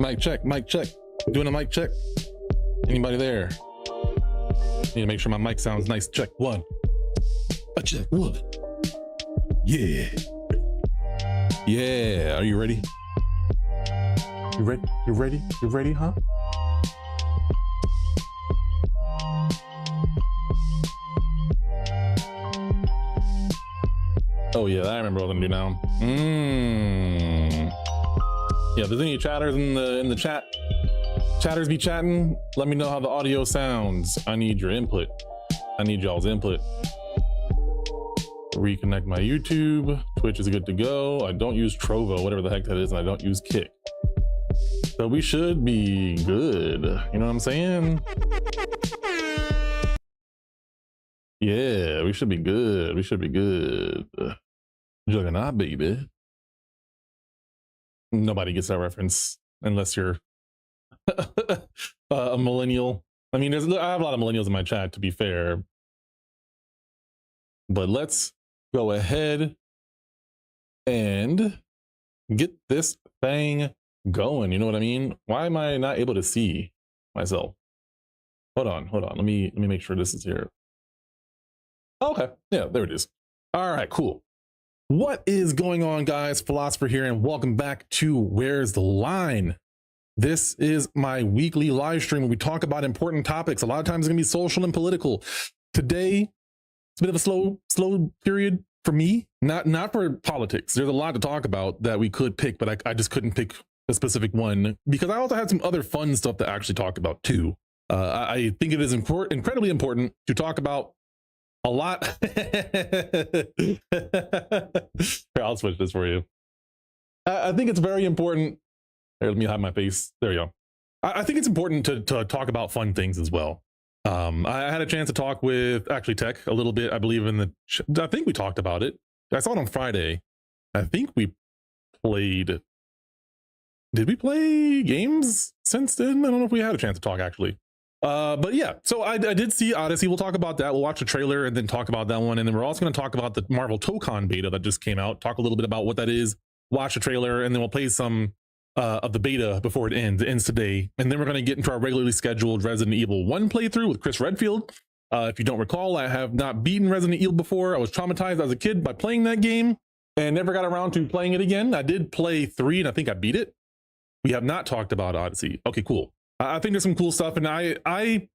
Mic check, mic check. Doing a mic check. Anybody there? Need to make sure my mic sounds nice. Check one. A check one. Yeah. Yeah. Are you ready? You ready? You ready? You ready, huh? Oh yeah, I remember what I'm gonna do now. Yeah, if there's any chatters in the chat, chatters be chatting, let me know how the audio sounds. I need your input. I need y'all's input. Reconnect my YouTube. Twitch is good to go. I don't use Trovo, whatever the heck that is, and I don't use Kick. So we should be good. You know what I'm saying? Yeah, we should be good. We should be good. Juggernaut, baby. Nobody gets that reference unless you're a millennial. I mean, I have a lot of millennials in my chat, to be fair. But let's go ahead and get this thing going. You know what I mean? Why am I not able to see myself? Hold on. Let me make sure this is here. Okay, yeah, there it is. All right, cool. What is going on, guys? Philosopher here, and welcome back to Where's the Line? This is my weekly live stream where we talk about important topics. A lot of times it's gonna be social and political. Today, it's a bit of a slow period for me, not for politics. There's a lot to talk about that we could pick, but I just couldn't pick a specific one because I also had some other fun stuff to actually talk about too. I think it is incredibly important to talk about a lot. Here, I'll switch this for you. I think it's very important. Here, let me hide my face. There you go. I think it's important to talk about fun things as well. I had a chance to talk with actually Tech a little bit. I believe I think we talked about it. I saw it on Friday. I think we played. Did we play games since then? I don't know if we had a chance to talk actually. But yeah, so I did see Odyssey. We'll talk about that. We'll watch the trailer and then talk about that one. And then we're also going to talk about the Marvel Tokon beta that just came out. Talk a little bit about what that is. Watch the trailer, and then we'll play some of the beta before it ends. It ends today. And then we're going to get into our regularly scheduled Resident Evil 1 playthrough with Chris Redfield. If you don't recall, I have not beaten Resident Evil before. I was traumatized as a kid by playing that game and never got around to playing it again. I did play 3 and I think I beat it. We have not talked about Odyssey. Okay, cool. I think there's some cool stuff, and I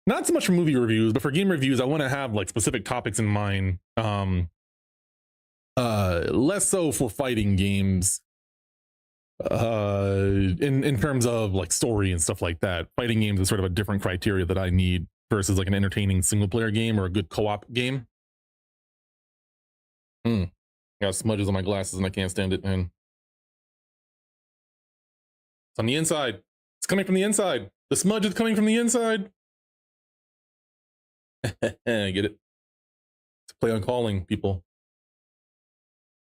not so much for movie reviews, but for game reviews, I want to have like specific topics in mind. Less so for fighting games. In terms of like story and stuff like that. Fighting games is sort of a different criteria that I need versus like an entertaining single player game or a good co-op game. Got smudges on my glasses and I can't stand it, man. It's on the inside. It's coming from the inside. The smudge is coming from the inside. Get it? To play on calling, people.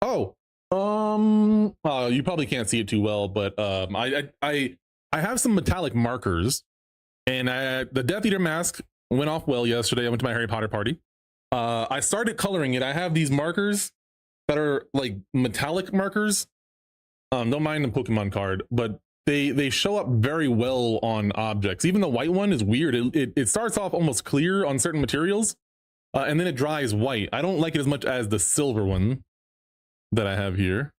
Oh, you probably can't see it too well, but I have some metallic markers, and the Death Eater mask went off well yesterday. I went to my Harry Potter party. I started coloring it. I have these markers that are like metallic markers. Don't mind the Pokemon card, but they show up very well on objects. Even the white one is weird. It starts off almost clear on certain materials, and then it dries white. I don't like it as much as the silver one that I have here.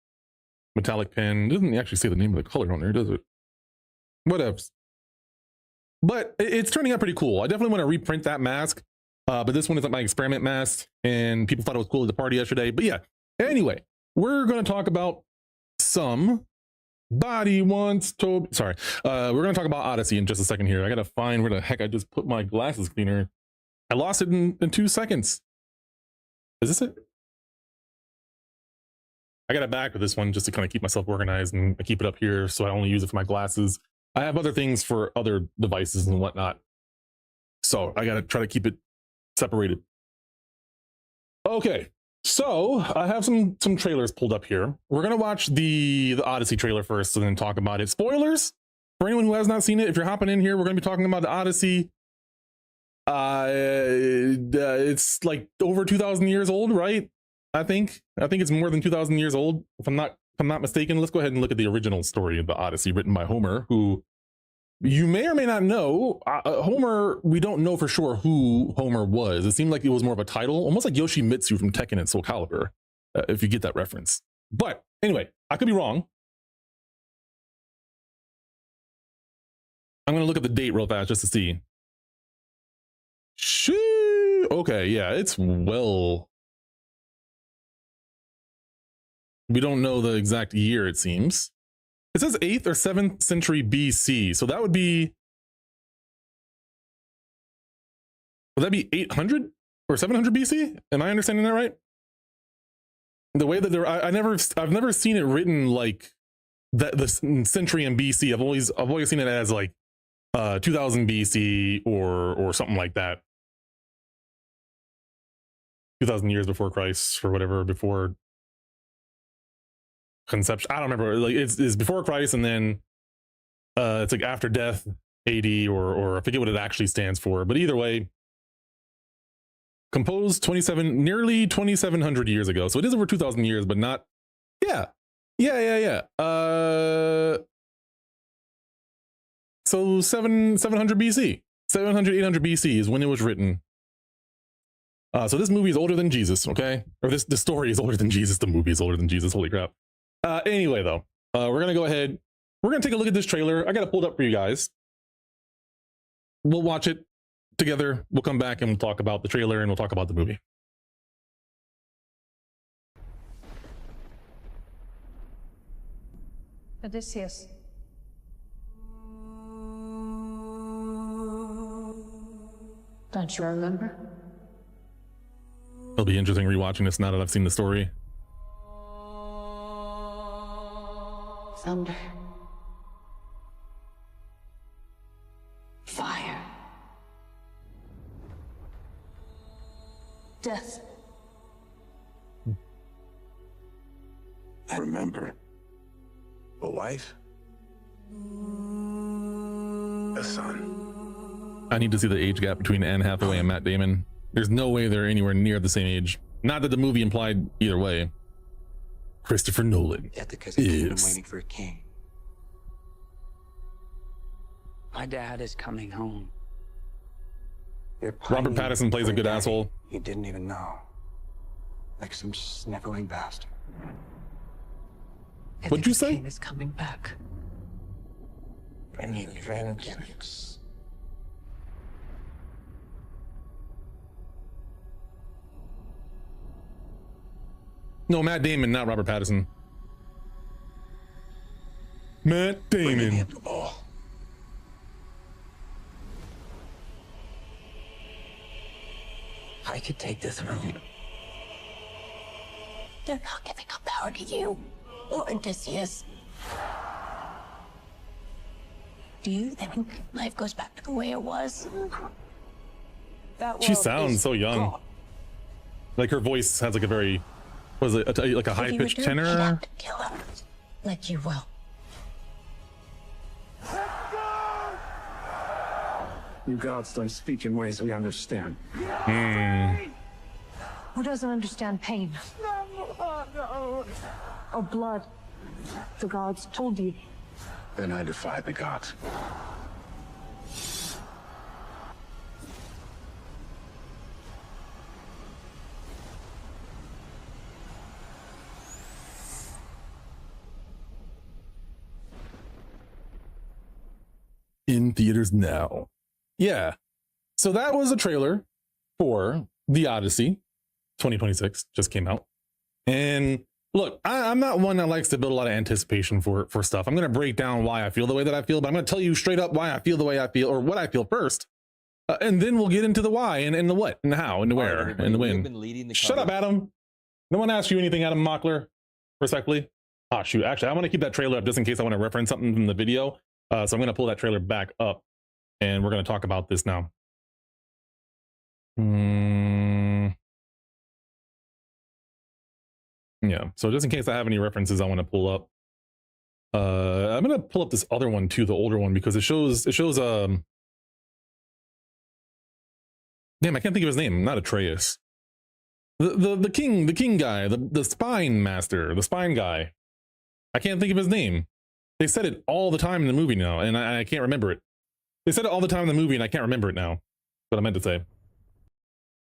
Metallic pen. It doesn't actually say the name of the color on there, does it? Whatevs. But it's turning out pretty cool. I definitely want to reprint that mask, but this one isn't my experiment mask, and people thought it was cool at the party yesterday. But yeah, anyway, we're going to talk about some body wants to. Sorry, we're going to talk about Odyssey in just a second here. I got to find where the heck I just put my glasses cleaner. I lost it in 2 seconds. Is this it? I got it back with this one just to kind of keep myself organized, and I keep it up here so I only use it for my glasses. I have other things for other devices and whatnot, so I got to try to keep it separated. Okay, so I have some trailers pulled up here. We're gonna watch the Odyssey trailer first and then talk about it. Spoilers for anyone who has not seen it. If you're hopping in here, we're gonna be talking about the Odyssey. It's like over 2,000 years old, right? I think it's more than 2,000 years old, if I'm not I'm not mistaken. Let's go ahead and look at the original story of the Odyssey written by Homer, who you may or may not know. Homer, we don't know for sure who Homer was. It seemed like it was more of a title, almost like Yoshimitsu from Tekken and Soul Calibur, if you get that reference. But anyway, I could be wrong. I'm going to look at the date real fast just to see. Okay, yeah, it's well. We don't know the exact year, it seems. It says 8th or 7th century BC. So that would be 800 or 700 BC? Am I understanding that right? The way that I've never seen it written like that, the century in BC. I've always seen it as like 2000 BC or something like that. 2000 years before Christ or whatever, before conception. I don't remember. Like it's before Christ, and then it's like after death, AD, or I forget what it actually stands for. But either way, composed nearly 2,700 years ago. So it is over 2,000 years, but not. Yeah. So 700 BC, 700, 800 BC is when it was written. So this movie is older than Jesus, okay? Or the story is older than Jesus. The movie is older than Jesus. Holy crap. Anyway, though, we're going to go ahead. We're going to take a look at this trailer. I got it pulled up for you guys. We'll watch it together. We'll come back and we'll talk about the trailer and we'll talk about the movie. Odysseus. Don't you remember? It'll be interesting rewatching this now that I've seen the story. Thunder. Fire. Death. I remember. A wife. A son. I need to see the age gap between Anne Hathaway and Matt Damon. There's no way they're anywhere near the same age. Not that the movie implied either way. Christopher Nolan Ithaca's a kingdom waiting for a king. My dad is coming home. Robert Pattinson plays a good asshole. You didn't even know. Like some sniveling bastard. What'd you say? King is coming back. Bringing vengeance. No, Matt Damon, not Robert Pattinson. Matt Bringing Damon. it all. I could take the throne. They're not giving up power to you or Odysseus. Do you think life goes back to the way it was? She sounds so young. Like her voice has like a very, was it like a high pitched tenor? You'd have to kill him, like you will. You gods don't speak in ways we understand. Who doesn't understand pain? Or blood? The gods told you. Then I defy the gods. In theaters now. Yeah. So that was a trailer for The Odyssey 2026, just came out. And look, I'm not one that likes to build a lot of anticipation for stuff. I'm going to break down why I feel the way that I feel, but I'm going to tell you straight up why I feel the way I feel, or what I feel first. And then we'll get into the why and the what and the how and the where and the when. Shut up, Adam. No one asked you anything, Adam Mockler, respectfully. Ah, shoot. Actually, I want to keep that trailer up just in case I want to reference something from the video. So I'm going to pull that trailer back up and we're going to talk about this now. Yeah, so just in case I have any references I want to pull up, I'm going to pull up this other one too, the older one, because it shows damn, I can't think of his name. Not Atreus. The king guy, the spine master, the spine guy. I can't think of his name. They said it all the time in the movie now, and I can't remember it. They said it all the time in the movie, and I can't remember it now. What I meant to say.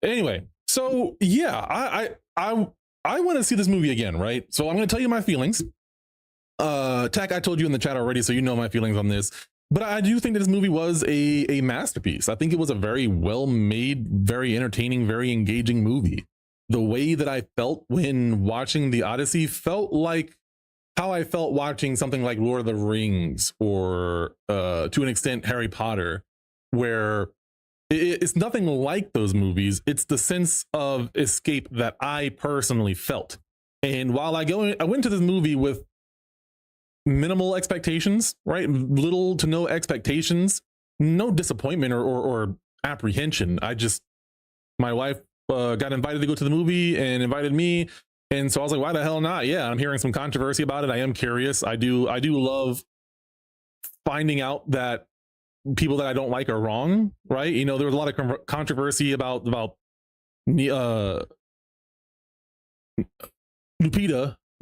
Anyway, so yeah, I want to see this movie again, right? So I'm going to tell you my feelings. Tack, I told you in the chat already, so you know my feelings on this. But I do think that this movie was a masterpiece. I think it was a very well-made, very entertaining, very engaging movie. The way that I felt when watching the Odyssey felt like how I felt watching something like Lord of the Rings or to an extent Harry Potter, where it's nothing like those movies. It's the sense of escape that I personally felt. And while I went to this movie with minimal expectations, right? Little to no expectations, no disappointment or apprehension. My wife got invited to go to the movie and invited me. And so I was like, why the hell not? Yeah, I'm hearing some controversy about it. I am curious. I do love finding out that people that I don't like are wrong, right? You know, there was a lot of controversy about Lupita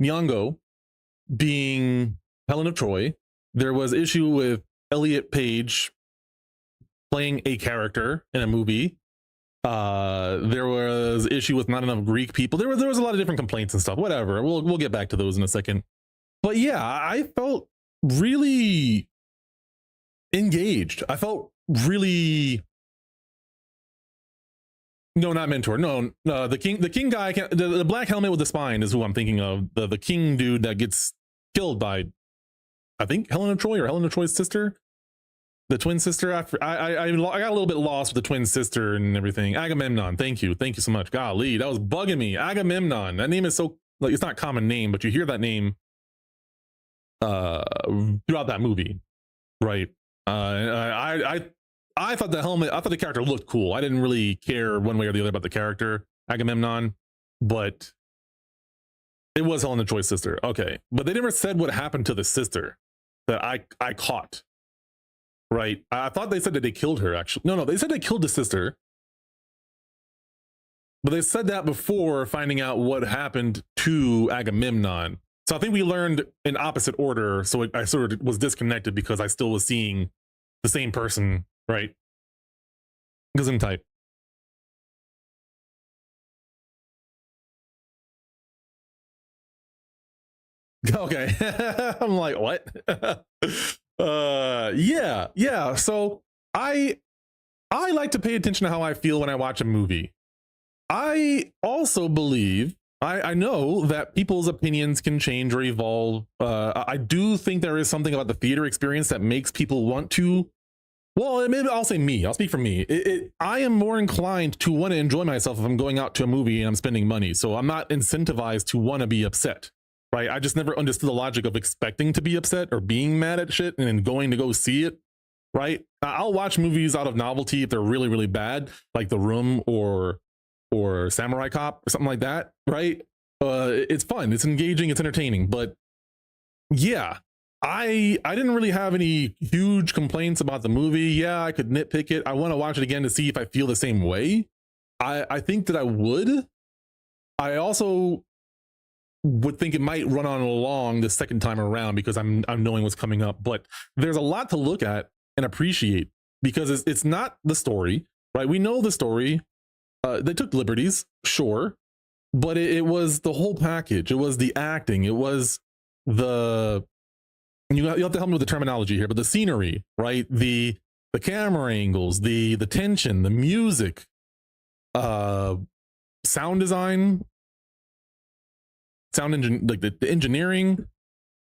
Nyong'o being Helen of Troy. There was issue with Elliot Page playing a character in a movie. There was issue with not enough Greek people. There was a lot of different complaints and stuff. Whatever. We'll get back to those in a second. But yeah, I felt really engaged. I felt really not mentor. No, the king guy. The black helmet with the spine is who I'm thinking of. The king dude that gets killed by, I think, Helen of Troy or Helen of Troy's sister. The twin sister. I got a little bit lost with the twin sister and everything. Agamemnon. Thank you so much. Golly, that was bugging me. Agamemnon. That name is so, like, it's not a common name, but you hear that name throughout that movie, right? I thought the character looked cool. I didn't really care one way or the other about the character Agamemnon, but it was Helen of Troy's sister. Okay, but they never said what happened to the sister that I caught. Right. I thought they said that they killed her, actually. No, they said they killed the sister. But they said that before finding out what happened to Agamemnon. So I think we learned in opposite order. So I sort of was disconnected because I still was seeing the same person, right? Gesundheit. Okay. I'm like, what? Yeah. So I like to pay attention to how I feel when I watch a movie. I also believe I know that people's opinions can change or evolve. I do think there is something about the theater experience that makes people want to. Well, maybe I'll say me. I'll speak for me. I am more inclined to want to enjoy myself if I'm going out to a movie and I'm spending money. So I'm not incentivized to want to be upset. Right. I just never understood the logic of expecting to be upset or being mad at shit and then going to go see it. Right. I'll watch movies out of novelty if they're really, really bad, like The Room or Samurai Cop or something like that. Right. It's fun. It's engaging. It's entertaining. But yeah, I didn't really have any huge complaints about the movie. Yeah, I could nitpick it. I want to watch it again to see if I feel the same way. I think that I would. I also would think it might run on long the second time around because I'm knowing what's coming up. But there's a lot to look at and appreciate because it's not the story, right? We know the story. They took liberties, sure, but it was the whole package. It was the acting. It was you have to help me with the terminology here, but the scenery, right? The camera angles, the tension, the music, sound design, like the engineering.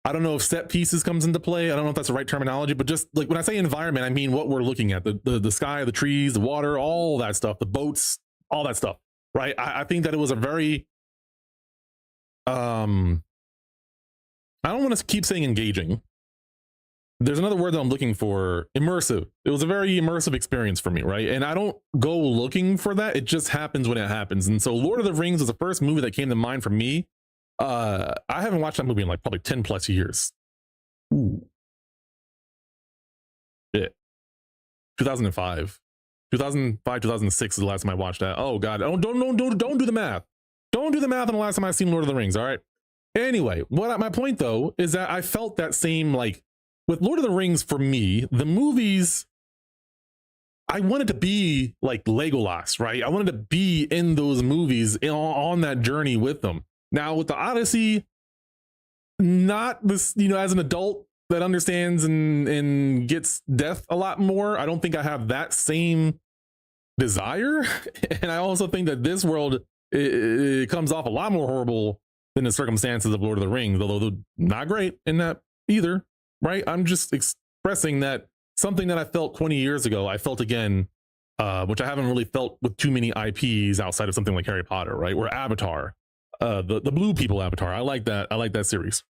I don't know if set pieces comes into play. I don't know if that's the right terminology, but just like when I say environment, I mean what we're looking at, the sky, the trees, the water, all that stuff, the boats, all that stuff, right? I think that it was a very, I don't want to keep saying engaging. There's another word that I'm looking for, immersive. It was a very immersive experience for me, right? And I don't go looking for that. It just happens when it happens. And so Lord of the Rings was the first movie that came to mind for me. I haven't watched that movie in like probably 10 plus years. Ooh. Shit. 2005. 2006 is the last time I watched that. Oh God. Don't do the math. Don't do the math on the last time I've seen Lord of the Rings, all right? Anyway, my point though is that I felt that same, like with Lord of the Rings, for me, the movies, I wanted to be like Legolas, right? I wanted to be in those movies on that journey with them. Now with the Odyssey, not this, as an adult that understands and gets death a lot more, I don't think I have that same desire. And I also think that this world, it comes off a lot more horrible than the circumstances of Lord of the Rings, although they're not great in that either, right? I'm just expressing that something that I felt 20 years ago, I felt again, which I haven't really felt with too many IPs outside of something like Harry Potter, right? Or Avatar, the Blue People Avatar. I like that. I like that series.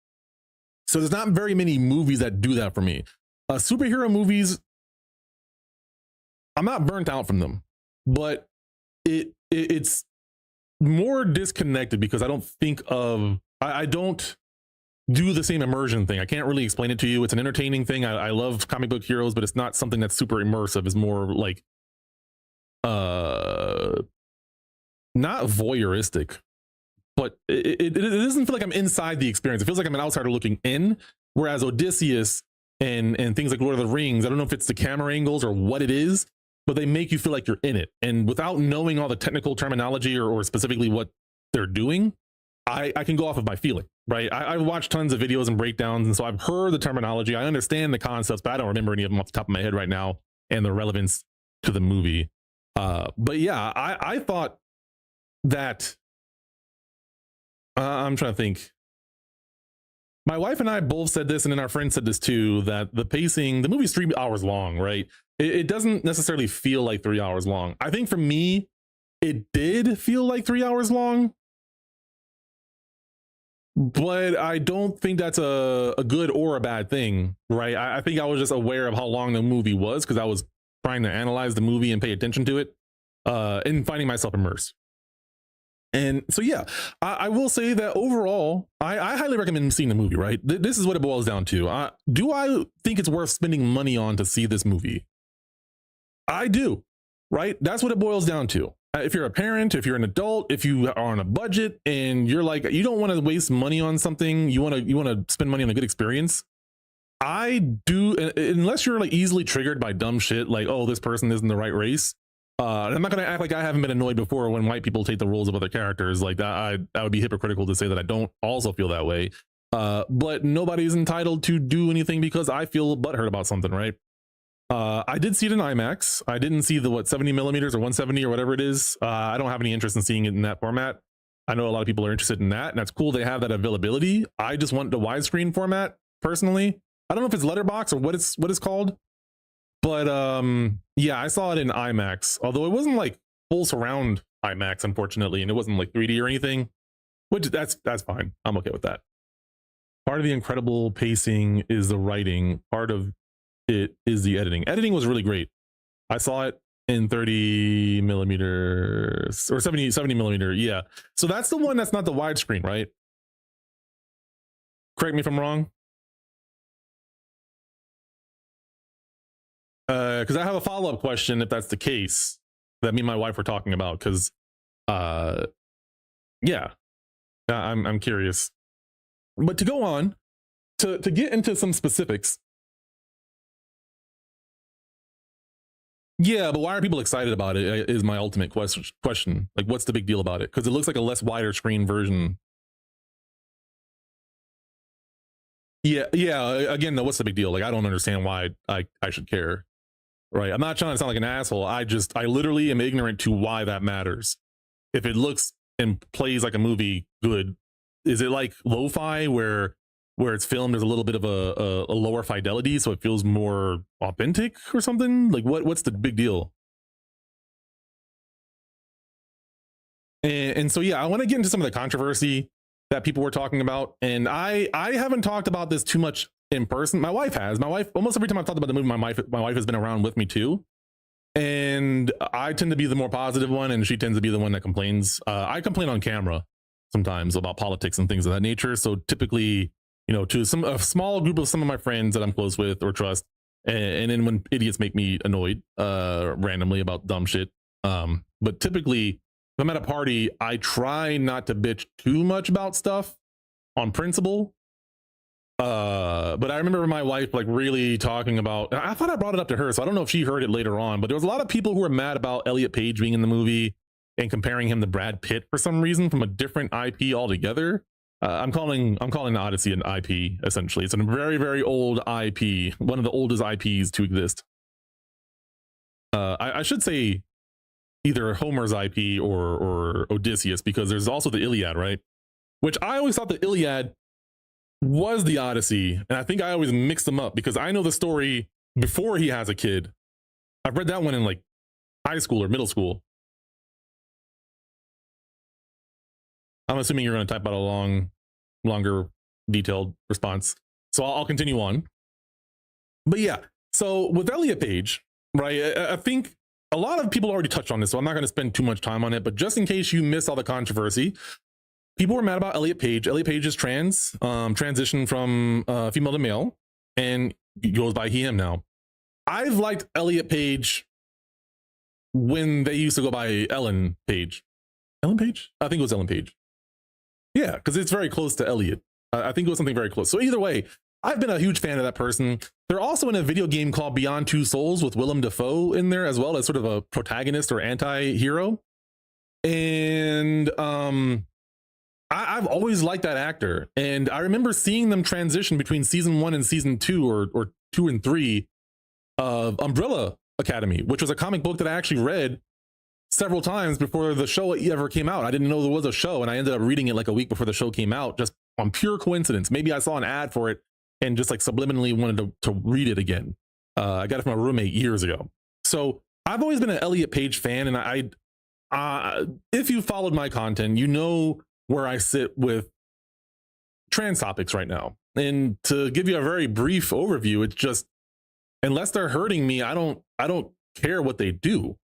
So there's not very many movies that do that for me. Superhero movies, I'm not burnt out from them, but it's more disconnected because I don't do the same immersion thing. I can't really explain it to you. It's an entertaining thing. I love comic book heroes, but it's not something that's super immersive. It's more like not voyeuristic, but it doesn't feel like I'm inside the experience. It feels like I'm an outsider looking in. Whereas Odysseus and things like Lord of the Rings, I don't know if it's the camera angles or what it is, but they make you feel like you're in it. And without knowing all the technical terminology or specifically what they're doing, I can go off of my feeling, right? I've watched tons of videos and breakdowns, and so I've heard the terminology. I understand the concepts, but I don't remember any of them off the top of my head right now and the relevance to the movie. But yeah, I thought that I'm trying to think. My wife and I both said this, and then our friend said this too, that the pacing, the movie's 3 hours long, right? It doesn't necessarily feel like 3 hours long. I think for me, it did feel like 3 hours long, but I don't think that's a good or a bad thing, right? I think I was just aware of how long the movie was because I was trying to analyze the movie and pay attention to it, and finding myself immersed. And so, yeah, I will say that overall, I highly recommend seeing the movie, right? This is what it boils down to. Do I think it's worth spending money on to see this movie? I do, right? That's what it boils down to. If you're a parent, if you're an adult, if you are on a budget and you're like, you don't want to waste money on something, you want to spend money on a good experience. I do, unless you're like easily triggered by dumb shit, like, oh, this person isn't the right race. I'm not going to act like I haven't been annoyed before when white people take the roles of other characters like that. I would be hypocritical to say that I don't also feel that way. But nobody's entitled to do anything because I feel butthurt about something, right? I did see it in IMAX. I didn't see the 70 millimeters or 170 or whatever it is. I don't have any interest in seeing it in that format. I know a lot of people are interested in that, and that's cool. They have that availability. I just want the widescreen format personally. I don't know if it's letterbox or what it's called. But yeah, I saw it in IMAX, although it wasn't like full surround IMAX, unfortunately, and it wasn't like 3D or anything, which that's fine. I'm okay with that. Part of the incredible pacing is the writing. Part of it is the editing. Editing was really great. I saw it in 30 millimeters or 70 millimeter. Yeah. So that's the one that's not the widescreen, right? Correct me if I'm wrong. Because I have a follow-up question if that's the case that me and my wife were talking about. Because, yeah, I'm curious. But to go on, to get into some specifics. Yeah, but why are people excited about it? Is my ultimate question. Like, what's the big deal about it? Because it looks like a less wider screen version. Yeah. Again, though, what's the big deal? Like, I don't understand why I should care. Right. I'm not trying to sound like an asshole. I literally am ignorant to why that matters. If it looks and plays like a movie, good. Is it like lo-fi where it's filmed as a little bit of a lower fidelity so it feels more authentic or something? Like what's the big deal? And so, yeah, I want to get into some of the controversy that people were talking about. And I haven't talked about this too much in person. My wife has. My wife, almost every time I've talked about the movie, my wife has been around with me too. And I tend to be the more positive one, and she tends to be the one that complains. I complain on camera sometimes about politics and things of that nature. So typically, to a small group of some of my friends that I'm close with or trust, and then when idiots make me annoyed randomly about dumb shit. But typically, if I'm at a party, I try not to bitch too much about stuff on principle. But I remember my wife like really talking about, I thought I brought it up to her, so I don't know if she heard it later on, but there was a lot of people who were mad about Elliot Page being in the movie and comparing him to Brad Pitt for some reason from a different IP altogether. I'm calling the Odyssey an IP, essentially. It's a very, very old IP, one of the oldest IPs to exist. I should say either Homer's IP or Odysseus, because there's also the Iliad, right? Which I always thought the Iliad was the Odyssey, and I think I always mix them up because I know the story before he has a kid. I've read that one in like high school or middle school. I'm assuming you're going to type out a longer, detailed response. So I'll continue on. But yeah, so with Elliot Page, right, I think a lot of people already touched on this, so I'm not going to spend too much time on it. But just in case you missed all the controversy, people were mad about Elliot Page. Elliot Page is trans, transitioned from female to male, and he goes by he, him now. I've liked Elliot Page when they used to go by Ellen Page. Ellen Page? I think it was Ellen Page. Yeah, because it's very close to Elliot. I think it was something very close. So either way, I've been a huge fan of that person. They're also in a video game called Beyond Two Souls with Willem Dafoe in there as well as sort of a protagonist or anti-hero. And I've always liked that actor. And I remember seeing them transition between season 1 and season 2 or 2 and 3 of Umbrella Academy, which was a comic book that I actually read several times before the show ever came out. I didn't know there was a show, and I ended up reading it like a week before the show came out, just on pure coincidence. Maybe I saw an ad for it and just like subliminally wanted to read it again. I got it from a roommate years ago. So I've always been an Elliot Page fan, and if you followed my content, you know where I sit with trans topics right now. And to give you a very brief overview, it's just, unless they're hurting me, I don't care what they do.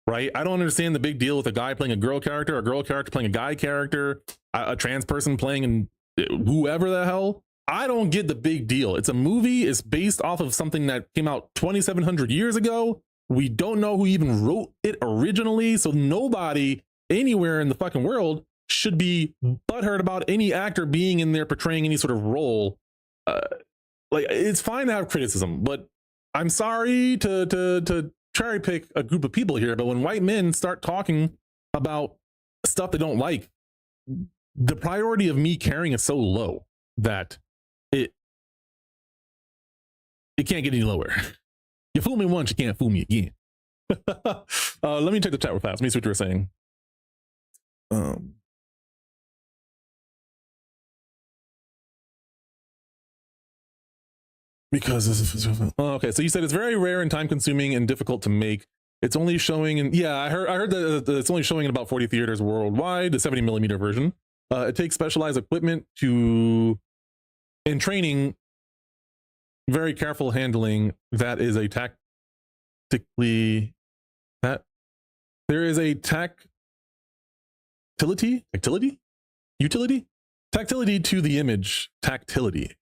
Right? I don't understand the big deal with a guy playing a girl character playing a guy character, a trans person playing whoever the hell. I don't get the big deal. It's a movie. It's based off of something that came out 2,700 years ago. We don't know who even wrote it originally. So nobody anywhere in the fucking world should be butthurt about any actor being in there portraying any sort of role. Like, it's fine to have criticism, but I'm sorry to cherry pick a group of people here, but when white men start talking about stuff they don't like, the priority of me caring is so low that it can't get any lower. You fool me once, you can't fool me again. Let me check the chat real fast. Let me see what you were saying. Because this is okay. So you said it's very rare and time consuming and difficult to make. It's only showing in, yeah, I heard that it's only showing in about 40 theaters worldwide, the 70mm version. It takes specialized equipment and training, very careful handling. That is a tactically, that there is a utility to the image, tactility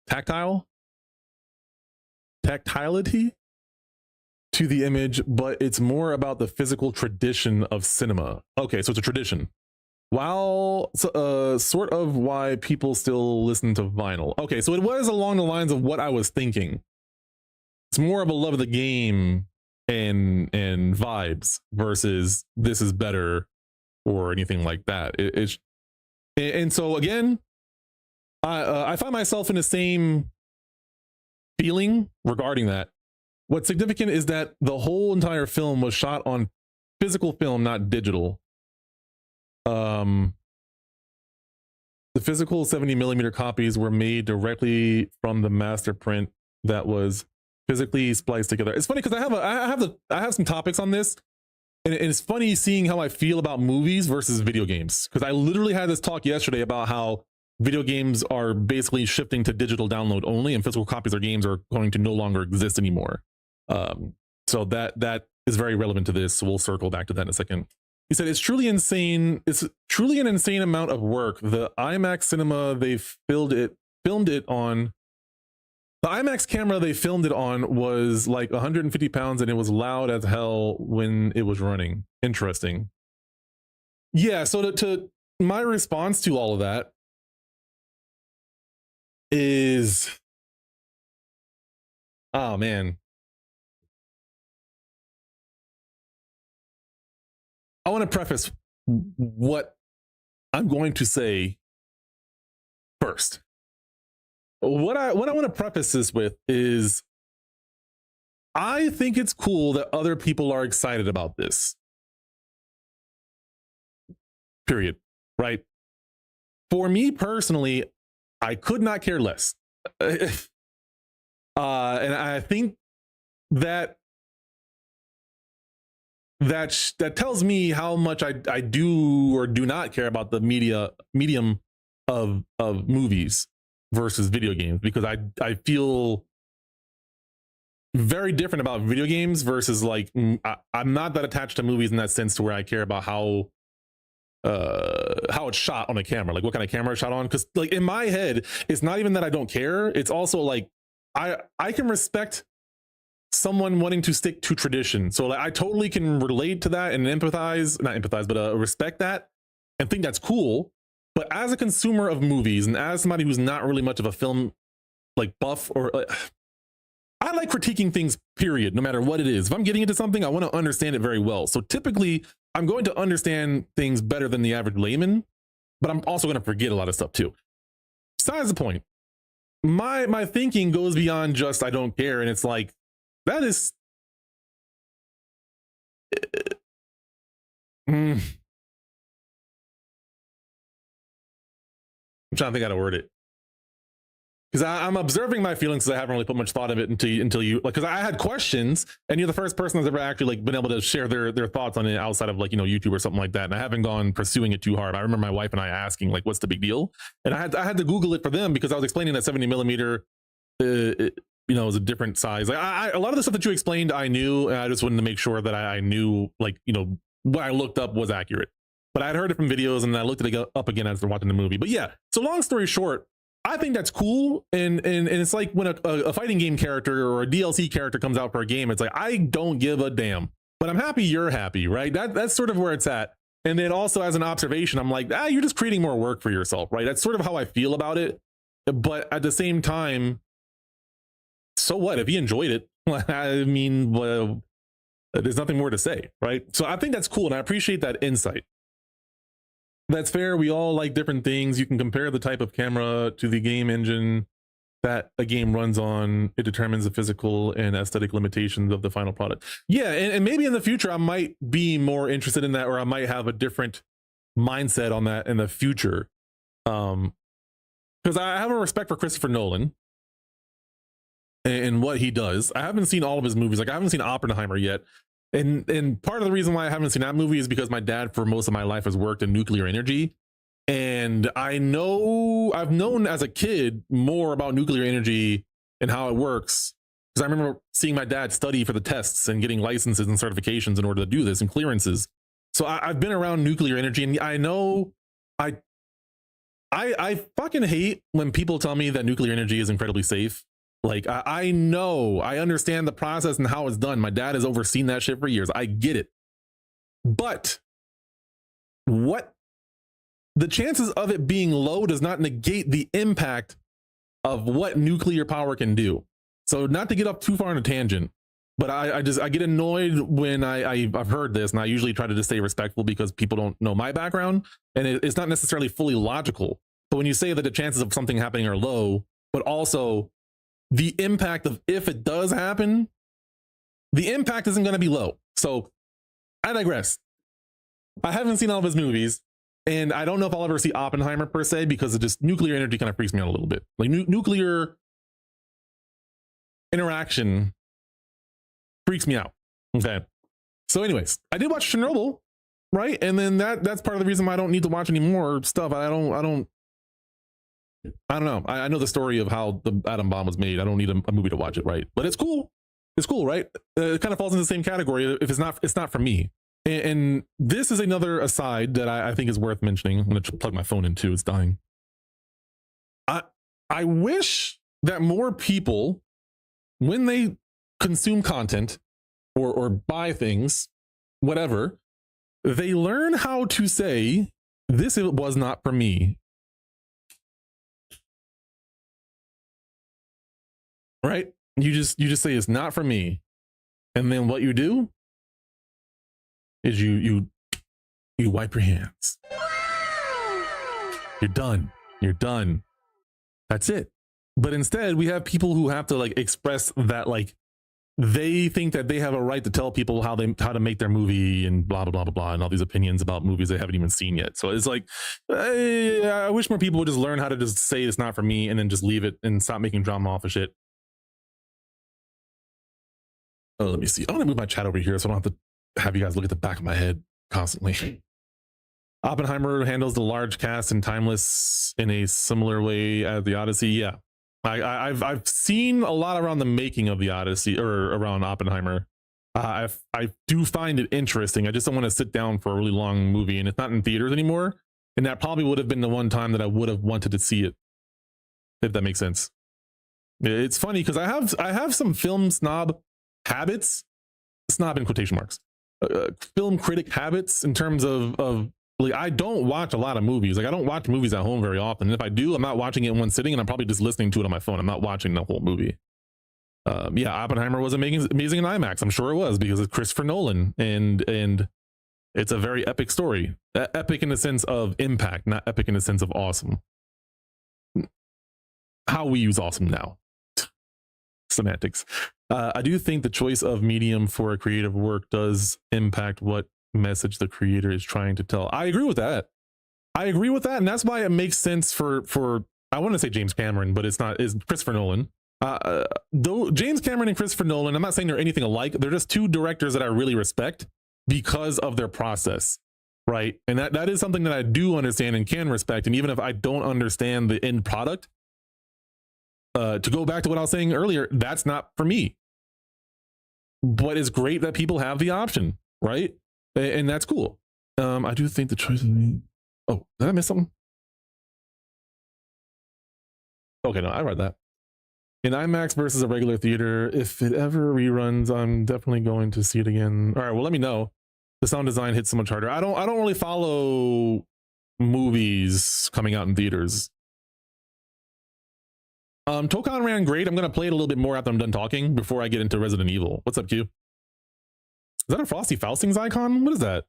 to the image, but it's more about the physical tradition of cinema. Okay, so it's a tradition. While sort of why people still listen to vinyl. Okay, so it was along the lines of what I was thinking. It's more of a love of the game and vibes versus this is better or anything like that. And so again, I find myself in the same feeling regarding that. What's significant is that the whole entire film was shot on physical film, not digital. The physical 70mm copies were made directly from the master print that was physically spliced together. It's funny because I have some topics on this, and it's funny seeing how I feel about movies versus video games, because I literally had this talk yesterday about how video games are basically shifting to digital download only, and physical copies of games are going to no longer exist anymore. So that is very relevant to this. So we'll circle back to that in a second. He said, it's truly insane. It's truly an insane amount of work. The IMAX cinema they filmed it on. The IMAX camera they filmed it on was like 150 pounds, and it was loud as hell when it was running. Interesting. Yeah, so to my response to all of that, is, oh man, I want to preface what I'm going to say first. What I want to preface this with is I think it's cool that other people are excited about this. Period. Right? For me personally, I could not care less. And I think that tells me how much I do or do not care about the medium of movies versus video games, because I feel very different about video games versus like I'm not that attached to movies in that sense to where I care about how it's shot on a camera, like what kind of camera it's shot on. Because like in my head, it's not even that I don't care. It's also like I can respect someone wanting to stick to tradition. So like I totally can relate to that and respect that and think that's cool. But as a consumer of movies and as somebody who's not really much of a film like buff or I like critiquing things, period, no matter what it is. If I'm getting into something, I want to understand it very well. So typically I'm going to understand things better than the average layman, but I'm also going to forget a lot of stuff too. Besides the point, my thinking goes beyond just I don't care. And it's like, that is I'm trying to think how to word it, because I'm observing my feelings because I haven't really put much thought of it until you like, because I had questions and you're the first person that's ever actually like been able to share their thoughts on it outside of like, you know, YouTube or something like that. And I haven't gone pursuing it too hard. I remember my wife and I asking like, what's the big deal? And I had to Google it for them because I was explaining that 70 millimeter you know, is a different size. Like a lot of the stuff that you explained I knew, and I just wanted to make sure that I knew, like, you know, what I looked up was accurate. But I had heard it from videos and I looked it up again after watching the movie. But yeah, so long story short, I think that's cool. And it's like when a fighting game character or a DLC character comes out for a game, it's like, I don't give a damn, but I'm happy you're happy, right? That's sort of where it's at. And then also as an observation, I'm like, you're just creating more work for yourself, right? That's sort of how I feel about it. But at the same time, so what if he enjoyed it? I mean, well, there's nothing more to say, right? So I think that's cool, and I appreciate that insight. That's fair. We all like different things. You can compare the type of camera to the game engine that a game runs on. It determines the physical and aesthetic limitations of the final product. Yeah, and maybe in the future I might be more interested in that, or I might have a different mindset on that in the future. Because I have a respect for Christopher Nolan and what he does. I haven't seen all of his movies. Like I haven't seen Oppenheimer yet. And part of the reason why I haven't seen that movie is because my dad for most of my life has worked in nuclear energy. And I've known as a kid more about nuclear energy and how it works. Because I remember seeing my dad study for the tests and getting licenses and certifications in order to do this and clearances. So I've been around nuclear energy, and I know I fucking hate when people tell me that nuclear energy is incredibly safe. Like I know, I understand the process and how it's done. My dad has overseen that shit for years. I get it. But what the chances of it being low does not negate the impact of what nuclear power can do. So not to get up too far on a tangent, but I get annoyed when I've heard this, and I usually try to just stay respectful because people don't know my background, and it's not necessarily fully logical. But when you say that the chances of something happening are low, but also the impact of if it does happen, the impact isn't going to be low. So I digress. I haven't seen all of his movies, and I don't know if I'll ever see Oppenheimer per se, because it just nuclear energy kind of freaks me out a little bit. Like nuclear interaction freaks me out. Okay. So anyways, I did watch Chernobyl, right? And then that's part of the reason why I don't need to watch any more stuff. I don't know. I know the story of how the atom bomb was made. I don't need a movie to watch it, right? But it's cool. It's cool, right? It kind of falls in the same category. If it's not for me. And this is another aside that I think is worth mentioning. I'm going to plug my phone in too. It's dying. I wish that more people, when they consume content or buy things, whatever, they learn how to say, this was not for me. right? You just say it's not for me, and then what you do is you wipe your hands. You're done. You're done. That's it. But instead, we have people who have to like express that like they think that they have a right to tell people how to make their movie and blah blah blah blah blah and all these opinions about movies they haven't even seen yet. So it's like I wish more people would just learn how to just say it's not for me and then just leave it and stop making drama off of shit. Oh, let me see. I'm gonna move my chat over here so I don't have to have you guys look at the back of my head constantly. Oppenheimer handles the large cast and timeless in a similar way as the Odyssey. Yeah, I've seen a lot around the making of the Odyssey or around Oppenheimer. I do find it interesting. I just don't want to sit down for a really long movie, and it's not in theaters anymore. And that probably would have been the one time that I would have wanted to see it, if that makes sense. It's funny because I have some film snob habits, snob in quotation marks, film critic habits in terms of like I don't watch a lot of movies. Like I don't watch movies at home very often. And if I do, I'm not watching it in one sitting, and I'm probably just listening to it on my phone. I'm not watching the whole movie. Yeah, Oppenheimer was amazing in IMAX. I'm sure it was because it's Christopher Nolan, and it's a very epic story. Epic in the sense of impact, not epic in the sense of awesome. How we use awesome now. Semantics. I do think the choice of medium for a creative work does impact what message the creator is trying to tell. I agree with that. And that's why it makes sense for I want to say James Cameron, but it's not, is Christopher Nolan. Though James Cameron and Christopher Nolan, I'm not saying they're anything alike. They're just two directors that I really respect because of their process, right? And that is something that I do understand and can respect. And even if I don't understand the end product, to go back to what I was saying earlier, that's not for me. But it's great that people have the option, right? And that's cool. I do think the choice of me. Oh, did I miss something? Okay, no, I read that. In IMAX versus a regular theater, if it ever reruns, I'm definitely going to see it again. All right, well, let me know. The sound design hits so much harder. I don't really follow movies coming out in theaters. Tokon ran great. I'm gonna play it a little bit more after I'm done talking before I get into Resident Evil. What's up, Q? Is that a Frosty Faustings icon? What is that?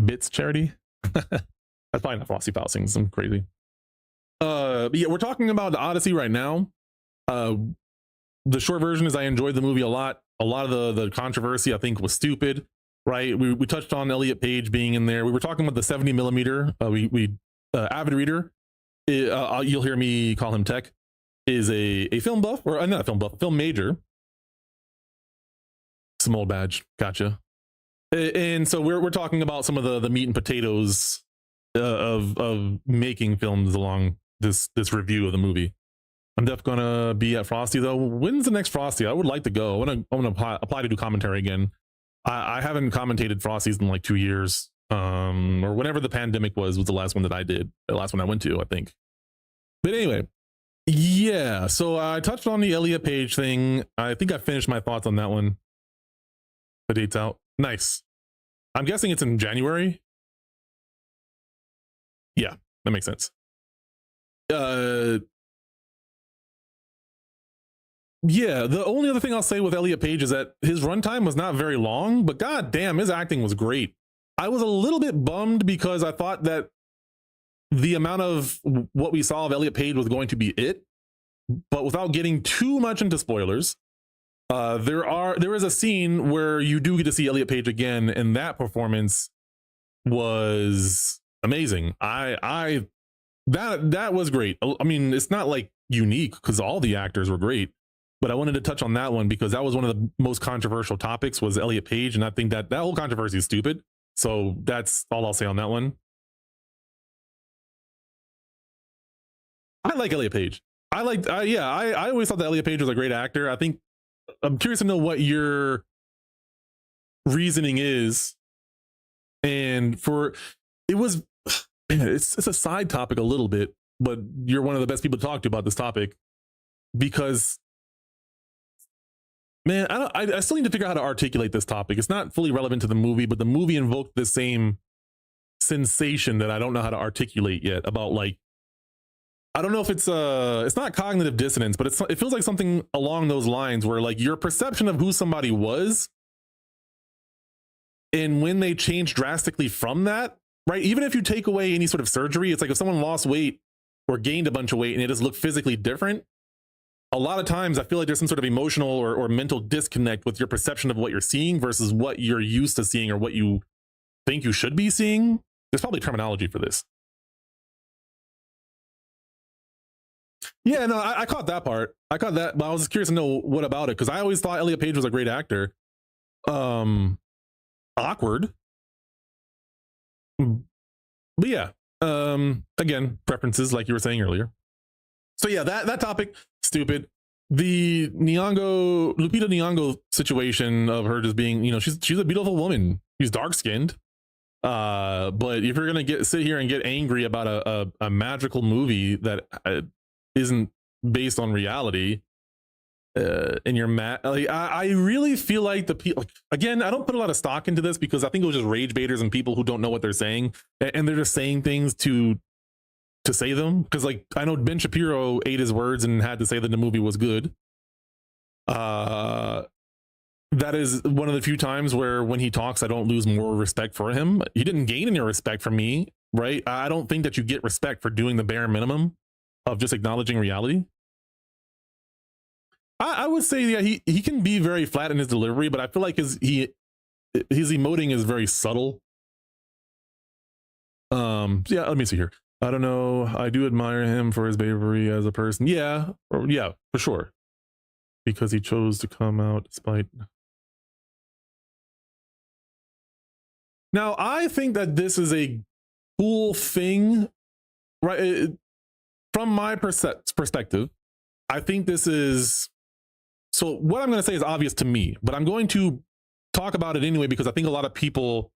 Bits charity? That's probably not Frosty Faustings. I'm crazy. But yeah, we're talking about the Odyssey right now. The short version is I enjoyed the movie a lot. A lot of the controversy I think was stupid, right? We touched on Elliot Page being in there. We were talking about the 70 millimeter. Avid reader, you'll hear me call him Tech, is a film buff, or not a film buff, a film major. Some old badge, gotcha. And so we're talking about some of the meat and potatoes of making films along this review of the movie. I'm definitely gonna be at Frosty though. When's the next Frosty? I would like to go. I want to apply to do commentary again. I haven't commentated Frosties in like 2 years, or whenever the pandemic was the last one that I did. The last one I went to, I think. But anyway, yeah. So I touched on the Elliot Page thing. I think I finished my thoughts on that one. The date's out. Nice. I'm guessing it's in January. Yeah, that makes sense. Yeah, the only other thing I'll say with Elliot Page is that his runtime was not very long, but god damn, his acting was great. I was a little bit bummed because I thought that the amount of what we saw of Elliot Page was going to be it, but without getting too much into spoilers, there is a scene where you do get to see Elliot Page again, and that performance was amazing. That was great. I mean, it's not like unique because all the actors were great, but I wanted to touch on that one because that was one of the most controversial topics was Elliot Page, and I think that whole controversy is stupid. So that's all I'll say on that one. I like Elliot Page. I always thought that Elliot Page was a great actor. I think I'm curious to know what your reasoning is. And it's a side topic a little bit, but you're one of the best people to talk to about this topic because, man, I still need to figure out how to articulate this topic. It's not fully relevant to the movie, but the movie invoked the same sensation that I don't know how to articulate yet about like I don't know if it's not cognitive dissonance, but it feels like something along those lines where like your perception of who somebody was, and when they change drastically from that, right? Even if you take away any sort of surgery, it's like if someone lost weight or gained a bunch of weight and it just looked physically different, a lot of times I feel like there's some sort of emotional or mental disconnect with your perception of what you're seeing versus what you're used to seeing or what you think you should be seeing. There's probably terminology for this. Yeah, no, I caught that part. I caught that, but I was just curious to know what about it, because I always thought Elliot Page was a great actor. Awkward. But yeah, again, preferences, like you were saying earlier. So yeah, that topic, stupid. The Lupita Nyong'o situation of her just being, you know, she's a beautiful woman. She's dark skinned. But if you're gonna sit here and get angry about a magical movie that isn't based on reality, and you're mad, like, I really feel like the people, again, I don't put a lot of stock into this because I think it was just rage baiters and people who don't know what they're saying, and they're just saying things to say them. Because like I know Ben Shapiro ate his words and had to say that the movie was good. That is one of the few times where when he talks, I don't lose more respect for him. He didn't gain any respect from me, right? I don't think that you get respect for doing the bare minimum of just acknowledging reality. I would say, yeah, he can be very flat in his delivery, but I feel like his emoting is very subtle. Yeah, let me see here. I don't know. I do admire him for his bravery as a person. Yeah, for sure. Because he chose to come out despite. Now, I think that this is a cool thing, right? From my perspective, I think this is, so what I'm going to say is obvious to me, but I'm going to talk about it anyway, because I think a lot of people,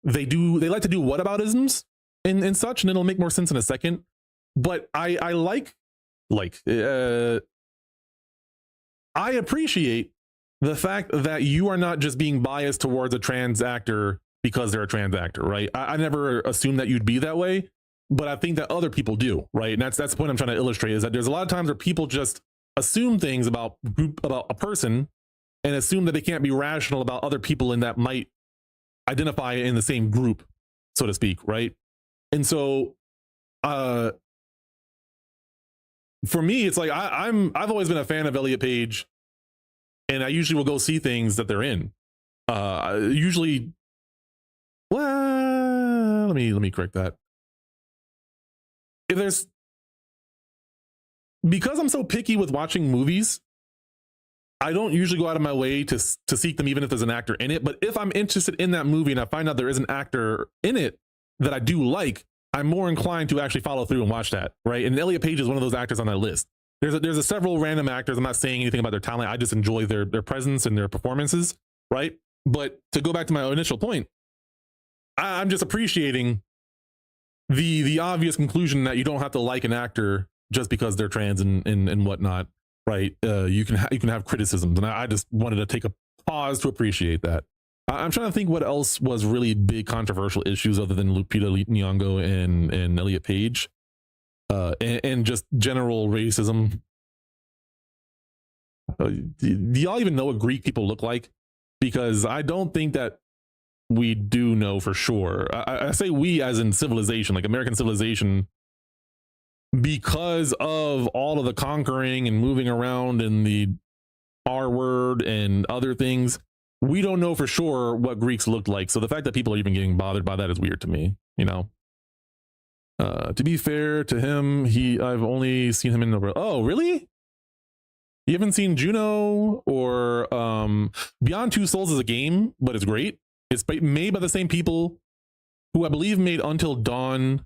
they like to do whataboutisms and such, and it'll make more sense in a second. But I appreciate the fact that you are not just being biased towards a trans actor because they're a trans actor, right? I never assumed that you'd be that way, but I think that other people do, right? And that's the point I'm trying to illustrate, is that there's a lot of times where people just assume things about a person and assume that they can't be rational about other people and that might identify in the same group, so to speak, right? And so for me, it's like I've always been a fan of Elliot Page, and I usually will go see things that they're in. Usually, well, let me correct that. If there's, because I'm so picky with watching movies, I don't usually go out of my way to seek them, even if there's an actor in it. But if I'm interested in that movie and I find out there is an actor in it that I do like, I'm more inclined to actually follow through and watch that, right? And Elliot Page is one of those actors on that list. There's a several random actors. I'm not saying anything about their talent. I just enjoy their presence and their performances, right? But to go back to my initial point, I'm just appreciating the obvious conclusion that you don't have to like an actor just because they're trans and whatnot, right? You can have criticisms, and I just wanted to take a pause to appreciate that. I'm trying to think what else was really big controversial issues other than Lupita Nyong'o and Elliot Page, and just general racism. Do y'all even know what Greek people look like? Because I don't think that we do know for sure. I say we as in civilization, like American civilization, because of all of the conquering and moving around and the R word and other things, we don't know for sure what Greeks looked like. So the fact that people are even getting bothered by that is weird to me, you know. To be fair to him, I've only seen him in the, oh really? You haven't seen Juno or Beyond Two Souls is a game, but it's great. It's made by the same people who I believe made Until Dawn.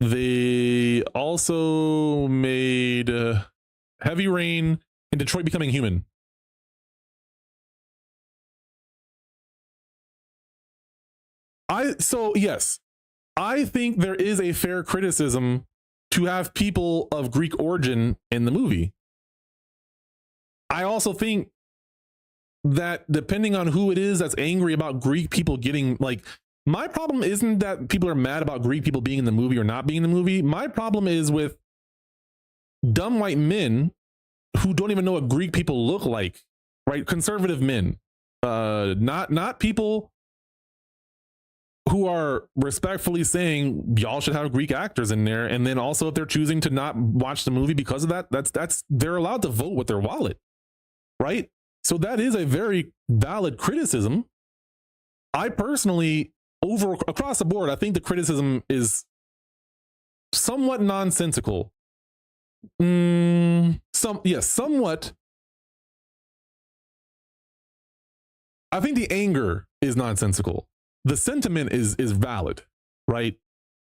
They also made Heavy Rain and Detroit Becoming Human. So yes, I think there is a fair criticism to have people of Greek origin in the movie. I also think that depending on who it is that's angry about Greek people getting, like, My problem isn't that people are mad about Greek people being in the movie or not being in the movie. My problem is with dumb white men who don't even know what Greek people look like, right? Conservative men, not people who are respectfully saying y'all should have Greek actors in there. And then also, if they're choosing to not watch the movie because of that, that's they're allowed to vote with their wallet, right? So that is a very valid criticism. I personally, across the board, I think the criticism is somewhat nonsensical. Somewhat. I think the anger is nonsensical. The sentiment is valid, right?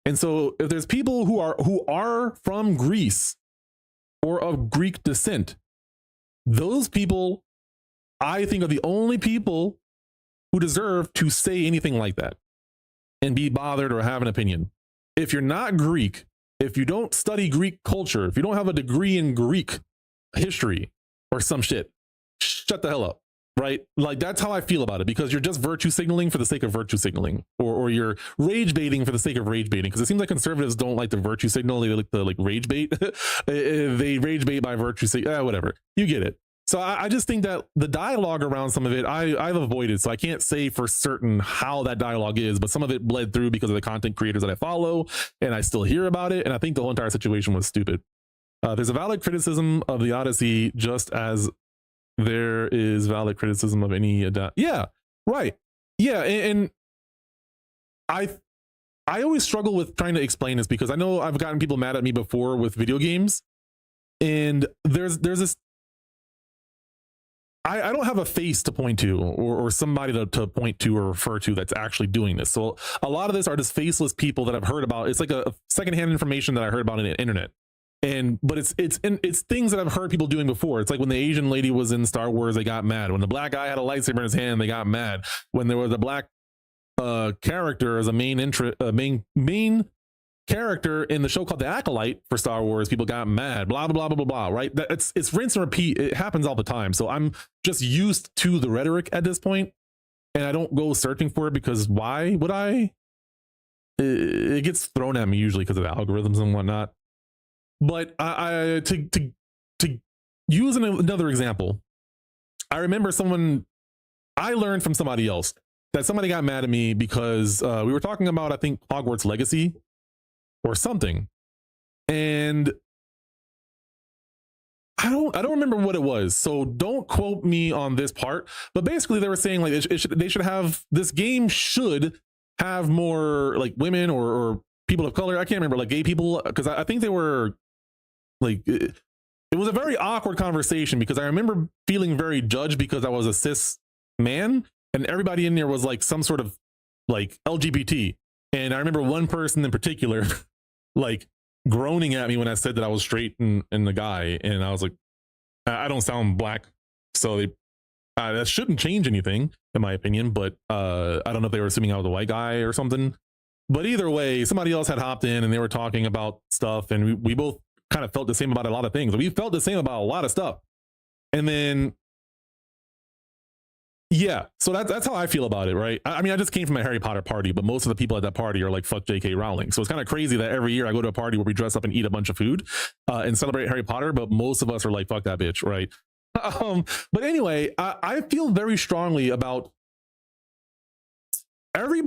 And so if there's people who are from Greece or of Greek descent, those people, I think, are the only people who deserve to say anything like that and be bothered or have an opinion. If you're not Greek, if you don't study Greek culture, if you don't have a degree in Greek history or some shit, shut the hell up, right? Like, that's how I feel about it, because you're just virtue signaling for the sake of virtue signaling, or you're rage baiting for the sake of rage baiting. Because it seems like conservatives don't like the virtue signal, they like the rage bait. They rage bait by virtue signal, whatever. You get it. So I just think that the dialogue around some of it, I've avoided. So I can't say for certain how that dialogue is, but some of it bled through because of the content creators that I follow, and I still hear about it. And I think the whole entire situation was stupid. There's a valid criticism of the Odyssey, just as there is valid criticism of any yeah, right. Yeah, and I always struggle with trying to explain this, because I know I've gotten people mad at me before with video games, and there's this, I don't have a face to point to, or somebody to point to or refer to that's actually doing this. So a lot of this are just faceless people that I've heard about. It's like a secondhand information that I heard about on the internet. But it's things that I've heard people doing before. It's like when the Asian lady was in Star Wars, they got mad. When the black guy had a lightsaber in his hand, they got mad. When there was a black character as a main character in the show called The Acolyte for Star Wars, people got mad, blah, blah, blah, blah, blah, right? It's rinse and repeat. It happens all the time. So I'm just used to the rhetoric at this point, and I don't go searching for it, because why would I? It gets thrown at me usually because of the algorithms and whatnot. But to use another example, I remember I learned from somebody else that somebody got mad at me because we were talking about, I think, Hogwarts Legacy or something, and I don't remember what it was, so don't quote me on this part. But basically, they were saying like this game should have more like women or people of color. I can't remember, like gay people, because I think they were like, it was a very awkward conversation, because I remember feeling very judged because I was a cis man, and everybody in there was like some sort of like LGBT. And I remember one person in particular like groaning at me when I said that I was straight and the guy, and I was like, I don't sound black, so that shouldn't change anything in my opinion. But I don't know if they were assuming I was a white guy or something. But either way, somebody else had hopped in and they were talking about stuff, and we both kind of felt the same about a lot of things. We felt the same about a lot of stuff. And then, yeah, so that's how I feel about it, right? I mean, I just came from a Harry Potter party, but most of the people at that party are like, fuck J.K. Rowling. So it's kind of crazy that every year I go to a party where we dress up and eat a bunch of food and celebrate Harry Potter, but most of us are like, fuck that bitch, right? But anyway, I feel very strongly about every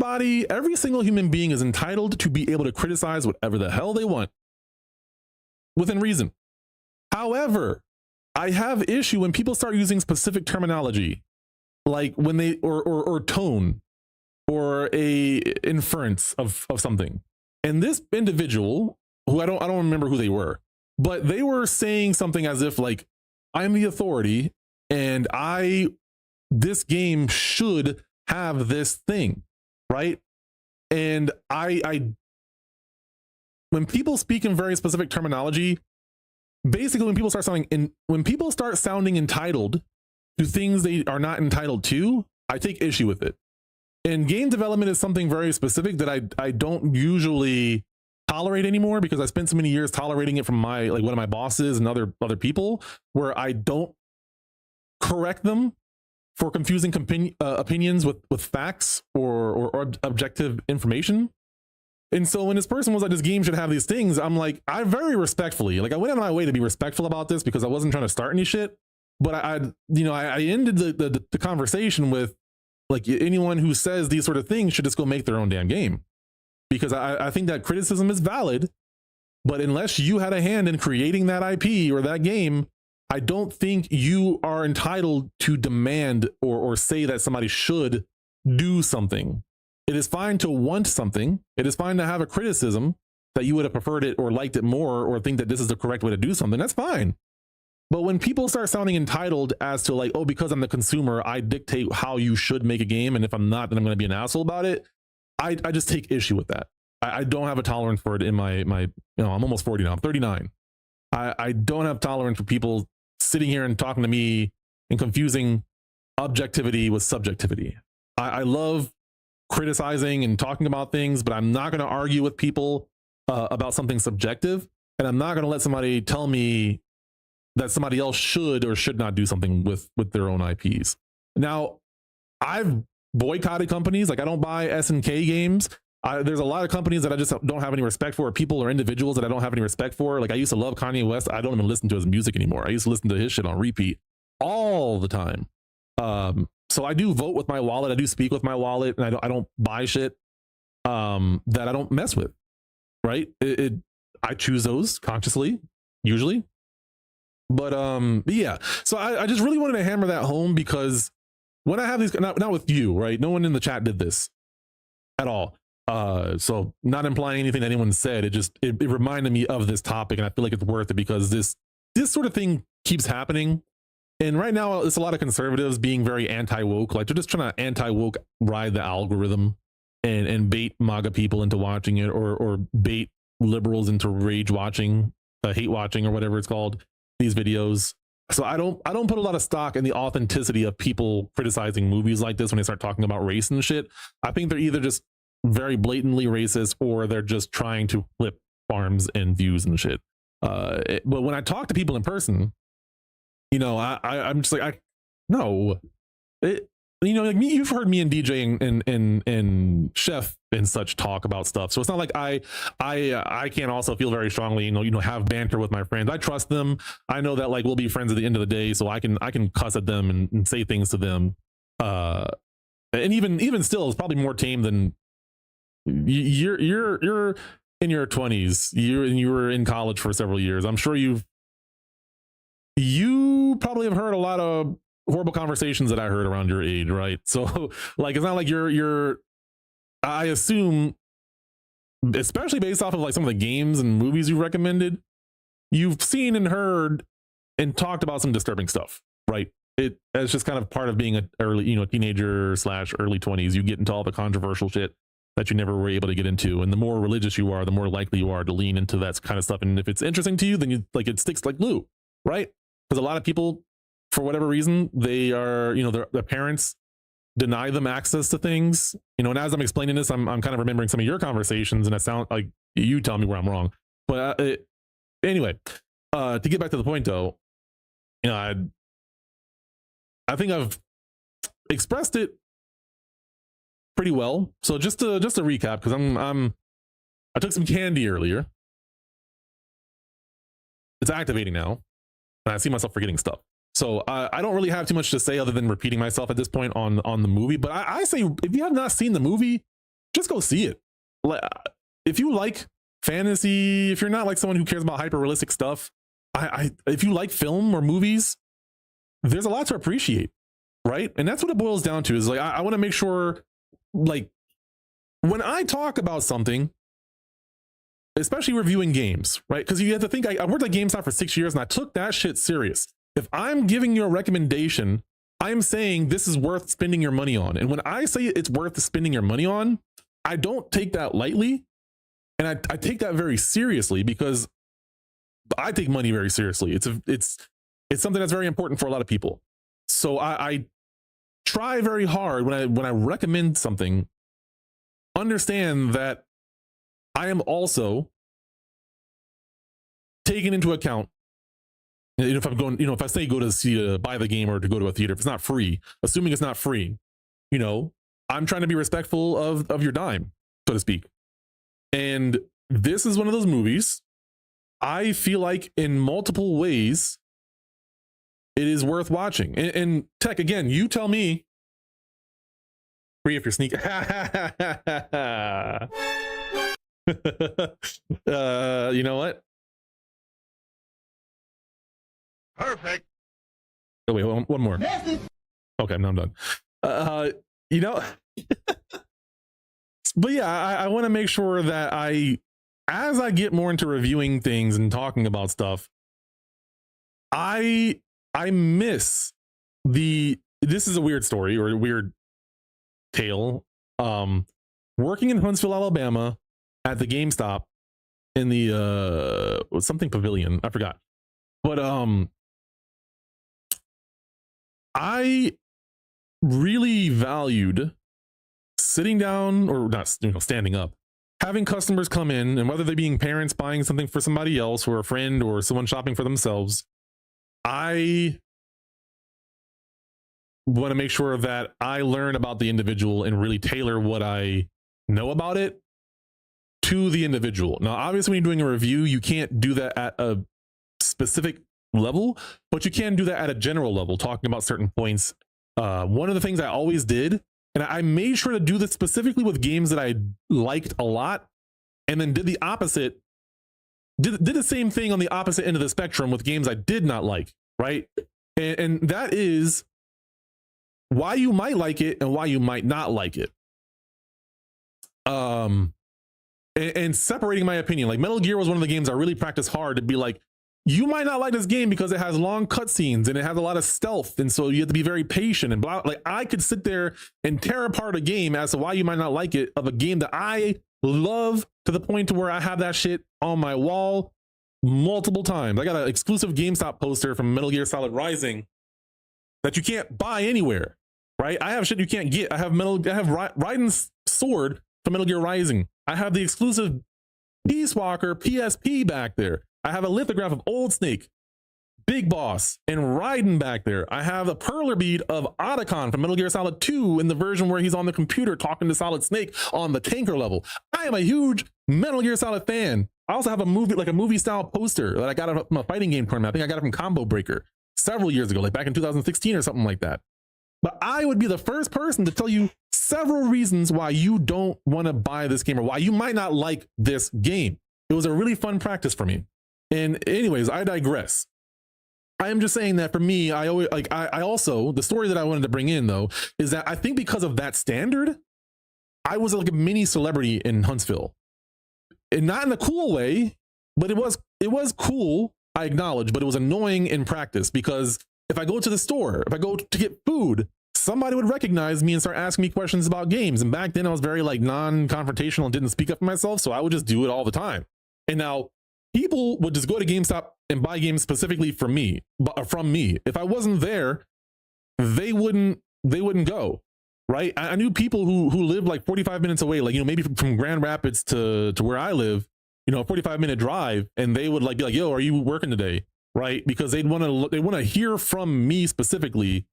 single human being is entitled to be able to criticize whatever the hell they want within reason. However, I have issue when people start using specific terminology, like when they or tone or a inference of something. And this individual, who I don't remember who they were, but they were saying something as if like, I'm the authority and this game should have this thing, right? And when people speak in very specific terminology, basically when people start sounding entitled to things they are not entitled to, I take issue with it. And game development is something very specific that I don't usually tolerate anymore, because I spent so many years tolerating it from one of my bosses and other people, where I don't correct them for confusing opinions with facts or objective information. And so when this person was like, this game should have these things, I'm like, I very respectfully, like I went out of my way to be respectful about this because I wasn't trying to start any shit. But I ended the conversation with like, anyone who says these sort of things should just go make their own damn game. Because I think that criticism is valid, but unless you had a hand in creating that IP or that game, I don't think you are entitled to demand or say that somebody should do something. It is fine to want something. It is fine to have a criticism that you would have preferred it or liked it more or think that this is the correct way to do something. That's fine. But when people start sounding entitled as to like, oh, because I'm the consumer, I dictate how you should make a game. And if I'm not, then I'm going to be an asshole about it. I just take issue with that. I don't have a tolerance for it in my, I'm almost 40 now. I'm 39. I don't have tolerance for people sitting here and talking to me and confusing objectivity with subjectivity. I love criticizing and talking about things, but I'm not going to argue with people about something subjective. And I'm not going to let somebody tell me that somebody else should or should not do something with their own IPs. Now, I've boycotted companies. Like I don't buy SNK games. There's a lot of companies that I just don't have any respect for, or people or individuals that I don't have any respect for. Like I used to love Kanye West. I don't even listen to his music anymore. I used to listen to his shit on repeat all the time. So I do vote with my wallet. I do speak with my wallet, and I don't buy shit that I don't mess with. Right? I choose those consciously, usually. But yeah. So I just really wanted to hammer that home because when I have these, not with you, right? No one in the chat did this at all. So not implying anything that anyone said. It reminded me of this topic, and I feel like it's worth it because this sort of thing keeps happening. And right now, it's a lot of conservatives being very anti-woke. Like they're just trying to anti-woke ride the algorithm and bait MAGA people into watching it, or bait liberals into rage watching, hate watching, or whatever it's called, these videos. So I don't put a lot of stock in the authenticity of people criticizing movies like this when they start talking about race and shit. I think they're either just very blatantly racist or they're just trying to flip farms and views and shit. But when I talk to people in person, I'm just like, like me, you've heard me and DJ and Chef and such talk about stuff. So it's not like I can't also feel very strongly, have banter with my friends. I trust them. I know that like we'll be friends at the end of the day, so I can cuss at them and say things to them. And even still, it's probably more tame than you're in your 20s. You were in college for several years. I'm sure you probably have heard a lot of horrible conversations that I heard around your age, right? So like it's not like I assume, especially based off of like some of the games and movies you recommended, you've seen and heard and talked about some disturbing stuff, right? It's just kind of part of being a early, teenager / early 20s. You get into all the controversial shit that you never were able to get into, and the more religious you are, the more likely you are to lean into that kind of stuff. And if it's interesting to you, then it sticks like glue, right? Because a lot of people, for whatever reason, they are, their parents deny them access to things, and as I'm explaining this, I'm kind of remembering some of your conversations, and it sounds like you tell me where I'm wrong. But anyway, to get back to the point though, I think I've expressed it pretty well. So just to recap, because I took some candy earlier. It's activating now, and I see myself forgetting stuff. So I don't really have too much to say other than repeating myself at this point on the movie. But I say, if you have not seen the movie, just go see it. If you like fantasy, if you're not like someone who cares about hyper realistic stuff, if you like film or movies, there's a lot to appreciate, right? And that's what it boils down to. Is like I want to make sure, like, when I talk about something, especially reviewing games, right? Because you have to think, I worked at GameStop for 6 years and I took that shit serious. If I'm giving you a recommendation, I'm saying this is worth spending your money on. And when I say it's worth spending your money on, I don't take that lightly. And I take that very seriously, because I take money very seriously. It's something that's very important for a lot of people. So I try very hard when I recommend something, understand that I am also taking into account if I'm going, if I say go to see buy the game or to go to a theater, if it's not free, assuming it's not free, I'm trying to be respectful of your dime, so to speak. And this is one of those movies I feel like in multiple ways it is worth watching. And Tech, again, you tell me. Free if you're sneaking. You know what? Perfect. Oh wait, one more. Okay, now I'm done. But yeah, I want to make sure that as I get more into reviewing things and talking about stuff, I miss this is a weird story or a weird tale. Working in Huntsville, Alabama at the GameStop in the something pavilion, I forgot. But I really valued sitting down, or not, standing up, having customers come in, and whether they're being parents buying something for somebody else or a friend or someone shopping for themselves, I want to make sure that I learn about the individual and really tailor what I know about it to the individual. Now, obviously, when you're doing a review, you can't do that at a specific level, but you can do that at a general level, talking about certain points. One of the things I always did, and I made sure to do this specifically with games that I liked a lot, and then did the opposite, did the same thing on the opposite end of the spectrum with games I did not like, right? And that is why you might like it and why you might not like it. And separating my opinion, like Metal Gear was one of the games I really practiced hard to be like, you might not like this game because it has long cutscenes and it has a lot of stealth, and so you have to be very patient and blah. Like, I could sit there and tear apart a game as to why you might not like it, of a game that I love to the point to where I have that shit on my wall multiple times. I got an exclusive GameStop poster from Metal Gear Solid Rising that you can't buy anywhere, right? I have shit you can't get. I have Raiden's sword from Metal Gear Rising. I have the exclusive Peace Walker PSP back there. I have a lithograph of Old Snake, Big Boss, and Raiden back there. I have a perler bead of Tokon from Metal Gear Solid 2 in the version where he's on the computer talking to Solid Snake on the tanker level. I am a huge Metal Gear Solid fan. I also have a movie style poster that I got from a fighting game tournament. I think I got it from Combo Breaker several years ago, like back in 2016 or something like that. But I would be the first person to tell you several reasons why you don't want to buy this game or why you might not like this game. It was a really fun practice for me. And anyways, I digress. I am just saying that for me, I also, the story that I wanted to bring in though, is that I think because of that standard, I was like a mini celebrity in Huntsville. And not in a cool way, but it was cool, I acknowledge, but it was annoying in practice, because if I go to the store, if I go to get food, somebody would recognize me and start asking me questions about games. And back then I was very like non-confrontational and didn't speak up for myself. So I would just do it all the time. And now people would just go to GameStop and buy games specifically for me, from me. If I wasn't there, they wouldn't go, right? I knew people who lived like 45 minutes away, like, maybe from Grand Rapids to where I live, a 45-minute drive, and they would be like, yo, are you working today? Right? Because they want to hear from me specifically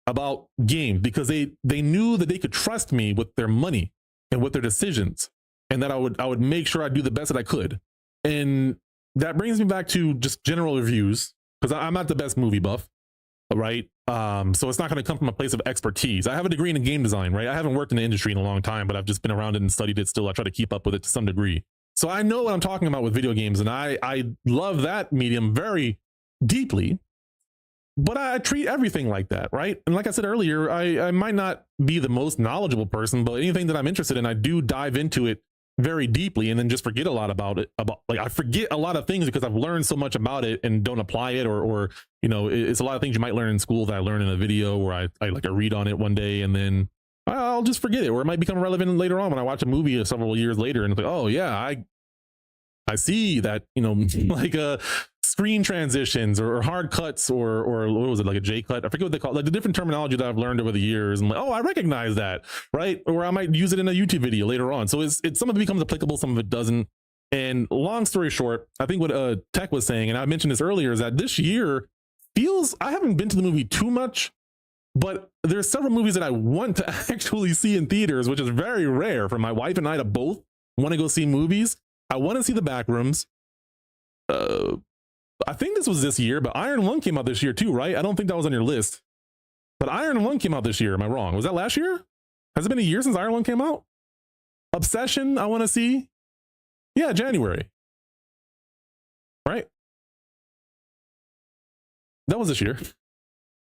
about games, because they knew that they could trust me with their money and with their decisions, and that I would make sure I do the best that I could. And that brings me back to just general reviews, because I'm not the best movie buff, right? So it's not going to come from a place of expertise. I have a degree in game design, right? I haven't worked in the industry in a long time, but I've just been around it and studied it still. I try to keep up with it to some degree. So I know what I'm talking about with video games, and I love that medium very deeply, but I treat everything like that, right? And like I said earlier, I might not be the most knowledgeable person, but anything that I'm interested in, I do dive into it very deeply, and then just forget a lot about it. I forget a lot of things because I've learned so much about it and don't apply it, or it's a lot of things you might learn in school that I learn in a video, or I read on it one day and then I'll just forget it, or it might become relevant later on when I watch a movie several years later and it's like, oh yeah, I see that, like screen transitions or hard cuts or what was it, like a J cut? I forget what they call it, like the different terminology that I've learned over the years. And like, oh, I recognize that, right? Or I might use it in a YouTube video later on. So it's some of it becomes applicable, some of it doesn't. And long story short, I think what Tech was saying, and I mentioned this earlier, is that this year feels, I haven't been to the movie too much, but there's several movies that I want to actually see in theaters, which is very rare for my wife and I to both want to go see movies. I want to see The Backrooms. I think this was this year, but Iron Lung came out this year too, right? I don't think that was on your list. But Iron Lung came out this year. Am I wrong? Was that last year? Has it been a year since Iron Lung came out? Obsession, I want to see. Yeah, January. Right? That was this year.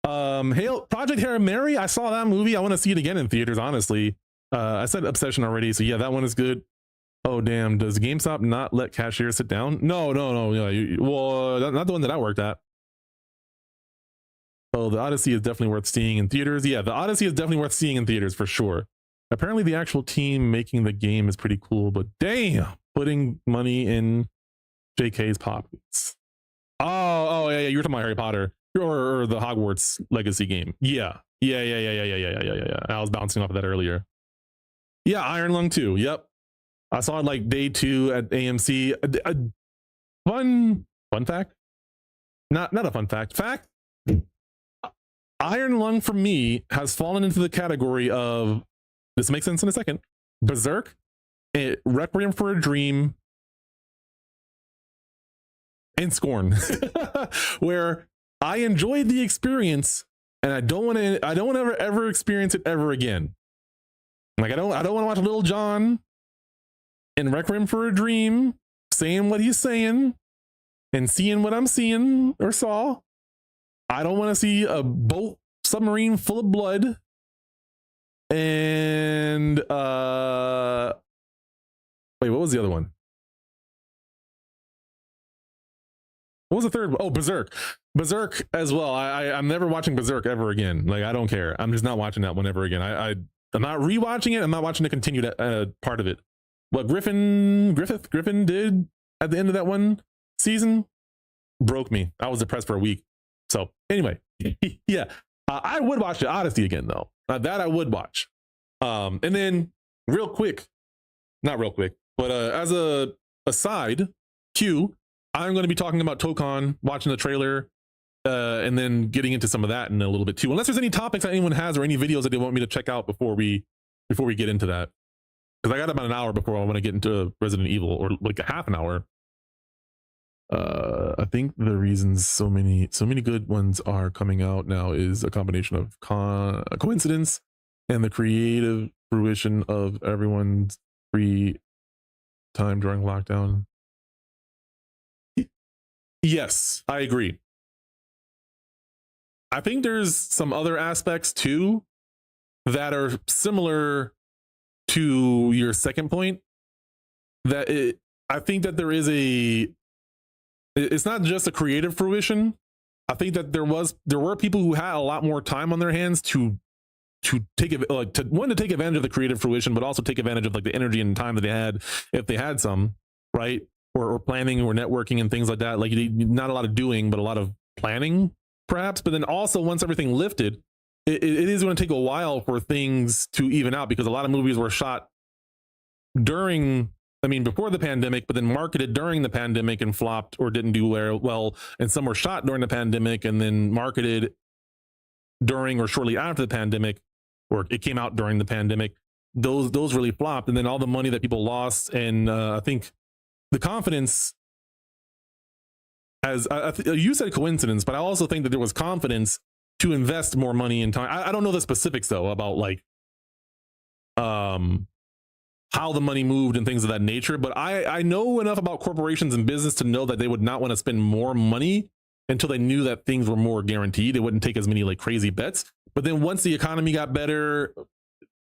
Project Hail Mary, I saw that movie. I want to see it again in theaters, honestly. I said Obsession already, so yeah, that one is good. Oh, damn. Does GameStop not let cashiers sit down? No. Yeah, well, not the one that I worked at. Oh, the Odyssey is definitely worth seeing in theaters. Yeah, the Odyssey is definitely worth seeing in theaters for sure. Apparently, the actual team making the game is pretty cool, but damn, putting money in JK's pockets. Oh, yeah. You were talking about Harry Potter or the Hogwarts Legacy game. Yeah. I was bouncing off of that earlier. Yeah, Iron Lung 2. Yep. I saw it like day 2 at AMC. Fun fact? Not a fun fact. Fact? Iron Lung for me has fallen into the category of, this makes sense in a second, Berserk, Requiem for a Dream, and Scorn, where I enjoyed the experience and I don't want to ever experience it ever again. Like I don't want to watch Little John in Requiem for a Dream saying what he's saying and seeing what I'm seeing or saw. I don't want to see a boat submarine full of blood and wait, what was the other one? What was the third one? Oh, Berserk as well. I'm never watching Berserk ever again. Like I don't care. I'm just not watching that one ever again. I'm not rewatching it. I'm not watching the continued part of it. What Griffin did at the end of that one season broke me. I was depressed for a week. So anyway, yeah, I would watch the Odyssey again though. That I would watch. And then not real quick, but as a aside, I'm going to be talking about Tokon, watching the trailer, and then getting into some of that in a little bit too. Unless there's any topics that anyone has or any videos that they want me to check out before we get into that. Because I got about an hour before I want to get into Resident Evil, or like a half an hour. I think the reasons so many good ones are coming out now is a combination of coincidence and the creative fruition of everyone's free time during lockdown. Yes, I agree. I think there's some other aspects too that are similar to your second point. I think that there is it's not just a creative fruition. I think that there were people who had a lot more time on their hands to take advantage of the creative fruition, but also take advantage of like the energy and time that they had, if they had some, right? Or planning or networking and things like that. Like not a lot of doing, but a lot of planning perhaps. But then also once everything lifted, it is going to take a while for things to even out, because a lot of movies were shot before the pandemic, but then marketed during the pandemic and flopped or didn't do well. And some were shot during the pandemic and then marketed during or shortly after the pandemic, or it came out during the pandemic. Those really flopped. And then all the money that people lost. And I think the confidence, as you said coincidence, but I also think that there was confidence to invest more money and time. I don't know the specifics though about like how the money moved and things of that nature, but I know enough about corporations and business to know that they would not want to spend more money until they knew that things were more guaranteed. They wouldn't take as many like crazy bets. But then once the economy got better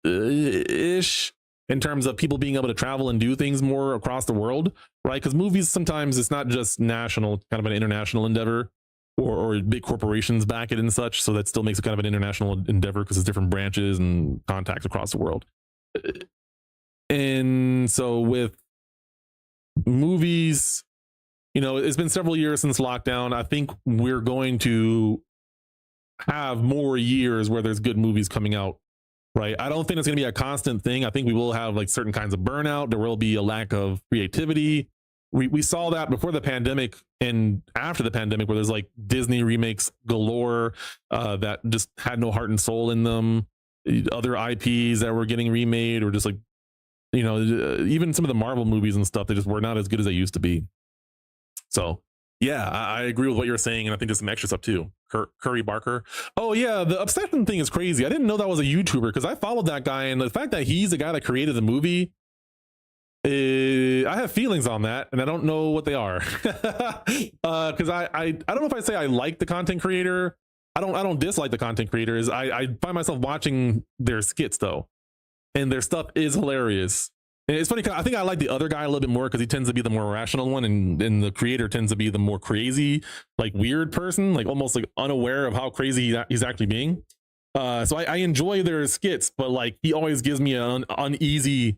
ish, in terms of people being able to travel and do things more across the world, right? Because movies, sometimes it's not just national, it's kind of an international endeavor, or big corporations back it and such. So that still makes it kind of an international endeavor because it's different branches and contacts across the world. And so with movies, it's been several years since lockdown. I think we're going to have more years where there's good movies coming out. Right. I don't think it's going to be a constant thing. I think we will have like certain kinds of burnout. There will be a lack of creativity. we saw that before the pandemic and after the pandemic, where there's like Disney remakes galore that just had no heart and soul in them. Other IPs that were getting remade, or just like, you know, even some of the Marvel movies and stuff, they just were not as good as they used to be. So yeah, I agree with what you're saying, and I think there's some extra stuff too. Curry Barker. Oh yeah, the obsession thing is crazy. I didn't know that was a YouTuber, because I followed that guy, and the fact that he's the guy that created the movie, I have feelings on that, and I don't know what they are. Because I don't know if I say I like the content creator. I don't dislike the content creators. I find myself watching their skits though, and their stuff is hilarious. And it's funny, I think I like the other guy a little bit more, because he tends to be the more rational one, and the creator tends to be the more crazy, like weird person, like almost like unaware of how crazy he's actually being. So I enjoy their skits, but like he always gives me an uneasy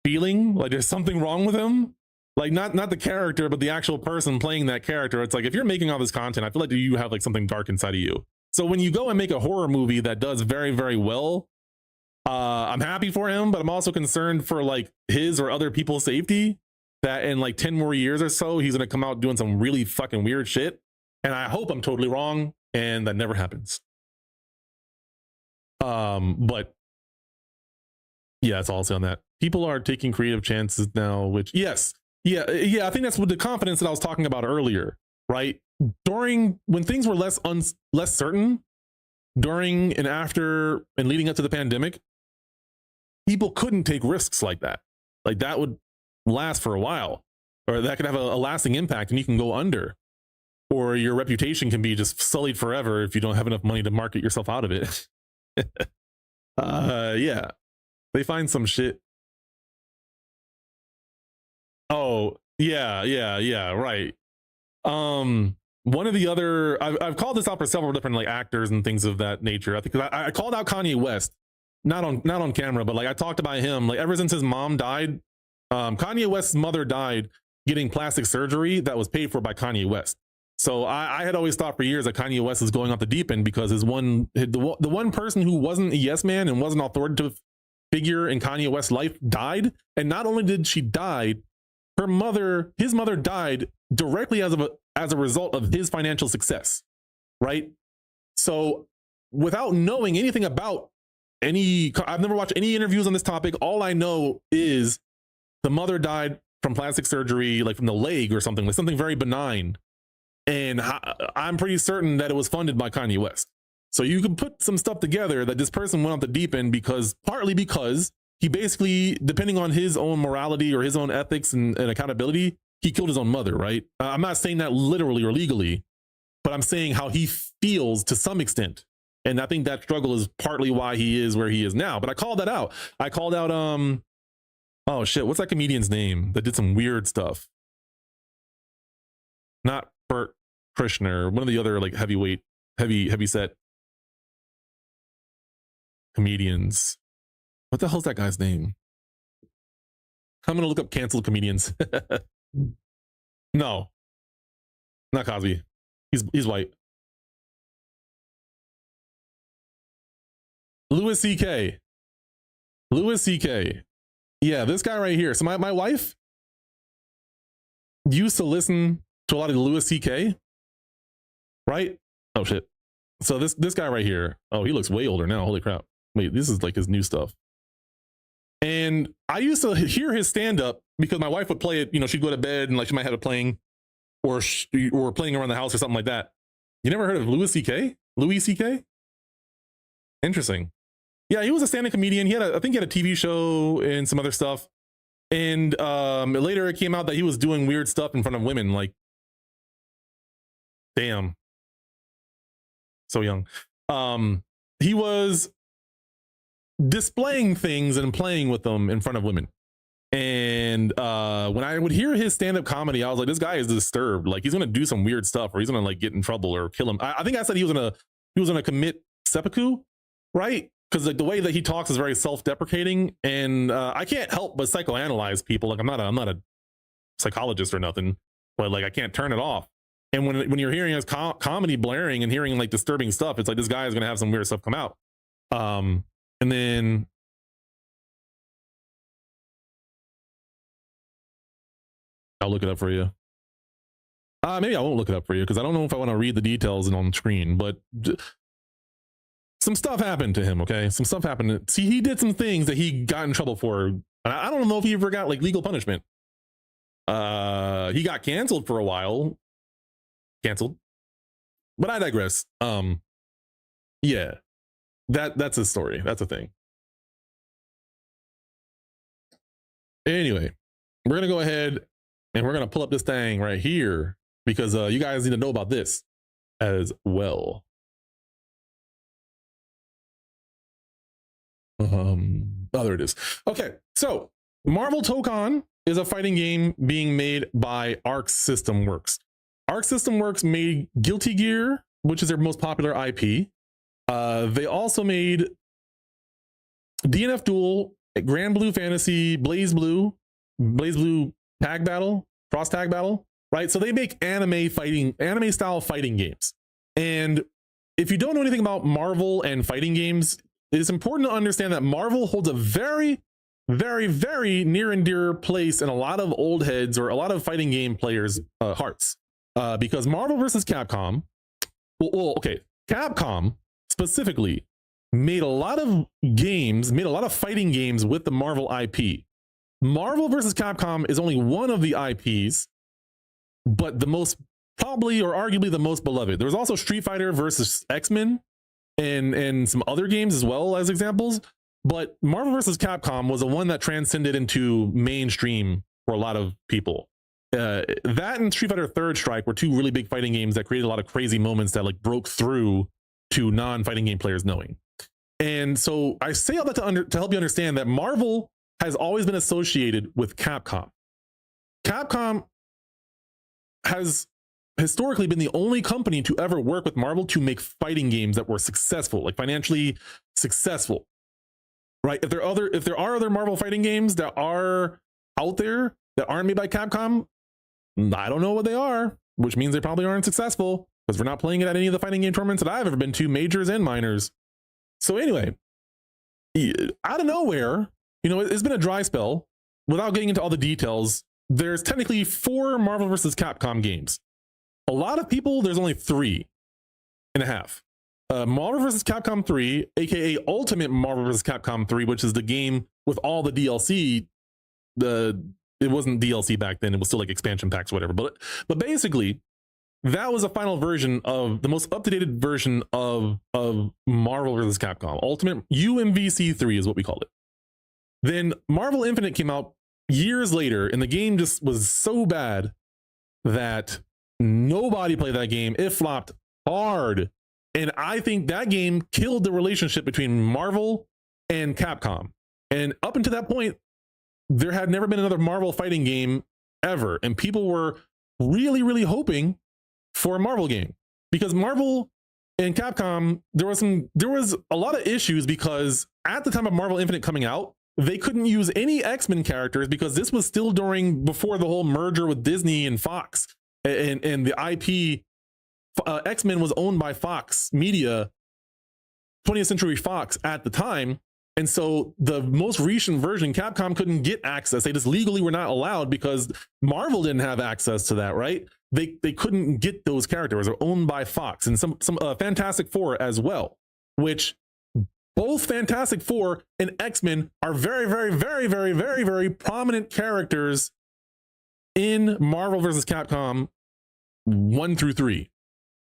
feeling, like there's something wrong with him. Like not the character, but the actual person playing that character. It's like, if you're making all this content, I feel like you have like something dark inside of you. So when you go and make a horror movie that does very, very well, I'm happy for him, but I'm also concerned for like his or other people's safety, that in like 10 more years or so, he's going to come out doing some really fucking weird shit. And I hope I'm totally wrong, and that never happens. But yeah, that's all I'll say on that. People are taking creative chances now, which yes. Yeah. I think that's with the confidence that I was talking about earlier, right? When things were less certain, during and after and leading up to the pandemic, people couldn't take risks like that. Like that would last for a while, or that could have a lasting impact, and you can go under, or your reputation can be just sullied forever if you don't have enough money to market yourself out of it. Yeah, they find some shit. Oh yeah, right. One of the other, I've called this out for several different like actors and things of that nature. I think I called out Kanye West, not on camera, but like I talked about him, like ever since his mom died. Kanye West's mother died getting plastic surgery that was paid for by Kanye West. So I had always thought for years that Kanye West is going off the deep end, because the one person who wasn't a yes man and wasn't an authoritative figure in Kanye West's life died. And not only did she die, his mother died directly as a result of his financial success, right? So without knowing anything about I've never watched any interviews on this topic. All I know is the mother died from plastic surgery, like from the leg or something, like something very benign. And I'm pretty certain that it was funded by Kanye West. So you can put some stuff together that this person went off the deep end partly because he basically, depending on his own morality or his own ethics and accountability, he killed his own mother, right? I'm not saying that literally or legally, but I'm saying how he feels to some extent. And I think that struggle is partly why he is where he is now. But I called that out. I called out, oh shit, what's that comedian's name that did some weird stuff? Not Bert Krishner, one of the other like heavy set comedians. What the hell's that guy's name? I'm gonna look up canceled comedians. No, not Cosby. He's white. Louis C.K. Yeah, this guy right here. So my wife used to listen to a lot of Louis C.K. Right? Oh shit. So this guy right here. Oh, he looks way older now. Holy crap. Wait, this is like his new stuff. And I used to hear his stand-up because my wife would play it. You know, she'd go to bed and like she might have it playing, or playing around the house or something like that. You never heard of Louis C.K.? Louis C.K.? Interesting. Yeah, he was a stand-up comedian. I think he had a TV show and some other stuff. And later it came out that he was doing weird stuff in front of women. Like, damn, so young. He was displaying things and playing with them in front of women. And when I would hear his stand-up comedy, I was like, this guy is disturbed. Like, he's gonna do some weird stuff, or he's gonna like get in trouble or kill him. I think I said he was gonna commit seppuku, right? Because like the way that he talks is very self-deprecating, and I can't help but psychoanalyze people. Like I'm not a psychologist or nothing, but like I can't turn it off. And when you're hearing his comedy blaring and hearing like disturbing stuff, it's like this guy is gonna have some weird stuff come out. And then I'll look it up for you. Maybe I won't look it up for you because I don't know if I want to read the details on screen, but some stuff happened to him. Okay. Some stuff happened. See, he did some things that he got in trouble for. I don't know if he ever got like legal punishment. He got canceled for a while. Canceled. But I digress. Yeah. That's a story. That's a thing. Anyway, we're gonna go ahead and we're gonna pull up this thing right here because you guys need to know about this as well. Oh, there it is. Okay, so Marvel Tokon is a fighting game being made by Arc System Works. Arc System Works made Guilty Gear, which is their most popular IP. They also made DNF Duel, Grand Blue Fantasy, Blaze Blue Tag Battle, Cross Tag Battle, right? So they make anime style fighting games. And if you don't know anything about Marvel and fighting games, it is important to understand that Marvel holds a very, very, very near and dear place in a lot of old heads or a lot of fighting game players' hearts. Because Marvel versus Capcom, Capcom specifically made a lot of fighting games with the Marvel IP. Marvel versus Capcom is only one of the IPs, but the most probably or arguably the most beloved. There was also Street Fighter versus X-Men and some other games as well as examples, but Marvel versus Capcom was the one that transcended into mainstream for a lot of people. That and Street Fighter Third Strike were two really big fighting games that created a lot of crazy moments that like broke through to non-fighting game players knowing. And so I say all that to help you understand that Marvel has always been associated with Capcom. Capcom has historically been the only company to ever work with Marvel to make fighting games that were successful, like financially successful, right? If there are other Marvel fighting games that are out there that aren't made by Capcom, I don't know what they are, which means they probably aren't successful because we're not playing it at any of the fighting game tournaments that I've ever been to, majors and minors. So anyway, out of nowhere, it's been a dry spell. Without getting into all the details, there's technically 4 Marvel vs. Capcom games. A lot of people, there's only 3.5. Marvel vs. Capcom 3, aka Ultimate Marvel vs. Capcom 3, which is the game with all the DLC. It wasn't DLC back then; it was still like expansion packs, or whatever. But basically, that was a final version of the most up-to-date version of Marvel vs. Capcom. Ultimate UMVC 3 is what we called it. Then Marvel Infinite came out years later, and the game just was so bad that nobody played that game. It flopped hard. And I think that game killed the relationship between Marvel and Capcom. And up until that point, there had never been another Marvel fighting game ever. And people were really, really hoping for a Marvel game because Marvel and Capcom, there was a lot of issues because at the time of Marvel Infinite coming out, they couldn't use any X-Men characters because this was still before the whole merger with Disney and Fox. And the IP X-Men was owned by Fox Media, 20th Century Fox at the time. And so the most recent version, Capcom couldn't get access. They just legally were not allowed because Marvel didn't have access to that, right? They couldn't get those characters. They're owned by Fox and some Fantastic Four as well, which both Fantastic Four and X-Men are very, very, very, very, very, very prominent characters in Marvel vs. Capcom 1 through 3.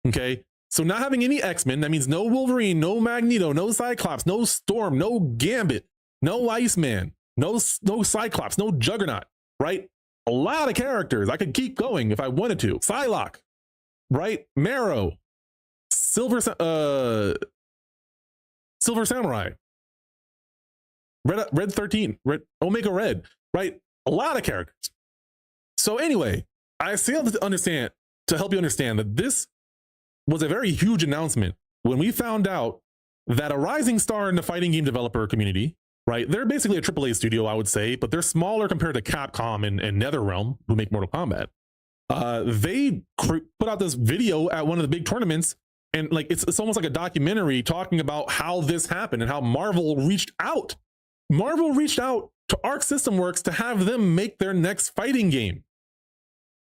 Okay. So not having any X-Men, that means no Wolverine, no Magneto, no Cyclops, no Storm, no Gambit, no Iceman, no Cyclops, no Juggernaut, right? A lot of characters. I could keep going if I wanted to. Psylocke, right? Marrow, Silver Samurai, Red 13, Omega Red, right? A lot of characters. So anyway, I say to help you understand that this was a very huge announcement when we found out that a rising star in the fighting game developer community, right? They're basically a AAA studio, I would say, but they're smaller compared to Capcom and NetherRealm, who make Mortal Kombat. They put out this video at one of the big tournaments, and like it's almost like a documentary talking about how this happened and how Marvel reached out. Marvel reached out to Arc System Works to have them make their next fighting game.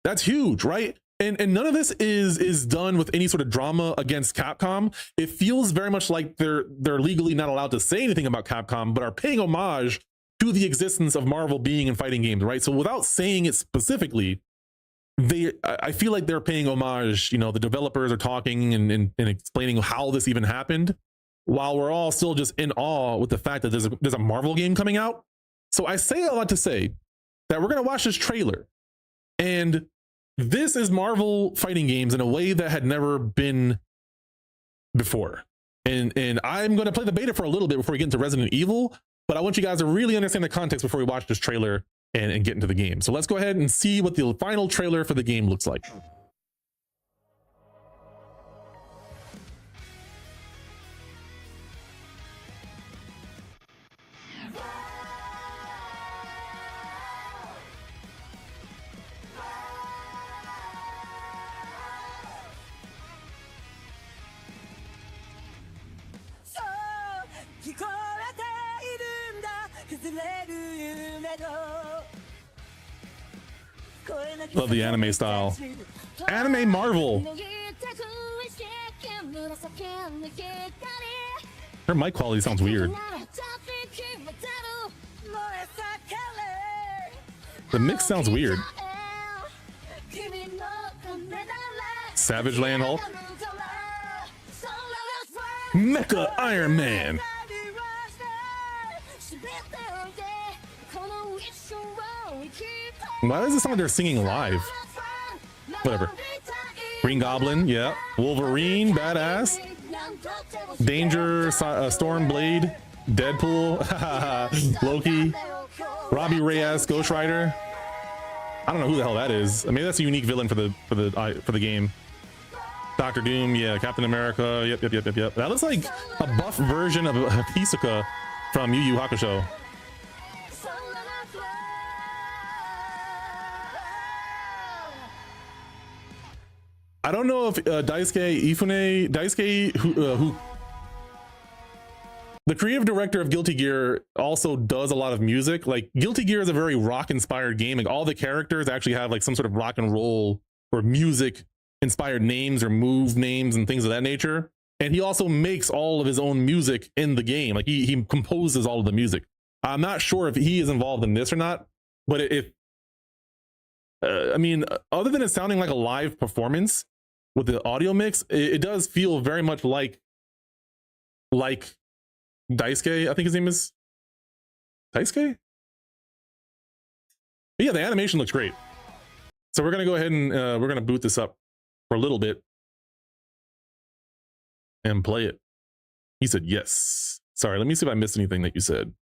That's huge, right? And none of this is done with any sort of drama against Capcom. It feels very much like they're legally not allowed to say anything about Capcom, but are paying homage to the existence of Marvel being in fighting games, right? So without saying it specifically, I feel like they're paying homage. You know, the developers are talking and explaining how this even happened, while we're all still just in awe with the fact that there's a Marvel game coming out. So I say a lot to say that we're gonna watch this trailer, and this is Marvel fighting games in a way that had never been before. And I'm gonna play the beta for a little bit before we get into Resident Evil, but I want you guys to really understand the context before we watch this trailer and get into the game. So let's go ahead and see what the final trailer for the game looks like. Love the anime style. Anime Marvel. Her mic quality sounds weird. The mix sounds weird. Savage Land Hulk. Mecha Iron Man. Why does it sound like they're singing live? Whatever. Green Goblin, yeah. Wolverine, badass. Danger, Stormblade, Deadpool, Loki, Robbie Reyes, Ghost Rider. I don't know who the hell that is. I mean, that's a unique villain for the game. Doctor Doom, yeah. Captain America, yep. That looks like a buff version of Hisoka from Yu Yu Hakusho. I don't know if Daisuke, who the creative director of Guilty Gear, also does a lot of music. Like, Guilty Gear is a very rock inspired game. Like, all the characters actually have like some sort of rock and roll or music inspired names or move names and things of that nature. And he also makes all of his own music in the game. Like, he composes all of the music. I'm not sure if he is involved in this or not, but I mean, other than it sounding like a live performance with the audio mix, it does feel very much like Daisuke. I think his name is Daisuke. But yeah, the animation looks great. So we're gonna go ahead and we're gonna boot this up for a little bit and play it. He said yes. Sorry, let me see if I missed anything that you said.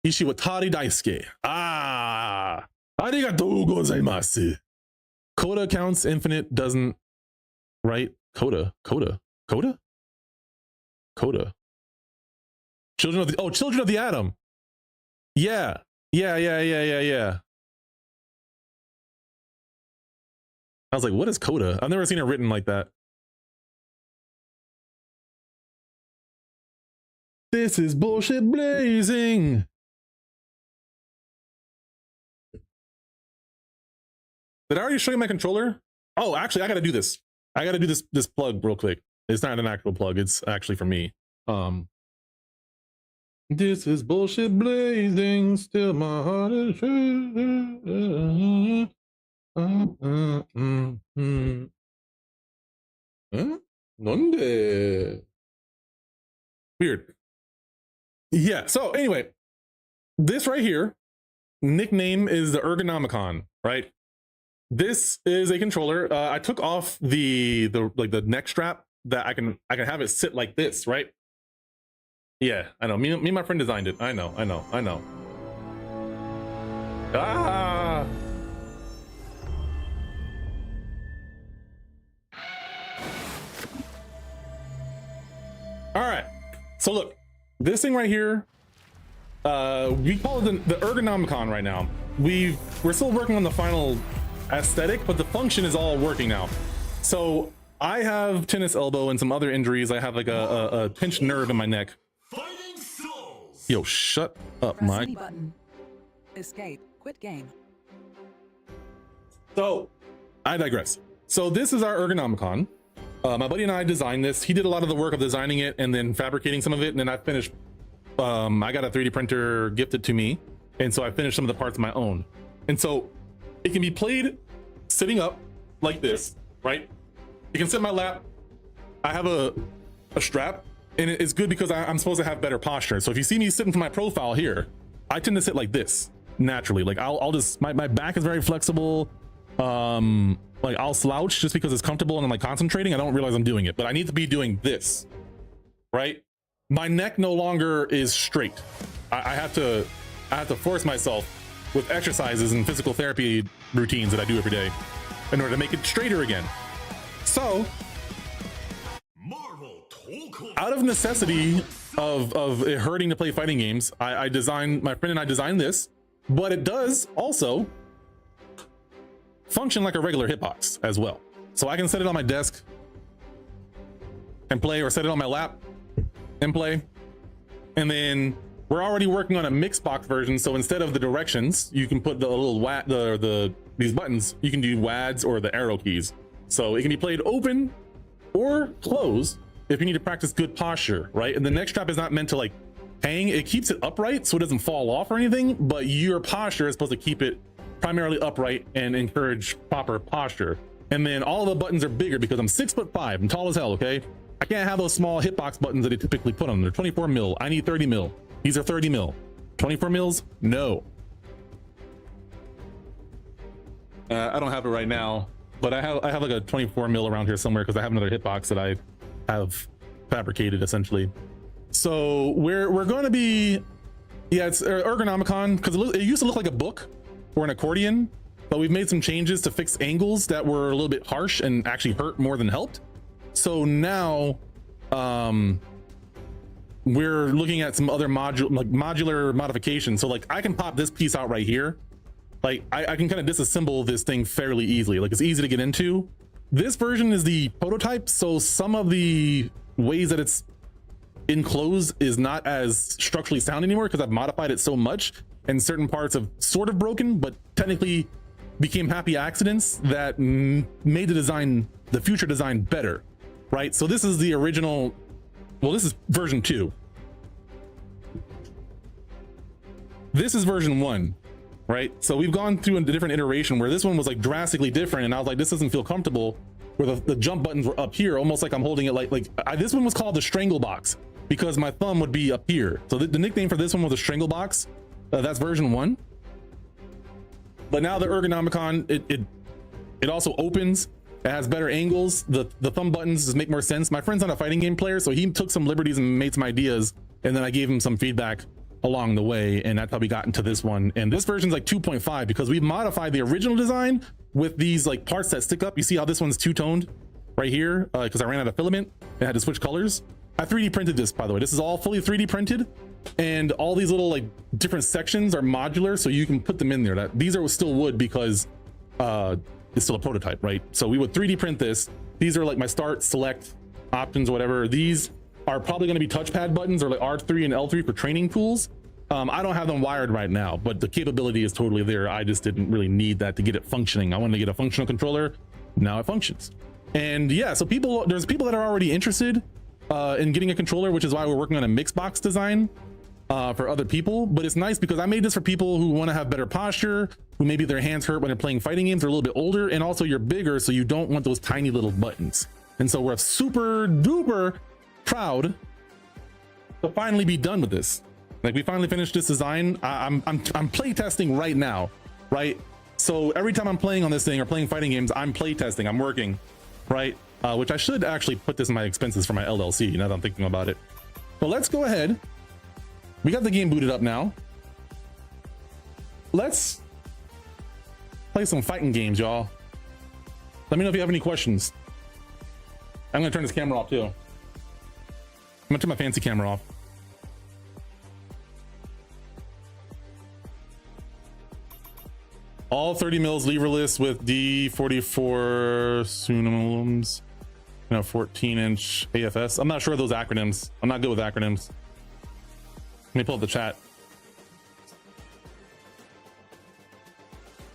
Ishiwatari Daisuke. Ah, arigatou gozaimasu. Coda counts infinite doesn't, right? Coda. Children of the Atom. Yeah. I was like, what is Coda? I've never seen it written like that. This is bullshit blazing. Did I already show you my controller? Oh, actually, I gotta do this. I gotta do this plug real quick. It's not an actual plug. It's actually for me. This is bullshit blazing. Still my heart is true. Nonde? Weird. Yeah. So anyway, this right here, nickname is the Ergonomicon, right? This is a controller. I took off the neck strap that I can have it sit like this, right? Yeah, I know. Me and my friend designed it. I know. Ah. All right. So look, this thing right here, we call it the Ergonomicon right now. We're still working on the final aesthetic, but the function is all working now. So I have tennis elbow and some other injuries. I have like a pinched nerve in my neck. Yo, shut up, Mike. Escape. Quit game. So I digress. So this is our ergonomicon. My buddy and I designed this. He did a lot of the work of designing it and then fabricating some of it, and then I finished. I got a 3D printer gifted to me, and so I finished some of the parts of my own. And so it can be played sitting up like this, right? It can sit in my lap. I have a strap, and it's good because I'm supposed to have better posture. So if you see me sitting for my profile here, I tend to sit like this naturally. Like I'll just my back is very flexible. Like I'll slouch just because it's comfortable and I'm like concentrating. I don't realize I'm doing it, but I need to be doing this, right? My neck no longer is straight. I have to force myself with exercises and physical therapy routines that I do every day in order to make it straighter again. So out of necessity of it hurting to play fighting games, my friend and I designed this, but it does also function like a regular hitbox as well. So I can set it on my desk and play, or set it on my lap and play. And then we're already working on a mixed box version, so instead of the directions, you can put the little these buttons, you can do WADs or the arrow keys. So it can be played open or closed if you need to practice good posture, right? And the neck strap is not meant to like hang, it keeps it upright so it doesn't fall off or anything, but your posture is supposed to keep it primarily upright and encourage proper posture. And then all the buttons are bigger because I'm 6'5", I'm tall as hell, okay? I can't have those small hitbox buttons that they typically put on them. They're 24 mil. I need 30 mil. These are 30 mil. 24 mils? No. I don't have it right now, but I have like a 24 mil around here somewhere because I have another hitbox that I have fabricated essentially. So we're going to be, yeah, it's ergonomicon because it used to look like a book or an accordion, but we've made some changes to fix angles that were a little bit harsh and actually hurt more than helped. So now we're looking at some other modular modifications. So like I can pop this piece out right here. Like I can kind of disassemble this thing fairly easily. Like it's easy to get into. This version is the prototype, so some of the ways that it's enclosed is not as structurally sound anymore because I've modified it so much, and certain parts have sort of broken, but technically became happy accidents that made the future design better, right? So this is the original, well, this is version 2. This is version 1. Right, so we've gone through a different iteration where this one was like drastically different, and I was like, this doesn't feel comfortable, where the jump buttons were up here, almost like I'm holding it this one was called the strangle box because my thumb would be up here. So the nickname for this one was a strangle box. That's version 1. But now the ergonomicon, it also opens. It has better angles. The thumb buttons just make more sense. My friend's not a fighting game player, so he took some liberties and made some ideas, and then I gave him some feedback along the way, and that's how we got into this one. And this version's like 2.5 because we've modified the original design with these like parts that stick up. You see how this one's two-toned right here because I ran out of filament and had to switch colors. I 3D printed this, by the way. This is all fully 3D printed, and all these little like different sections are modular, so you can put them in there. These are still wood because it's still a prototype, right? So we would 3D print this. These are like my start, select options, whatever. These are probably going to be touchpad buttons or like R3 and L3 for training tools. I don't have them wired right now, but the capability is totally there. I just didn't really need that to get it functioning. I wanted to get a functional controller. Now it functions. And yeah, so there's people that are already interested in getting a controller, which is why we're working on a mixed box design for other people. But it's nice because I made this for people who want to have better posture, who maybe their hands hurt when they're playing fighting games, they're a little bit older, and also you're bigger, so you don't want those tiny little buttons. And so we're super duper proud to finally be done with this. Like we finally finished this design. I'm play testing right now, right? So every time I'm playing on this thing or playing fighting games, I'm play testing, I'm working, right? Which I should actually put this in my expenses for my LLC now that I'm thinking about it. But let's go ahead. We got the game booted up now. Let's play some fighting games, y'all. Let me know if you have any questions. I'm gonna turn this camera off too. I'm gonna turn my fancy camera off. All 30 mils leverless with D44 Sunimums, 14-inch AFS. I'm not sure of those acronyms. I'm not good with acronyms. Let me pull up the chat.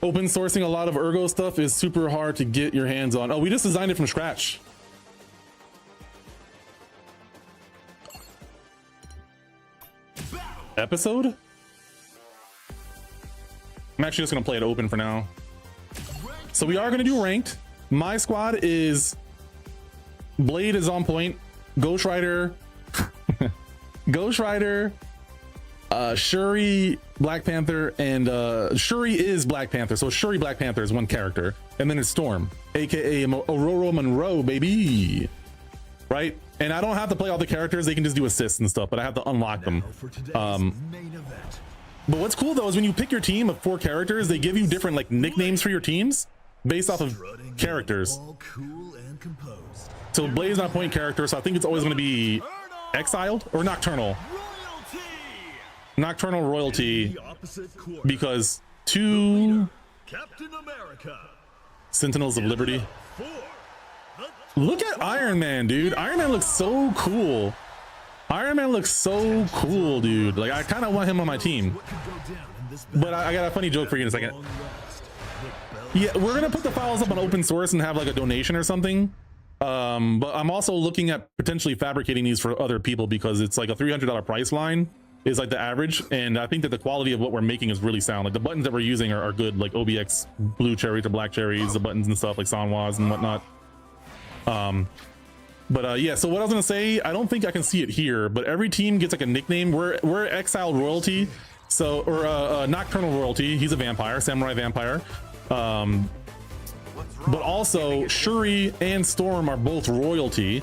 open sourcing a lot of ergo stuff is super hard to get your hands on. Oh, we just designed it from scratch. Episode? I'm actually just gonna play it open for now. So we are gonna do ranked. My squad is Blade is on point, Ghost Rider, Ghost Rider, Shuri, Black Panther, and Shuri is Black Panther. So Shuri Black Panther is one character, and then it's Storm, aka Aurora Monroe, baby. Right? And I don't have to play all the characters, they can just do assists and stuff, but I have to unlock them. But what's cool though is when you pick your team of 4 characters, they give you different like nicknames for your teams based off of characters. So Blade's not a point character, so I think it's always going to be Exiled or Nocturnal. Nocturnal Royalty, because 2 Sentinels of Liberty. Look at Iron Man, dude. Iron Man looks so cool. Iron Man looks so cool, dude. Like, I kind of want him on my team. But I got a funny joke for you in a second. Yeah, we're gonna put the files up on open source and have like a donation or something. But I'm also looking at potentially fabricating these for other people because it's like a $300 price line is like the average, and I think that the quality of what we're making is really sound. Like the buttons that we're using are good, like OBX blue cherries or black cherries, the buttons and stuff like Sanwas and whatnot. Yeah, so what I was gonna say, I don't think I can see it here, but every team gets like a nickname. We're Exiled Royalty, so or Nocturnal Royalty. He's a vampire, samurai vampire. But also Shuri and Storm are both royalty,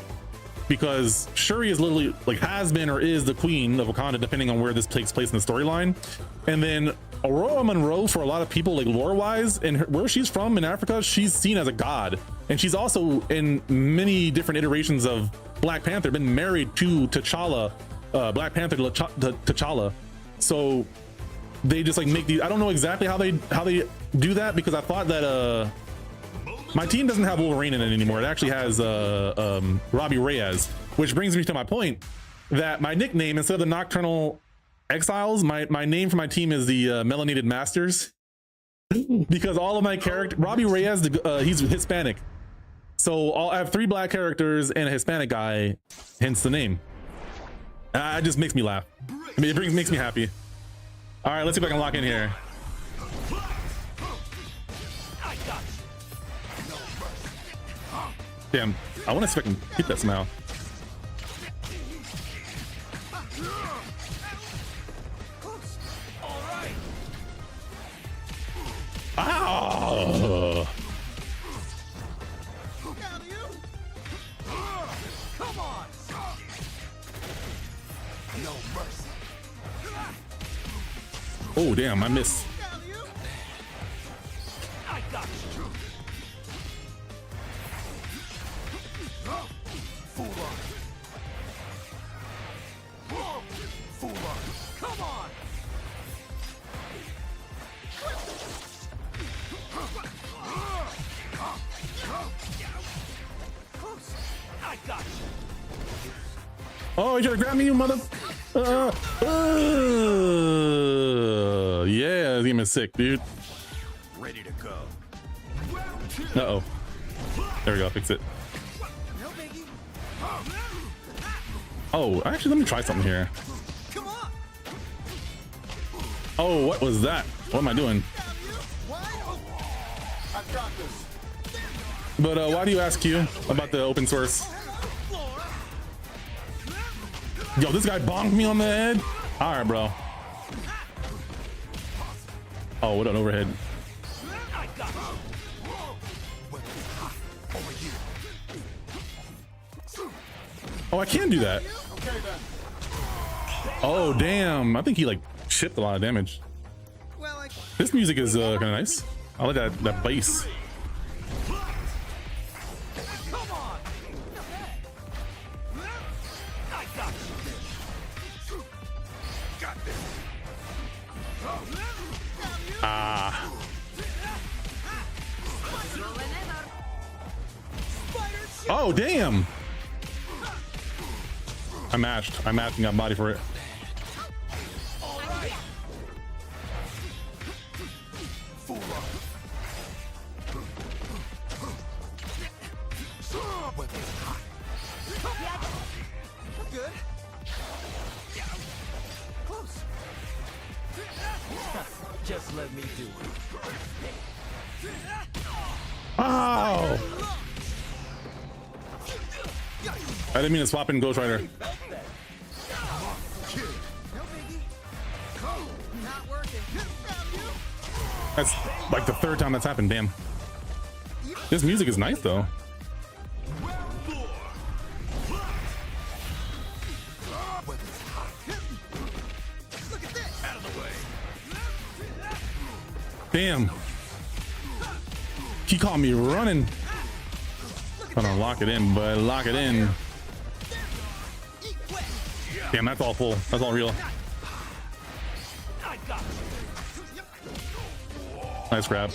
because Shuri is literally like has been or is the queen of Wakanda, depending on where this takes place in the storyline. And then Aurora Monroe, for a lot of people, like lore wise, and where she's from in Africa, she's seen as a god, and she's also in many different iterations of Black Panther been married to T'Challa, Black Panther to T'Challa. So they just like make these. I don't know exactly how they do that, because I thought that my team doesn't have Wolverine in it anymore. It actually has Robbie Reyes, which brings me to my point that my nickname, instead of the Nocturnal Exiles, my name for my team is the Melanated Masters, because all of my character Robbie Reyes, he's Hispanic, so I have 3 black characters and a Hispanic guy, hence the name. It just makes me laugh. I mean, it makes me happy. All right, let's see if I can lock in here. Damn, I want to see if I can hit that somehow. Ow! Oh damn, I missed. Oh, you trying to grab me, you mother? Yeah, this game is sick, dude. Ready to go. Uh-oh. There we go, fix it. Oh, actually, let me try something here. Oh, what was that? What am I doing? But why do you ask Q about the open source? Yo, this guy bonked me on the head. All right, bro. Oh, what an overhead. Oh, I can do that. Oh, damn. I think he like shipped a lot of damage. This music is kind of nice. I like that bass. Ah. Oh, damn. I matched and got body for it. good. Close. Just let me do it. Oh! I didn't mean to swap in Ghost Rider. No biggie. Not working. That's like the third time that's happened. Damn. This music is nice though. Damn. He caught me running. Trying to lock it in, but lock it in. Damn, that's all full. That's all real. Nice grab.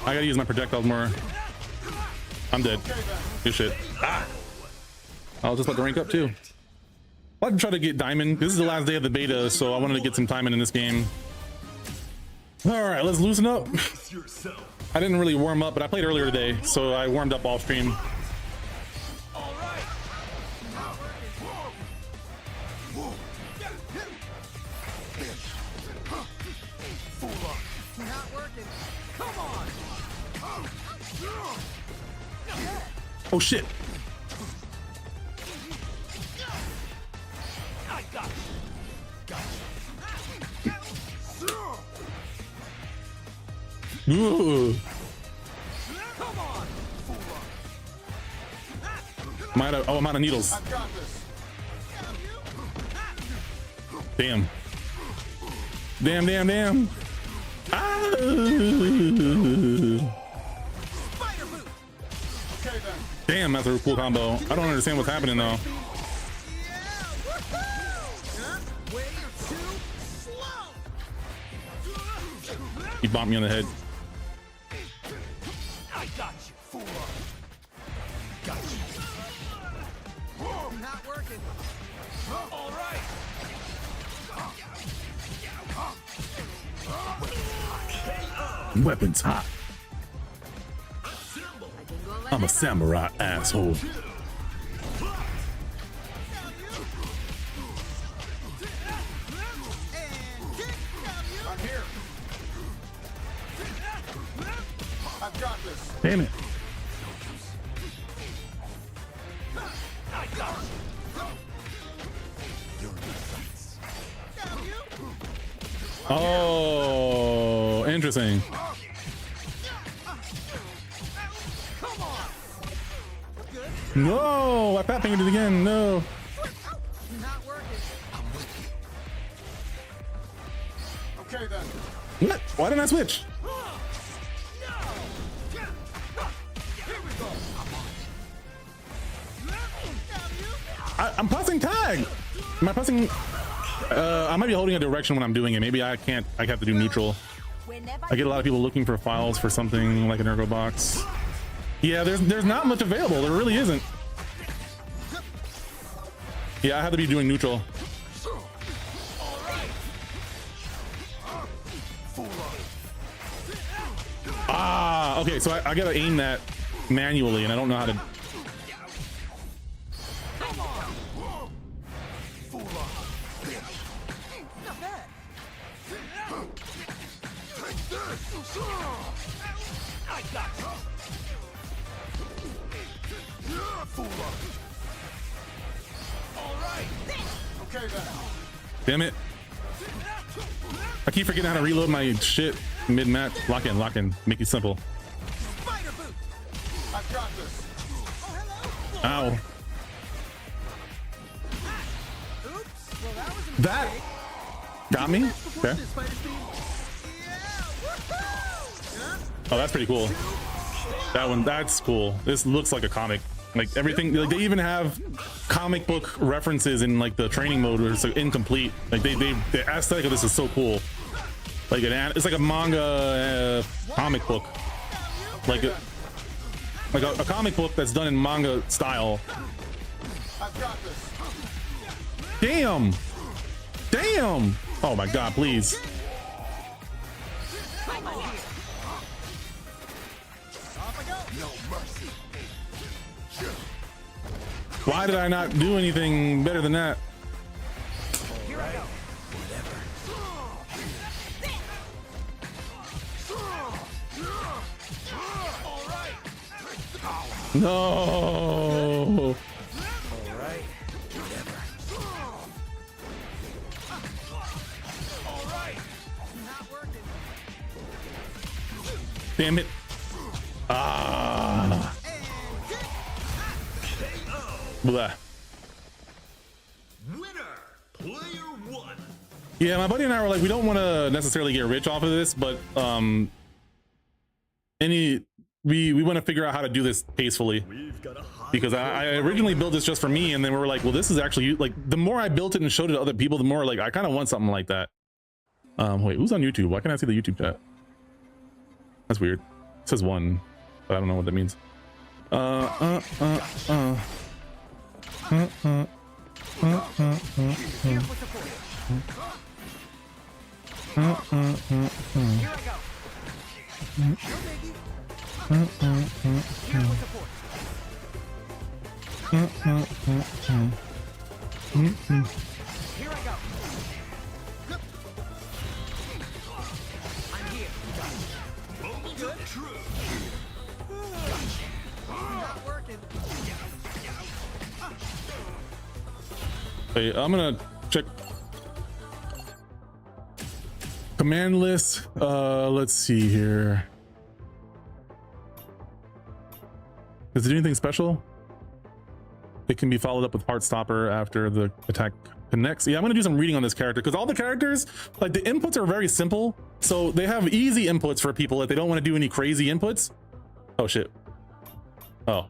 I gotta use my projectiles more. I'm dead. Good shit. Ah. I'll just let the rank up too. I'll try to get diamond. This is the last day of the beta, so I wanted to get some time in this game. All right, let's loosen up. I didn't really warm up, but I played earlier today, so I warmed up off stream. Oh shit. Ooh. I'm out of needles. Damn. Damn. Ah. Damn, that's a cool combo. I don't understand what's happening though. He bombed me on the head. I got you, fool. Got you. Not working. All right. Weapons hot. I'm a samurai asshole. I'm here. I've got this. Damn it. Oh, interesting. No, I fat fingered it again. No. Not working. Okay then. What? Why didn't I switch? I'm pressing tag. Am I pressing? I might be holding a direction when I'm doing it. Maybe I can't. I have to do neutral. I get a lot of people looking for files for something like an ergo box. Yeah, there's not much available. There really isn't. Yeah, I have to be doing neutral. Ah, okay. So I gotta aim that manually, and I don't know how to. Okay then. Damn it. I keep forgetting how to reload my shit mid-match. Lock in. Make it simple. Spider boot. I've got this. Oh, hello. Ow. Oops. Well, that was a That mistake. got me. Okay. Spider speed. Yeah. Woohoo. Oh, that's pretty cool. That one, that's cool. This looks like a comic. Like everything, like they even have comic book references in like the training mode where it's like incomplete. Like the aesthetic of this is so cool. Like it's like a manga comic book. Like a comic book that's done in manga style. I've got this. Damn. Oh my god, please. Why did I not do anything better than that? No. Damn it. Ah. Blah. Winner, player one. Yeah, my buddy and I were like, we don't want to necessarily get rich off of this, but we want to figure out how to do this tastefully, because I originally built this just for me, and then we were like, well, this is actually, like, the more I built it and showed it to other people, the more like I kind of want something like that. Wait, who's on YouTube? Why can't I see the YouTube chat? That's weird. It says one, but I don't know what that means. Wait, I'm gonna check command list. Let's see here. Does it do anything special? It can be followed up with Heartstopper after the attack connects. Yeah, I'm gonna do some reading on this character, because all the characters, like, the inputs are very simple, so they have easy inputs for people if they don't want to do any crazy inputs. Oh shit. Oh.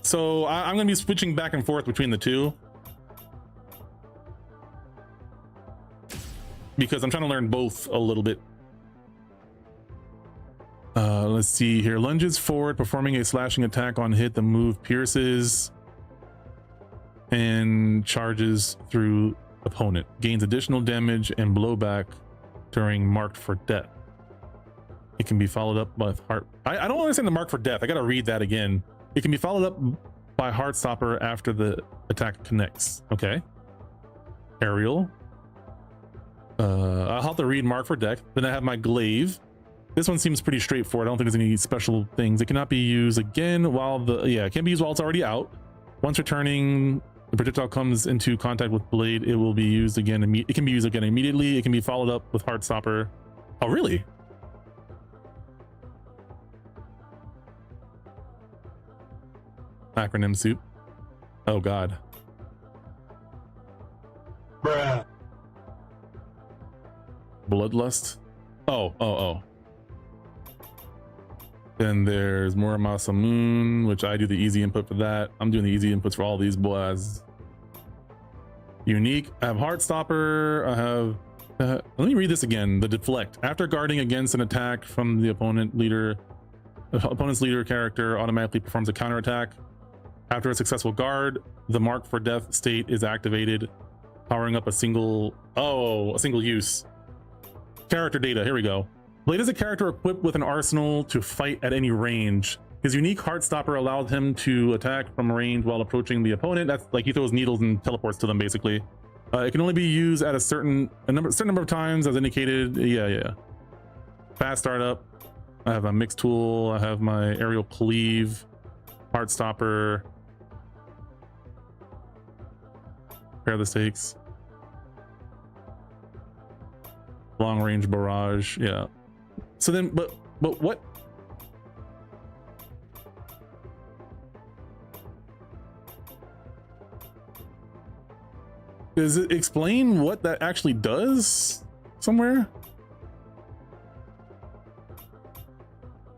So I'm gonna be switching back and forth between the two, because I'm trying to learn both a little bit. Let's see here. Lunges forward, performing a slashing attack on hit. The move pierces and charges through opponent. Gains additional damage and blowback during marked for death. It can be followed up with heart. I don't understand the mark for death. I gotta read that again. It can be followed up by Heartstopper after the attack connects. Okay. Aerial. I'll have to read mark for death. Then I have my glaive. This one seems pretty straightforward. I don't think there's any special things. It cannot be used again while it can't be used while it's already out. Once returning, the projectile comes into contact with blade, it will be used again. It can be used again immediately. It can be followed up with Heartstopper. Oh, really? Acronym soup. Oh god. Bruh. Bloodlust. Oh. Then there's Muramasa Moon, which I do the easy input for that. I'm doing the easy inputs for all these boys. Unique. I have Heartstopper. I have let me read this again. The deflect. After guarding against an attack from the opponent's leader character automatically performs a counterattack. After a successful guard, the mark for death state is activated, powering up a single use. Character data, here we go. Blade is a character equipped with an arsenal to fight at any range. His unique Heartstopper allows him to attack from range while approaching the opponent. That's like he throws needles and teleports to them, basically. It can only be used at a certain number of times, as indicated. Yeah. Fast startup. I have a mixed tool. I have my aerial cleave, Heartstopper. Prepare the stakes. Long range barrage. Yeah. So then, but what? Does it explain what that actually does somewhere?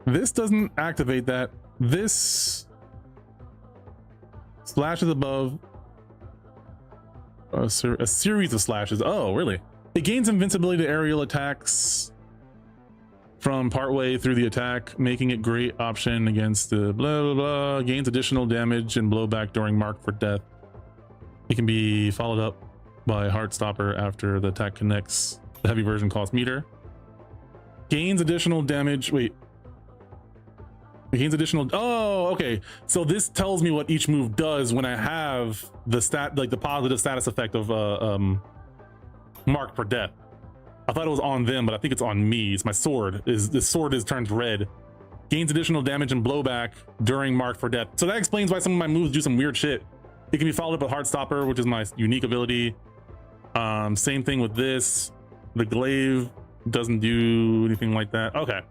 This doesn't activate that. This slashes above a series of slashes. Oh, really? It gains invincibility to aerial attacks from partway through the attack, making it great option against the blah blah blah. Gains additional damage and blowback during mark for death. It can be followed up by Heartstopper after the attack connects. The heavy version costs meter. Gains additional damage. Wait. It gains additional. Oh, okay. So this tells me what each move does when I have the stat, like the positive status effect of marked for death. I thought it was on them, but I think it's on me. It's my sword. This sword is turns red. Gains additional damage and blowback during marked for death. So that explains why some of my moves do some weird shit. It can be followed up with Heartstopper, which is my unique ability. Same thing with this. The glaive doesn't do anything like that. Okay.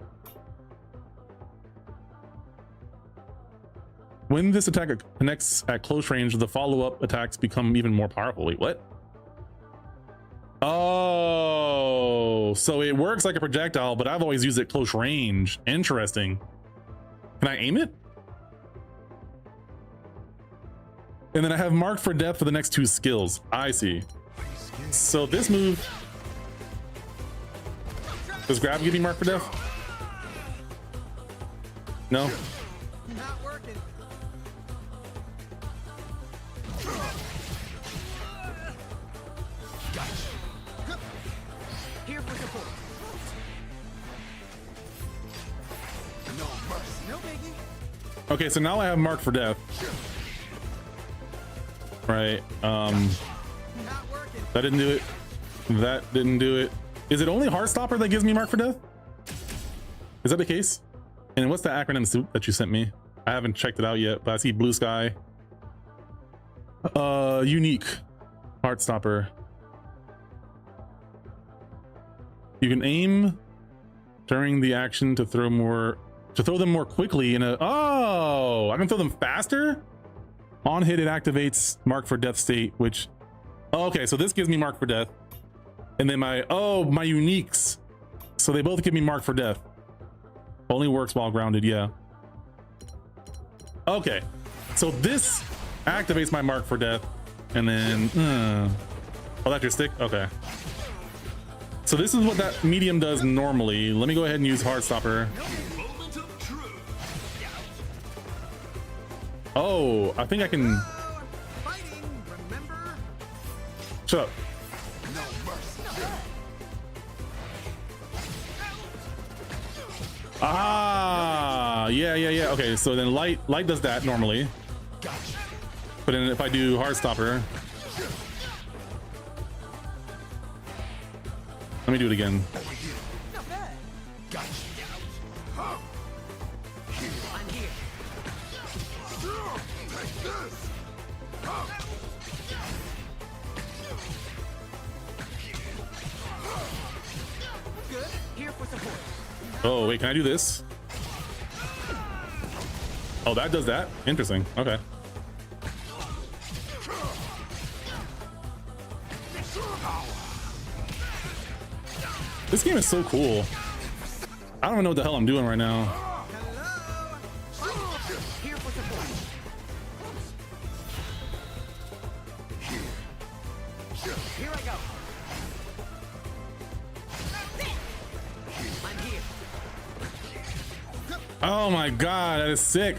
When this attack connects at close range, the follow-up attacks become even more powerful. Wait, what? Oh, so it works like a projectile, but I've always used it close range. Interesting. Can I aim it? And then I have marked for death for the next 2 skills. I see. So this move, does grab give me marked for death? No. Not working. Here for support. No mercy. No biggie. Okay, so now I have marked for death. Right. Not working. That didn't do it. That didn't do it. Is it only Heartstopper that gives me mark for death? Is that the case? And what's the acronym suit that you sent me? I haven't checked it out yet, but I see blue sky. Unique Heartstopper. You can aim during the action to throw them more quickly in a. Oh, I can throw them faster. On hit, it activates mark for death state, which. Oh, okay, so this gives me mark for death, and then my uniques. So they both give me mark for death. Only works while grounded. Yeah. Okay, so this activates my mark for death, and then. Oh, that's your stick. Okay. So this is what that medium does normally. Let me go ahead and use Heartstopper. Oh, I think I can. Fighting, remember? Shut up. Ah, yeah. Okay, so then light does that normally. But then if I do Heartstopper, let me do it again. Not bad. I'm here. Good. Here for support. Oh wait, can I do this? Oh, that does that. Interesting. Okay. This game is so cool. I don't even know what the hell I'm doing right now. Here for support. Here I go. I'm here. Oh my god, that is sick.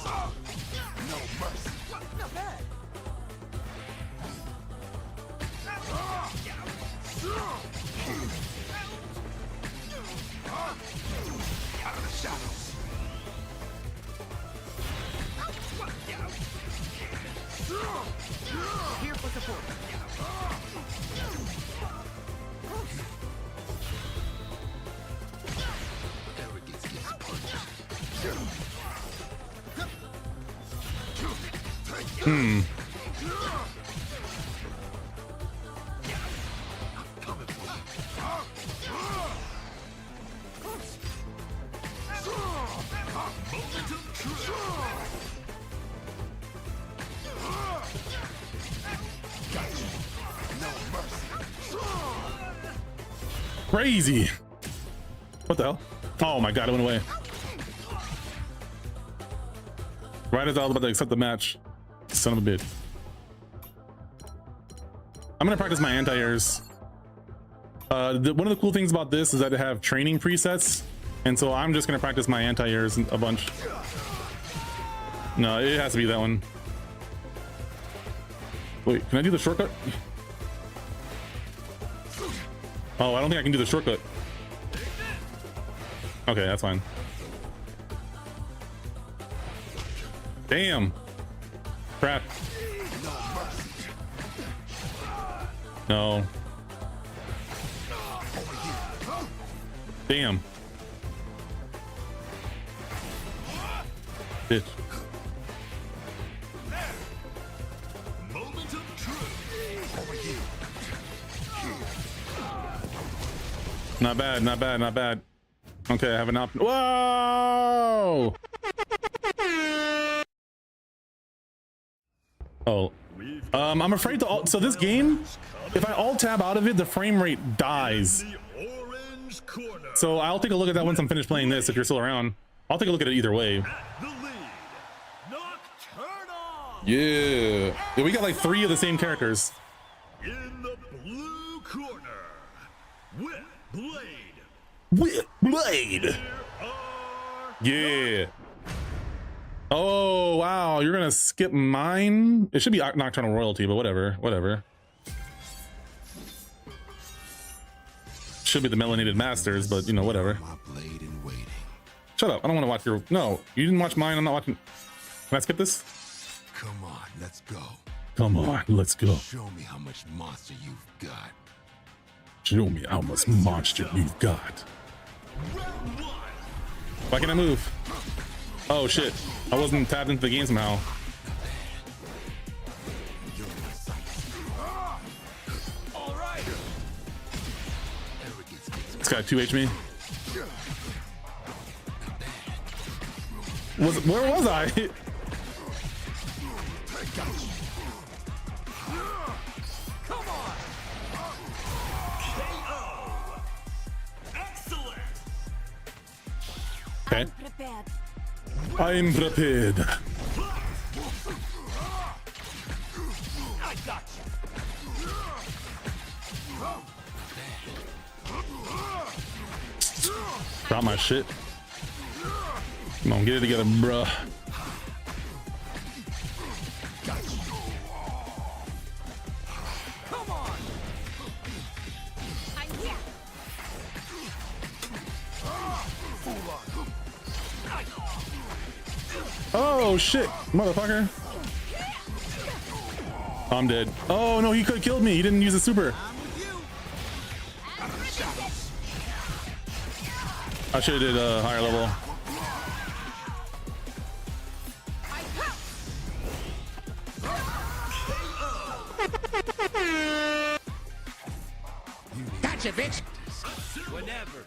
Not bad. Out of the shadows. Here for support. Crazy. What the hell? Oh my god, it went away. Right as I was about to accept the match. Son of a bitch. I'm gonna practice my anti-airs. One of the cool things about this is that they have training presets, and so I'm just gonna practice my anti-airs a bunch. No, it has to be that one. Wait, can I do the shortcut? Oh, I don't think I can do the shortcut. Okay, that's fine. Damn. Crap. No. Damn. Bitch. Not bad, not bad, not bad. Okay, I have an option. Whoa! Oh. I'm afraid to alt. So this game, if I alt tab out of it, the frame rate dies. So I'll take a look at that once I'm finished playing this, if you're still around. I'll take a look at it either way. Yeah. Yeah, we got like 3 of the same characters. In the blue corner, with Blade. With Blade. Yeah. Oh, wow. You're going to skip mine? It should be Nocturnal Royalty, but whatever. Whatever. Should be the Melanated Masters, but, you know, whatever. Shut up. I don't want to watch your... No, you didn't watch mine. I'm not watching... Can I skip this? Come on, let's go. Come on, let's go. Show me how much monster you've got. Show me how much monster you've got. Why can't I move? Oh shit. I wasn't tapped into the game somehow. This guy 2H me. Where was I? Okay. I'm prepared. Drop my shit. Come on, get it together, bruh. Oh shit, motherfucker. I'm dead. Oh no, he could have killed me. He didn't use a super. I should have did a higher level. Gotcha, bitch. Whenever.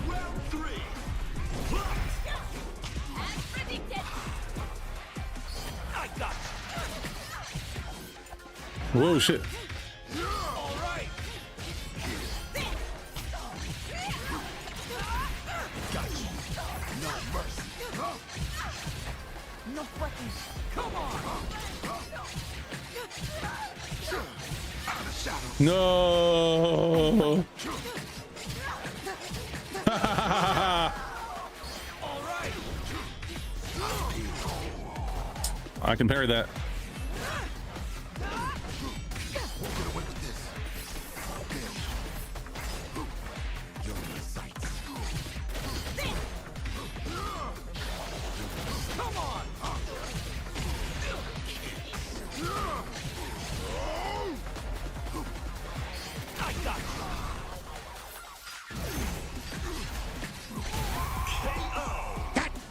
Round 3. I got you. Whoa, shit. All right. Got you. No mercy. No buttons. Come on. No. All right. I can parry that. Come on. I got you.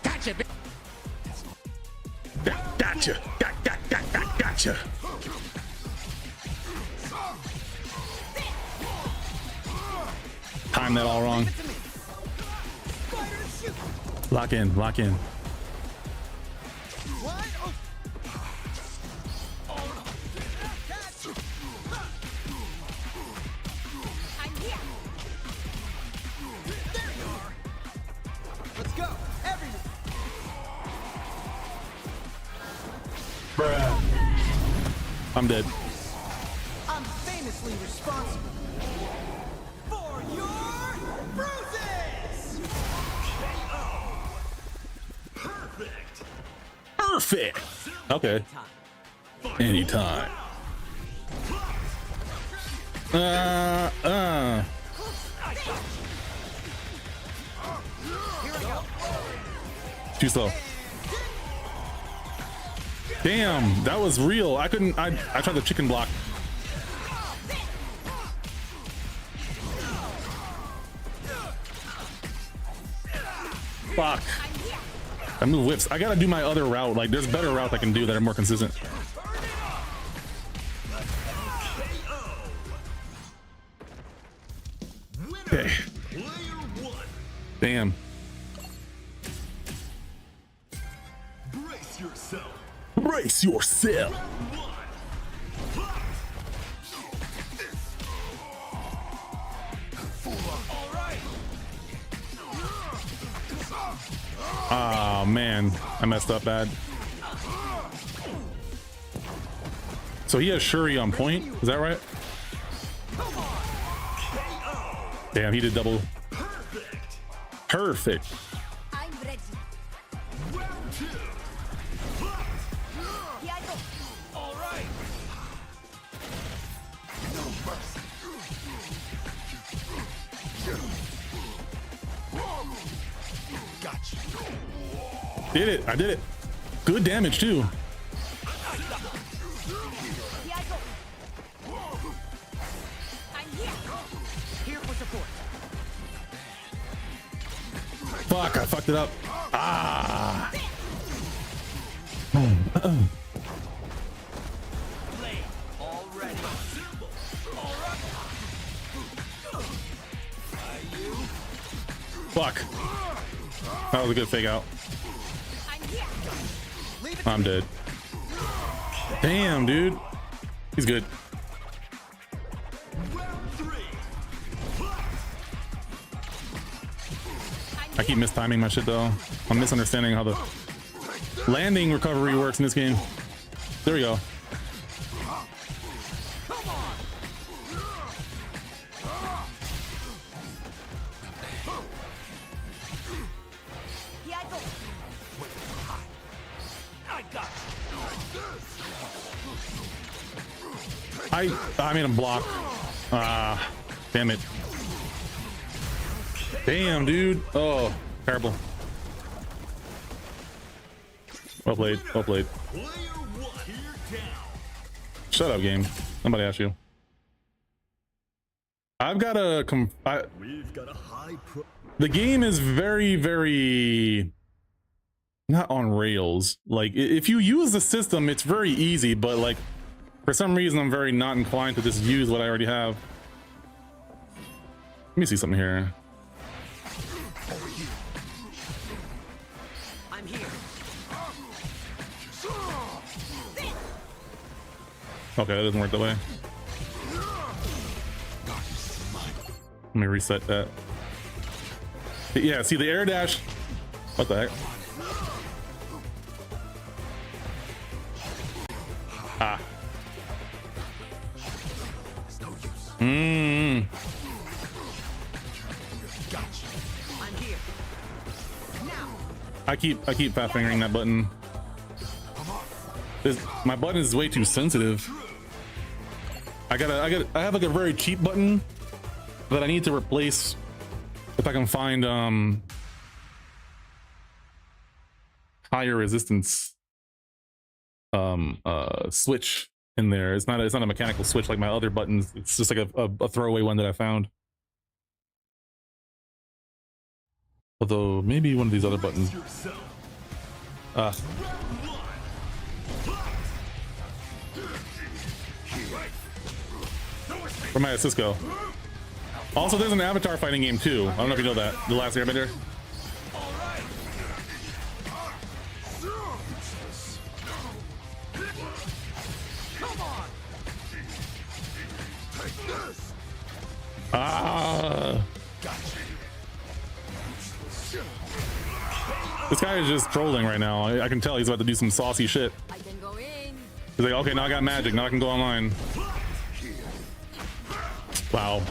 Gotcha, bitch. Gotcha. Gotcha. Time that all wrong. Lock in, lock in. Let's go. Everyone. Bruh. I'm dead. I'm famously responsible for your bruises. Perfect. Perfect. Okay. Anytime. Too slow. Damn, that was real. I couldn't. I tried the chicken block. Fuck. I move whips. I gotta do my other route. Like, there's better routes I can do that are more consistent. Okay. Damn. Brace yourself. Brace yourself. Oh man, I messed up bad. So he has Shuri on point, is that right? Damn, he did double. Perfect. I'm ready. Round two. Here I go. All right. No mercy. Gotcha. Did it, I did it. Good damage too. Here I go. I'm here. Here for support. Fuck, I fucked it up. Ah. Play already. Fuck. That was a good fake out. I'm here. I'm dead. Damn, dude. He's good. Round three. I keep mistiming my shit though. I'm misunderstanding how the landing recovery works in this game. There we go. Here I go. I got I made him block. Ah, damn it. Damn, dude. Oh, terrible. Well played. Well played. player one. Here down. Shut up, game. Somebody asked you. I've got a We've got a high pro. the game is very, very not on rails. Like, if you use the system, it's very easy, but like for some reason I'm very not inclined to just use what I already have. Let me see something here. I'm here. Okay, that doesn't work that way. Let me reset that. Yeah, see the air dash. What the heck? Ah. Mmm. I'm here. Now. I keep fat fingering that button. My button is way too sensitive. I have like a very cheap button that I need to replace if I can find higher resistance switch in there. It's not a mechanical switch like my other buttons. It's just like a throwaway one that I found. Although maybe one of these other buttons. Where my assist go? Also, there's an Avatar fighting game too. I don't know if you know that. The Last Airbender. Ah. This guy is just trolling right now. I can tell he's about to do some saucy shit. I can go in. He's like, okay, now I got magic. Now I can go online. Wow.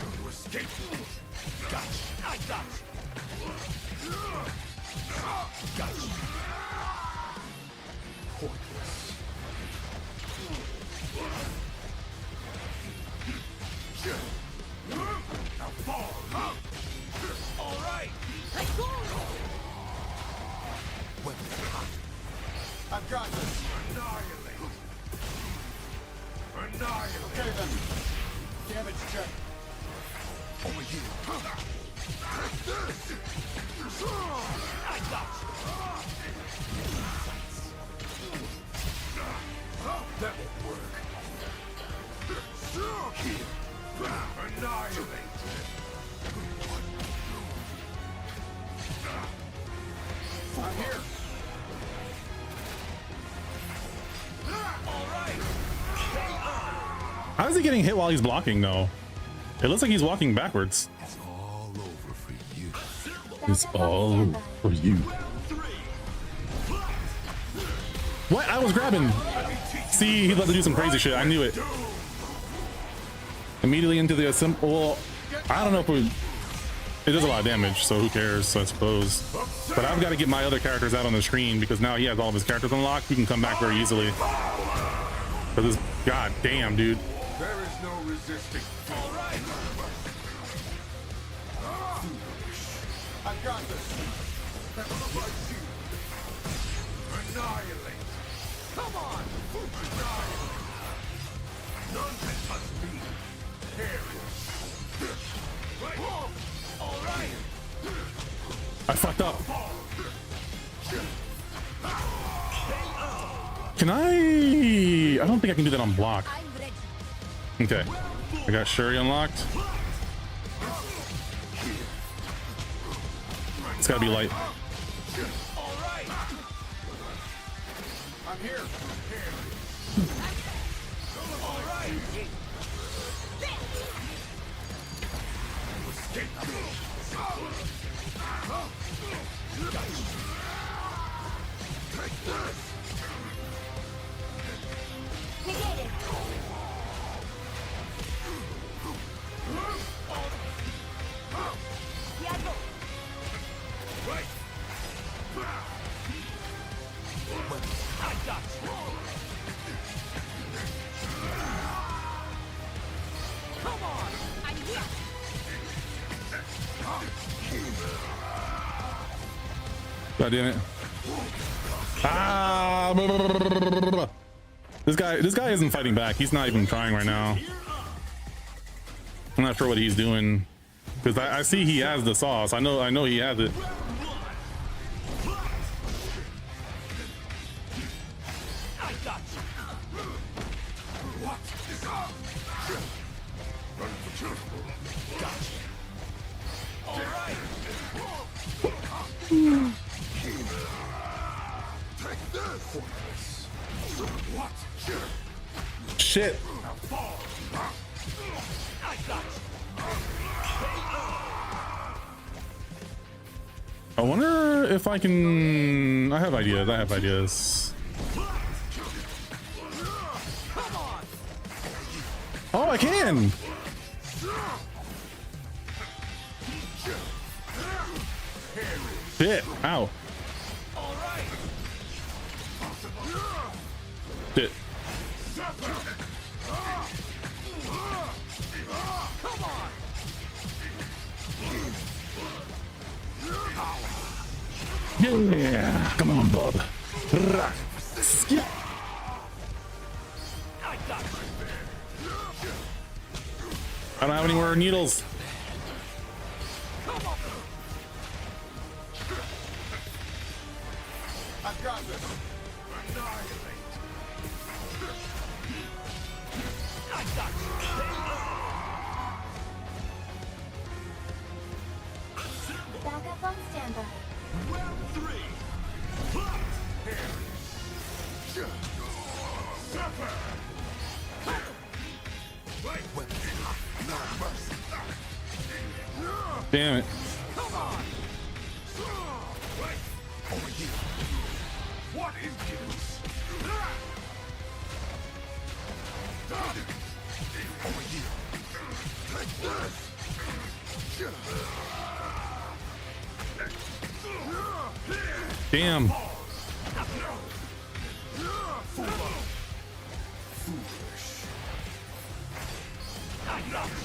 I've got this. Okay then. Damage check. Over here. I got you. That won't work. Here. Annihilate. I'm here. How is he getting hit while he's blocking though? It looks like he's walking backwards. It's all over for you. It's all for you. What? I was grabbing. See, he's about to do some crazy shit. I knew it. Immediately into the assemble. Well, I don't know if we. It does a lot of damage, so who cares, I suppose. But I've got to get my other characters out on the screen because now he has all of his characters unlocked. He can come back very easily. But this, god damn, dude. There is no resisting. All right. I got this. Annihilate. Come on. Annihilate. None can touch me. Perish. Right. All right. I fucked up. Can I don't think I can do that on block. Okay. I got Shuri unlocked. It's gotta be light. All right. I'm here. All right. Take this. Right. I got you. Come on. I'm here. God damn it. Ah, blah, blah, blah, blah, blah. This guy isn't fighting back. He's not even trying right now. I'm not sure what he's doing because I see he has the sauce. I know he has it. I got you. What is up? Run for cover. Got you. All right. Take this. What? Shit. I got you. I wonder if I can. I have ideas. Oh, I can. Shit. Ow. All right. Shit. Come on. Yeah. Come on, bub. Skip. I got you. I don't have any more needles. I've got this. Annihilate. I got you. Backup on standby. Round 3. Fight. Suffer. Right. No mercy. Damn it. Come on. Right. Over here. What impudence? Over here. Take this. Damn. Foolish. I got you.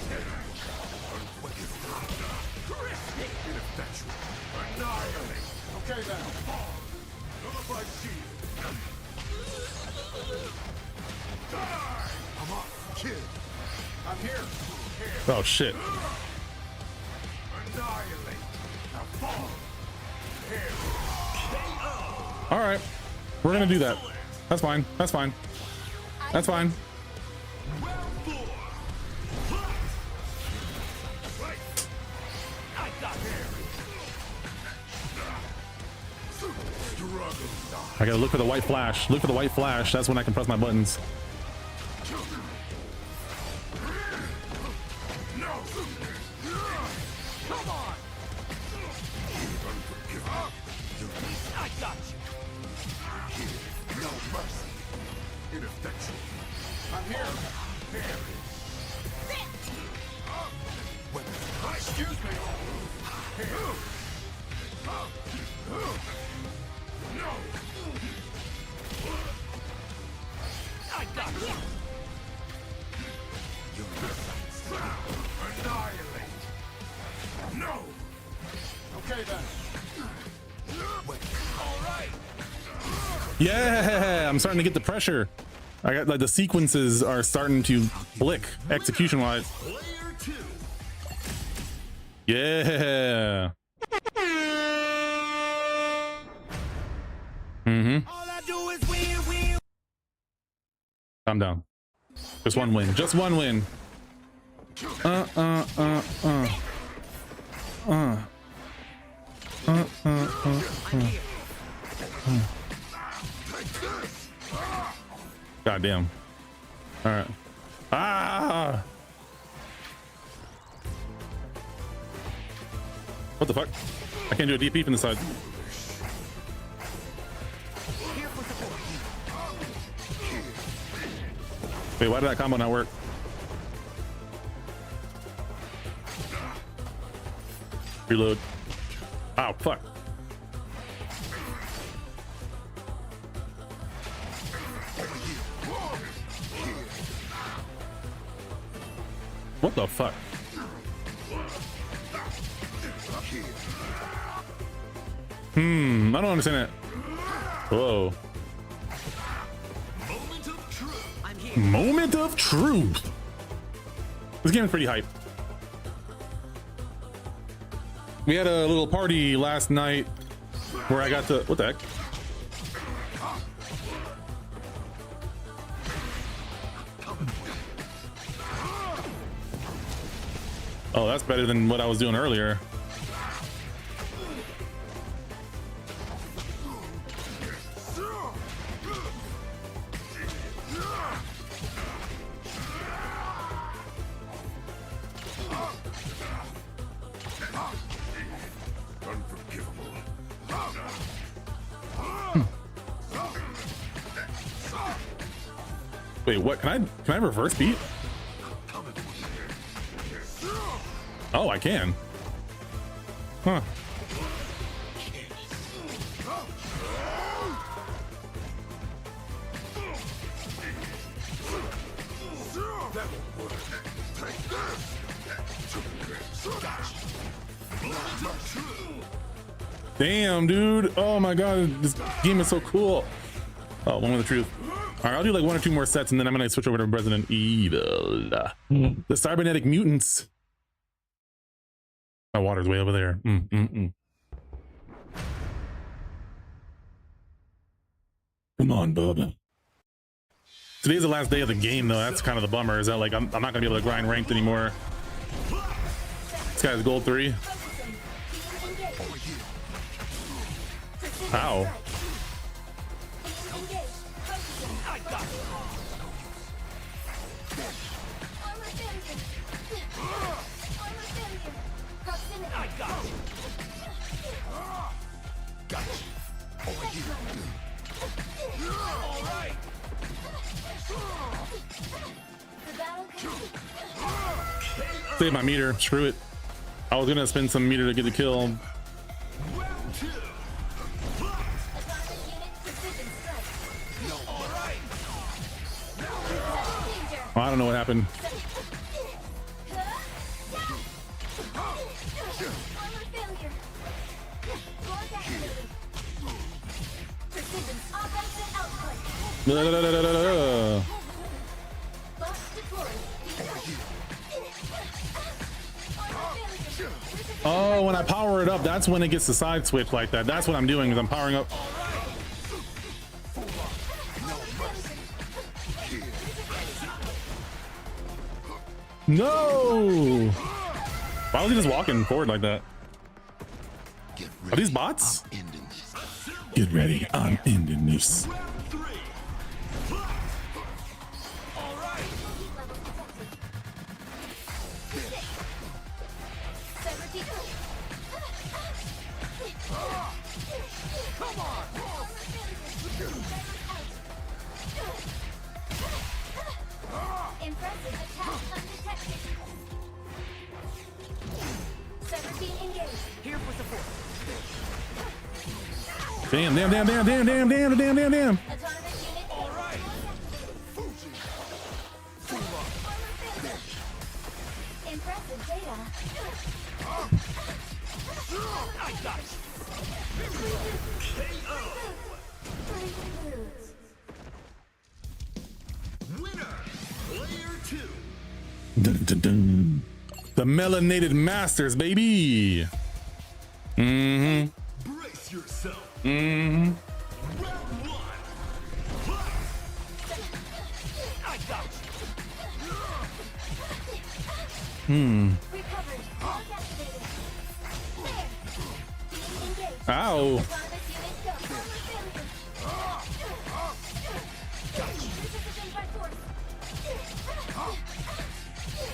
Ineffectual. Annihilate. Okay then. Nullified shield. I'm up, kid. I'm here. Oh shit. Annihilate. Now fall. All right, we're gonna do that. That's fine. That's fine. That's fine. I gotta look for the white flash. Look for the white flash. That's when I can press my buttons. I got you. No mercy. Ineffectual. I'm here. Excuse me. No. I got you. Annihilate. No. Okay then. All right. Yeah, I'm starting to get the pressure. I got like the sequences are starting to blick execution wise. Player 2. Yeah. All I do is win. Calm down. Just one win. Just one win. I'm here. God damn. All right. Ah. What the fuck? I can't do a DP from the side. Here for support. Wait, why did that combo not work? Reload. Oh, fuck. What the fuck? I don't understand it. Whoa. I'm here. Moment of truth. This game is pretty hype. We had a little party last night where I got to, what the heck? Oh, that's better than what I was doing earlier. Wait, what? Can I reverse beat? Oh, I can. Huh. Damn, dude. Oh my god, this game is so cool. Oh, one with the truth. All right, I'll do like 1 or 2 more sets and then I'm gonna switch over to Resident Evil. The cybernetic mutants. My water's way over there. Come on, bub. Today's the last day of the game, though. That's kind of the bummer. Is that like I'm not gonna be able to grind ranked anymore. This guy's gold 3. How? Save my meter. Screw it. I was gonna spend some meter to get the kill. Well, I don't know what happened. Oh, when I power it up, that's when it gets the side switch like that. That's what I'm doing, is I'm powering up. No! Why was he just walking forward like that? Are these bots? Get ready, I'm ending this. Impressive attack undetected. 17 engaged. Here for support. Damn. Autonomous unit. All right. Impressive data. I got it. Dun, dun, dun. The melanated masters, baby. Brace yourself. Round one. I got it. Recovered. Activated. There. Engaged. Ow. Autonomous unit go. Precision by force.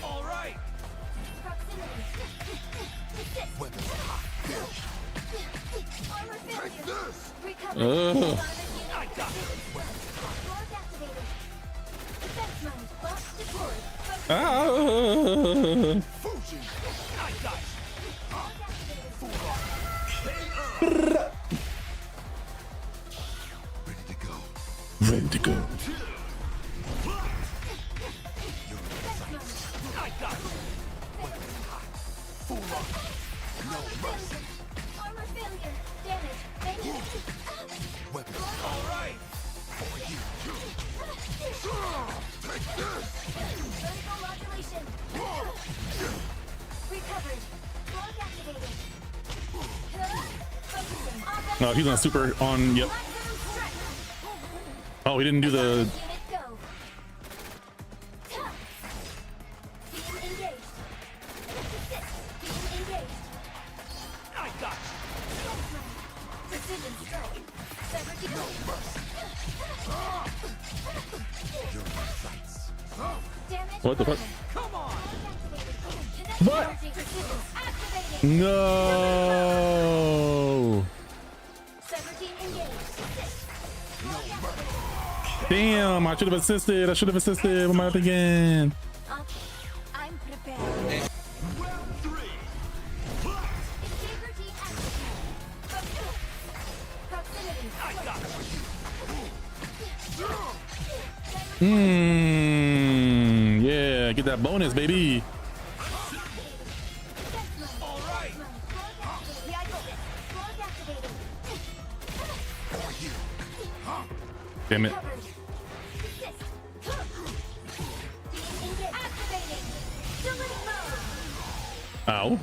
All right. Proximity. Assist. Armor failure. Recovered. Autonomous unit. I got it. Force activated. Defense mode. Box deployed. Ah. I got it. Ready to go. I got it. Armor failure. Damage. Negative. All right. Vertical modulation. Recovered. Block activated. Focusing. No, he's on super on. Yep. Maximum strike. Oh, he didn't do the. Unit go. Being engaged. Assist. Being engaged. I got it. Precision strike. Sever damage. What the fuck? Come on. What? Precision activating. No. 17 engaged. Damn, I should have assisted. What am I up again? I'm prepared. Round three. Integrity activated. Proximity. I got it. Yeah, get that bonus, baby. All right. Damn it. Ow.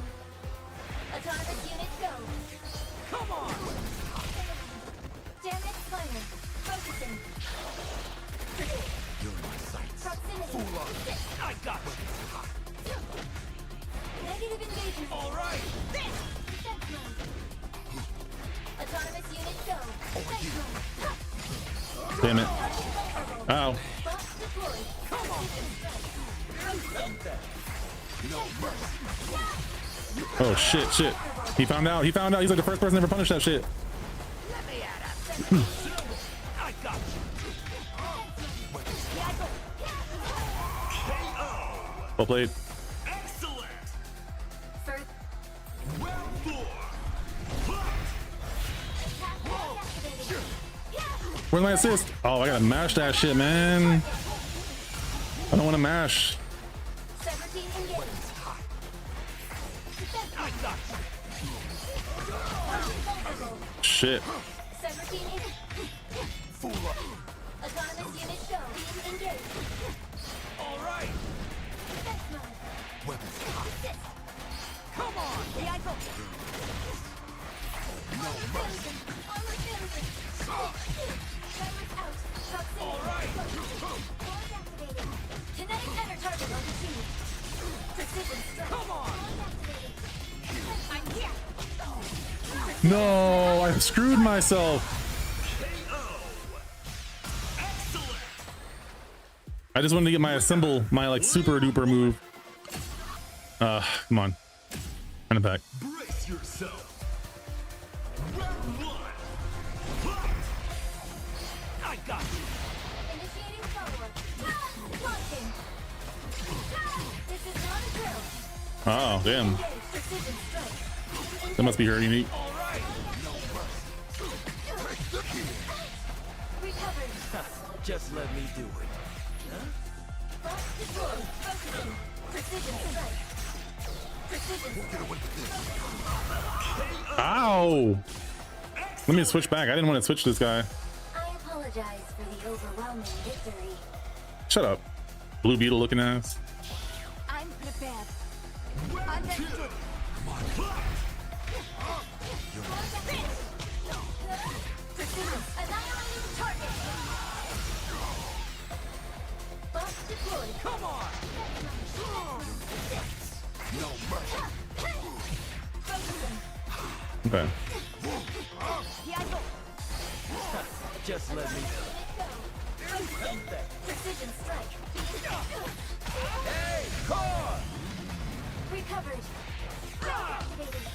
Autonomous unit go. Come on. Damage planner. Focusing. Proximity. I got it. Negative engagement. All right. Defense mode. Autonomous unit go. Defense mode. Damn it. Ow. Box deployed. Oh shit. He found out. He's like the first person to ever punish that shit. I got it. Well played. Excellent. First. Round four. Activated. Where's my assist? Oh, I gotta mash that shit, man. I don't want to mash. 17 engaged. I got it. Shit. 17 engaged. Autonomous No, I screwed myself. I just wanted to get my assemble, my like super duper move. Come on. Kind of back. Brace yourself. Round one. Fight. I got you. Initiating follow-up. Launching. This is not a drill. Oh, damn. Precision strike. That must be her unique. All right. Recovered. Just let me do it. Box destroyed. Focusing. Precision strike. Precision strike. Ow! Let me switch back. I didn't want to switch this guy. I apologize for the overwhelming victory. Shut up. Blue Beetle looking ass. I'm prepared. Understood. Precision. Annihilating target. Box deployed. Come on. Focusing. Okay. Just let me. Precision strike. Hey, car. Recovered. Activated.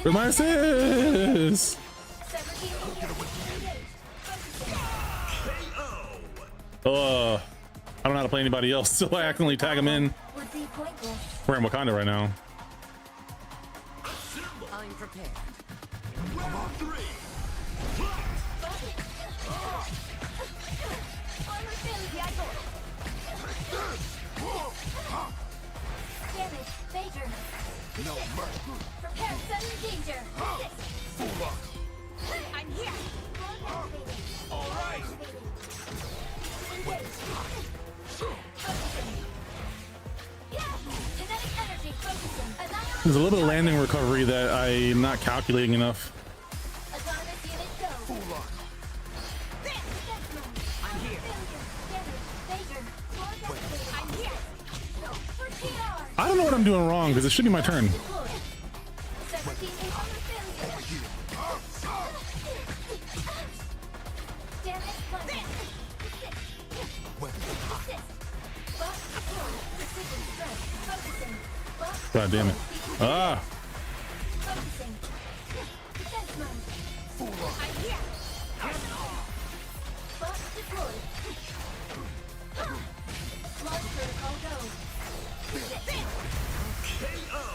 Where's my assist? 17 engaged. I don't know how to play anybody else, so I accidentally tag him in. Would be pointless. We're in Wakanda right now. I'm prepared. Round three. Armor failure. Damage. Major. No mercy. Prepare sudden danger. I'm here. All right. Kinetic energy focusing. There's a little bit of landing recovery that I'm not calculating enough. Autonomous unit go. I'm here. I'm here. For TR. I don't know what I'm doing wrong because it should be my turn. 17 armor failure. Damage plunge. Box deployed. Precision strike. Focusing. Box God damn it. Ah! focusing. Defense mode. I'm here. Box deployed. Launch protocol go.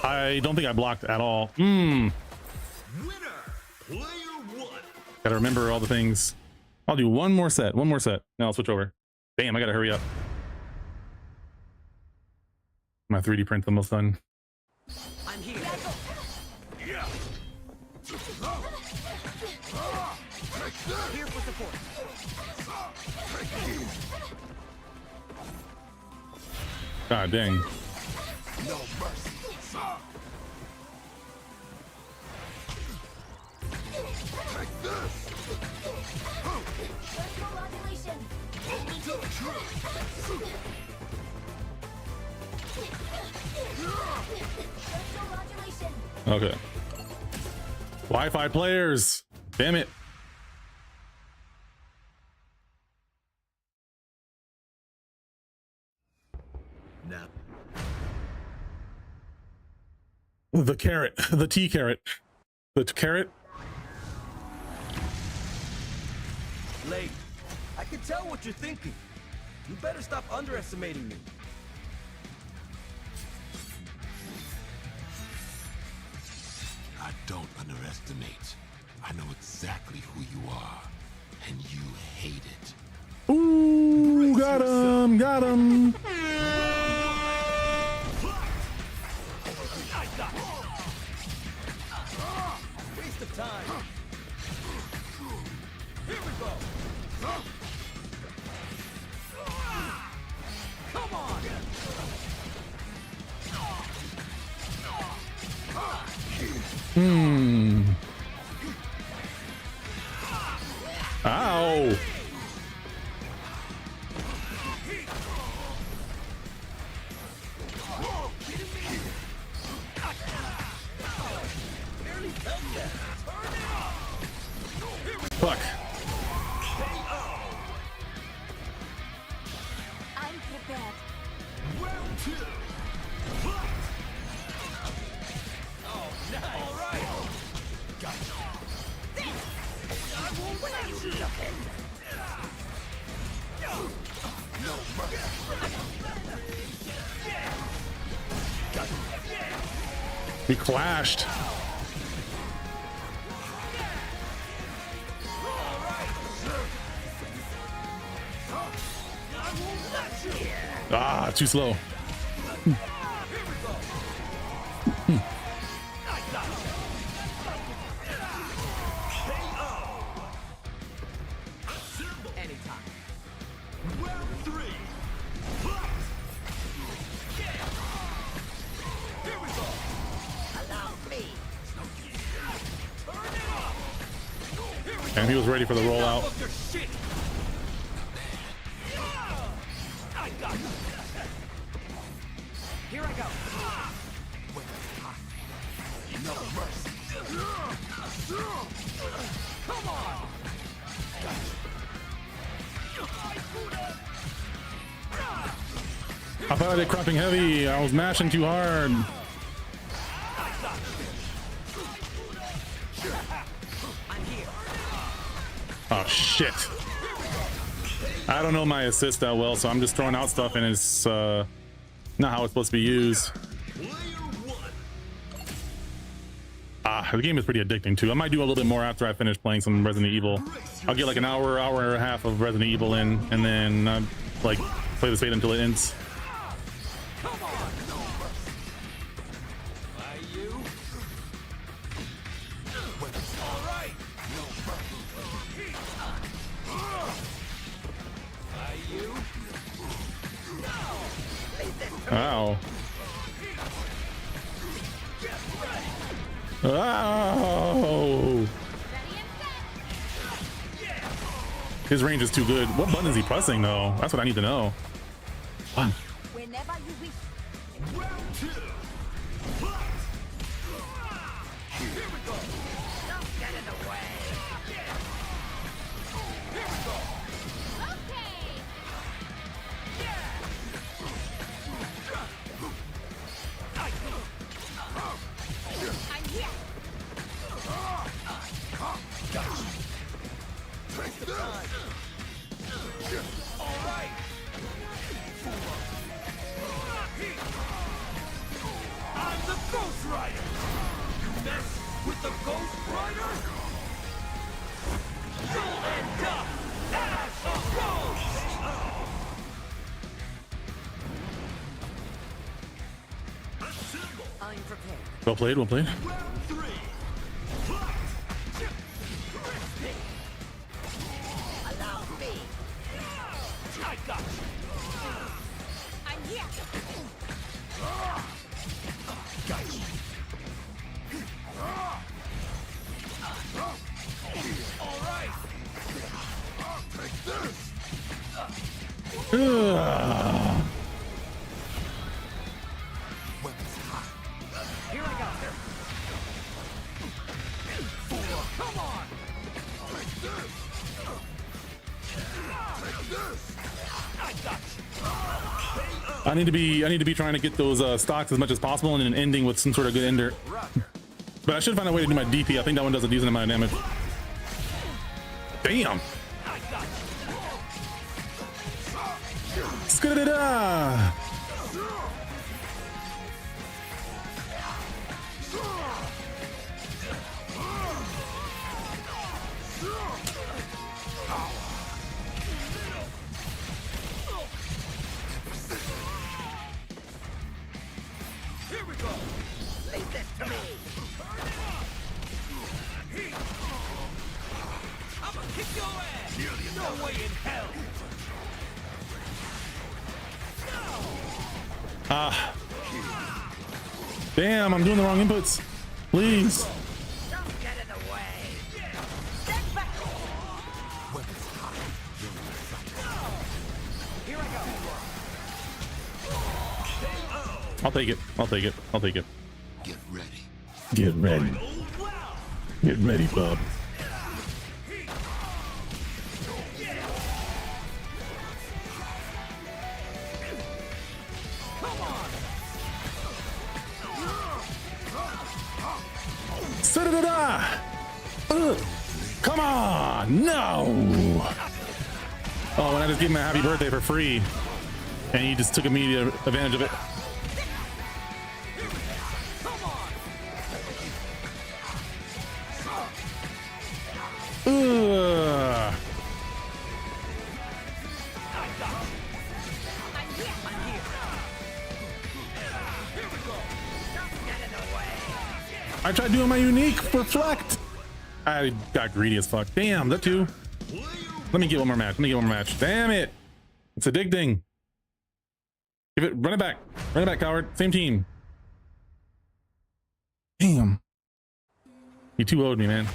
I don't think I blocked at all. Player One. Gotta remember all the things. I'll do one more set. Now I'll switch over. Damn, I gotta hurry up. My 3D print's almost done. I'm here. Here for support. God dang. Vertical modulation. Vertical modulation. Okay. Wi-Fi players. Damn it. Now, The carrot. The T carrot. The carrot. Late. I can tell what you're thinking. You better stop underestimating me. I don't underestimate. I know exactly who you are, and you hate it. Ooh, got him. Got him. I got you. Waste of time. Here we go. Come on. Ow. Fuck. I'm prepared. Round two. Fight. Oh, nice. All right. Gotcha. I won't let you looking. No mercy. We clashed. Ah, too slow. Anytime. Round three. Fight. Here we go. Allow me. Turn it up. And he was ready for the rollout. Of your shit. I got you. Here I go. No mercy. Come on. I thought I did cropping heavy. I was mashing too hard. Oh shit. I don't know my assist that well, so I'm just throwing out stuff and it's not how it's supposed to be used. The game is pretty addicting too. I might do a little bit more after I finish playing some Resident Evil. I'll get like an hour and a half of Resident Evil in, and then like play this fate until it ends. Ow. Oh. His range is too good. What button is he pressing though? That's what I need to know. Whenever you wish. Round two. Fight. Here we go. Don't get in the way. Here we go. Okay. I'm here. Take the time. All right. I'm the Ghost Rider. You mess with the Ghost Rider? You'll end up as a ghost. I'm prepared. Well played, well played. Round three. Fight. Allow me. I got you. I'm here. Got you. All right. Take this. Here I go. Come on. Take this. Take this. I got you. I need to be trying to get those stocks as much as possible and then ending with some sort of good ender. But I should find a way to do my DP. I think that one does a decent amount of damage. Damn. Skadada. Here we go. Leave this to me. I'ma kick your ass. No way in hell. Damn, I'm doing the wrong inputs. Please. I'll take it. I'll take it. I'll take it. Get ready. Get ready. Get ready, bub. Come on! No! Oh, and I just gave him a happy birthday for free. And he just took immediate advantage of it. Ugh. I tried doing my unique for Reflect. I got greedy as fuck. Damn, that too. Let me get one more match. Let me get one more match. Damn it. It's addicting. Give it, run it back. Run it back, coward. Same team. Damn. You two owed me, man.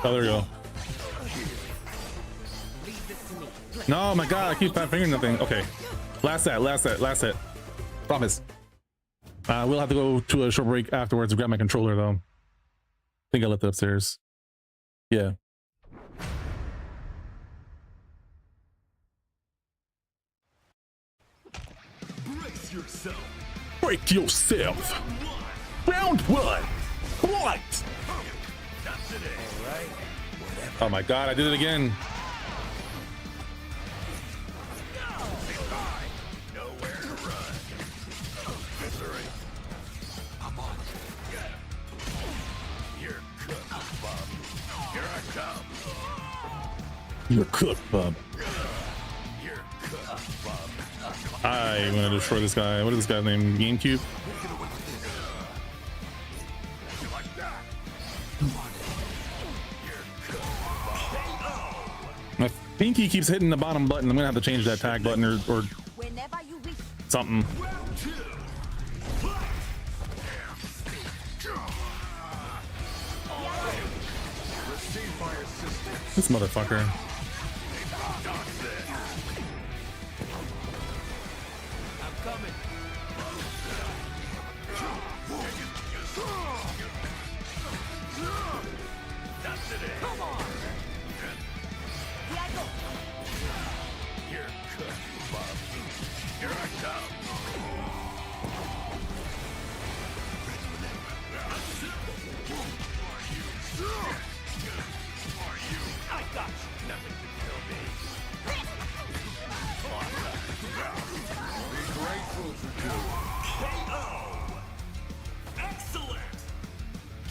Oh, there we go. No, my God, I keep fat fingering nothing. Okay, last set, last set, last set. Promise. We'll have to go to a short break afterwards to grab my controller, though. I think I left it upstairs. Yeah. Brace yourself. Break yourself. Round one. What? Oh my God, I did it again. Nowhere to run. Victory. I'm on it. You're cooked, bub. Here I come. You're cooked, bub. You're cooked, bub. I'm gonna destroy this guy. What is this guy's name? GameCube? My pinky keeps hitting the bottom button. I'm gonna have to change that tag button or Whenever you reach. something. This motherfucker.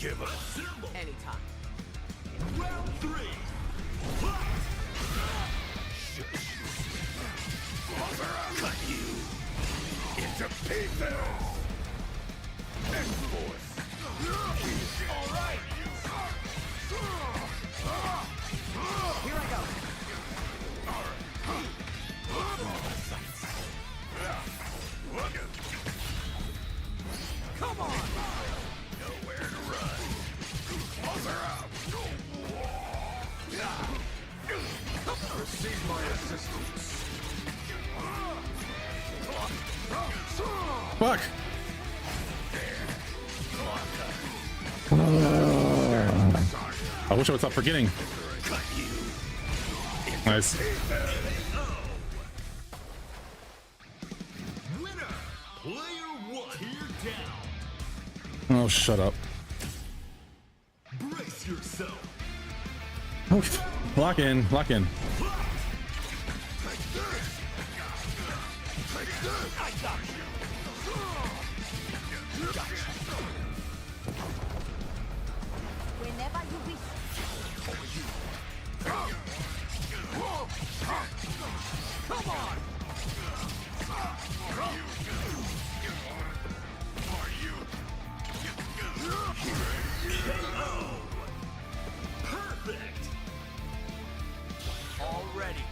Give us a symbol. Anytime. Round 3. Cut you into pieces. X-Force. All right. Here I go. Come on. Nowhere to run. Mother out. Receive my assistance. Fuck. I wish I would stop forgetting. Nice. Winner. Player 1. Here down. Oh, shut up. Brace yourself. Lock in, lock in. you wish. Come on! Perfect! Already.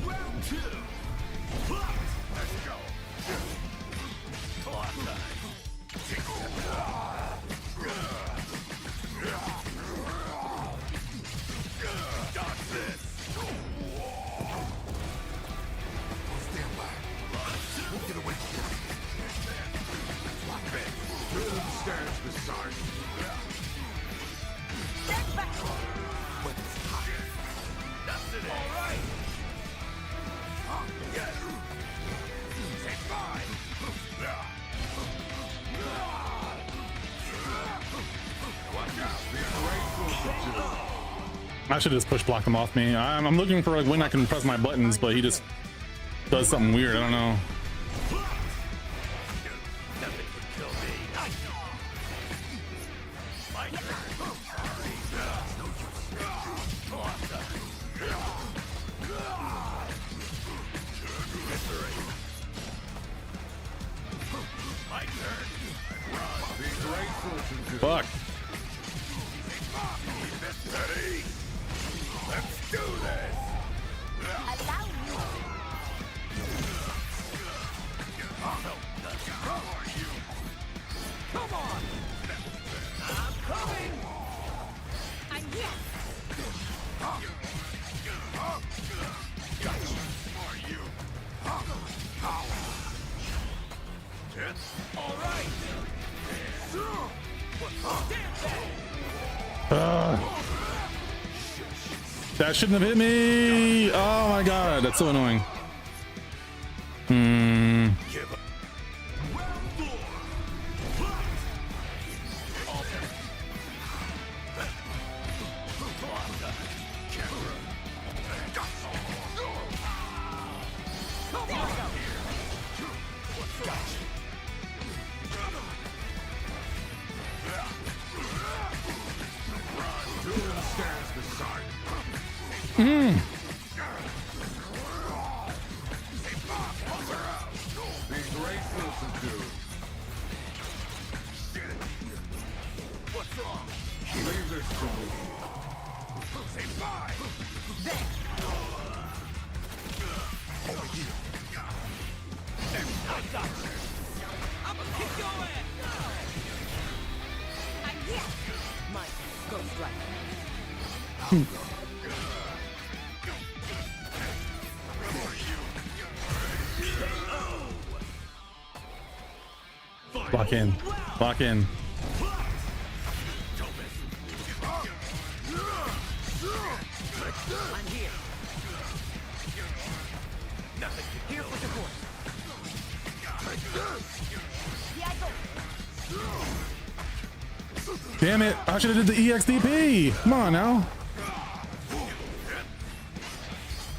Round 2. Let's go. Clock time. Dodge this. Stand by. We'll get away from you. Lock back. Stands beside you. Step back. Weapons hot. That's it. All right. Yes. Take 5. Watch out. I should just push block him off me. I'm looking for like when I can press my buttons, but he just does something weird. I don't know. Nothing can kill me. My turn. My turn. Fuck. Ready? Let's do this. Allow me. Come on. I'm coming. I'm here. All right. Stand back. That shouldn't have hit me. Oh my god, that's so annoying. Give up. Round 4. Stands beside you. Be grateful to do. What's wrong? Leave this to me. Say bye. I got you. I'm gonna kick your ass. I'm here. My ghost right. Lock in. Lock in. I'm here. Nothing can Here for support. Here I go. Damn it! I should have did the EXDP. Come on now.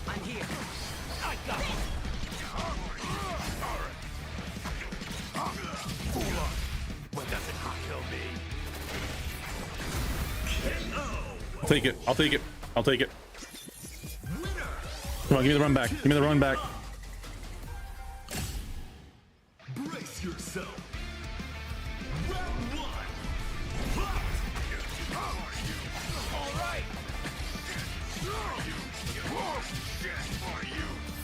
I'm here. I got it. Fool on. When does it kill me? I'll take it. I'll take it. I'll take it. Come on, give me the run back. Give me the run back. Brace yourself. Round 1. All right.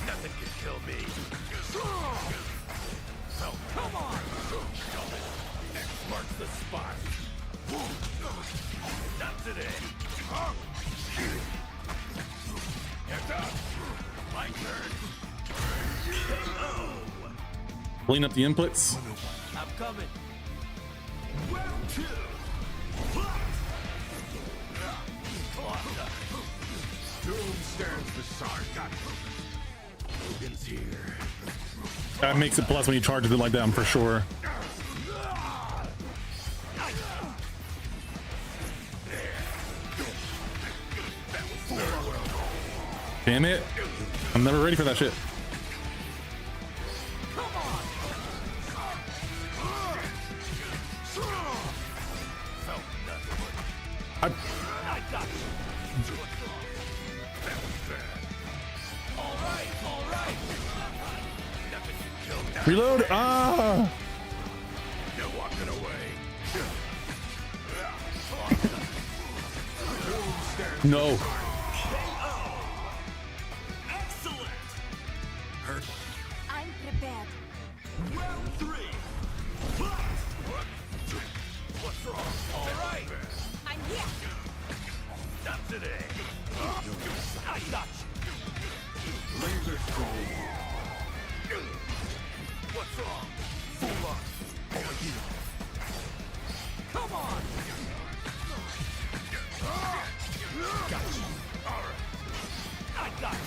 Nothing can kill me. So come on. X marks the spot. Not today. Get up. My turn. Clean up the inputs. I'm coming. Round 2. Doom stands beside you. Logan's here. That makes it plus when he charges it like that, I'm for sure. Damn it. I'm never ready for that shit. I got you. All right, all right. Nothing can kill that. Reload. Ah. You're walking away. No. Excellent. I'm prepared. Round 3. What's wrong? All right. I'm here. Not today. I got you. Laser scroll. What's wrong? Full on. Come on. Got you. All right. I got you.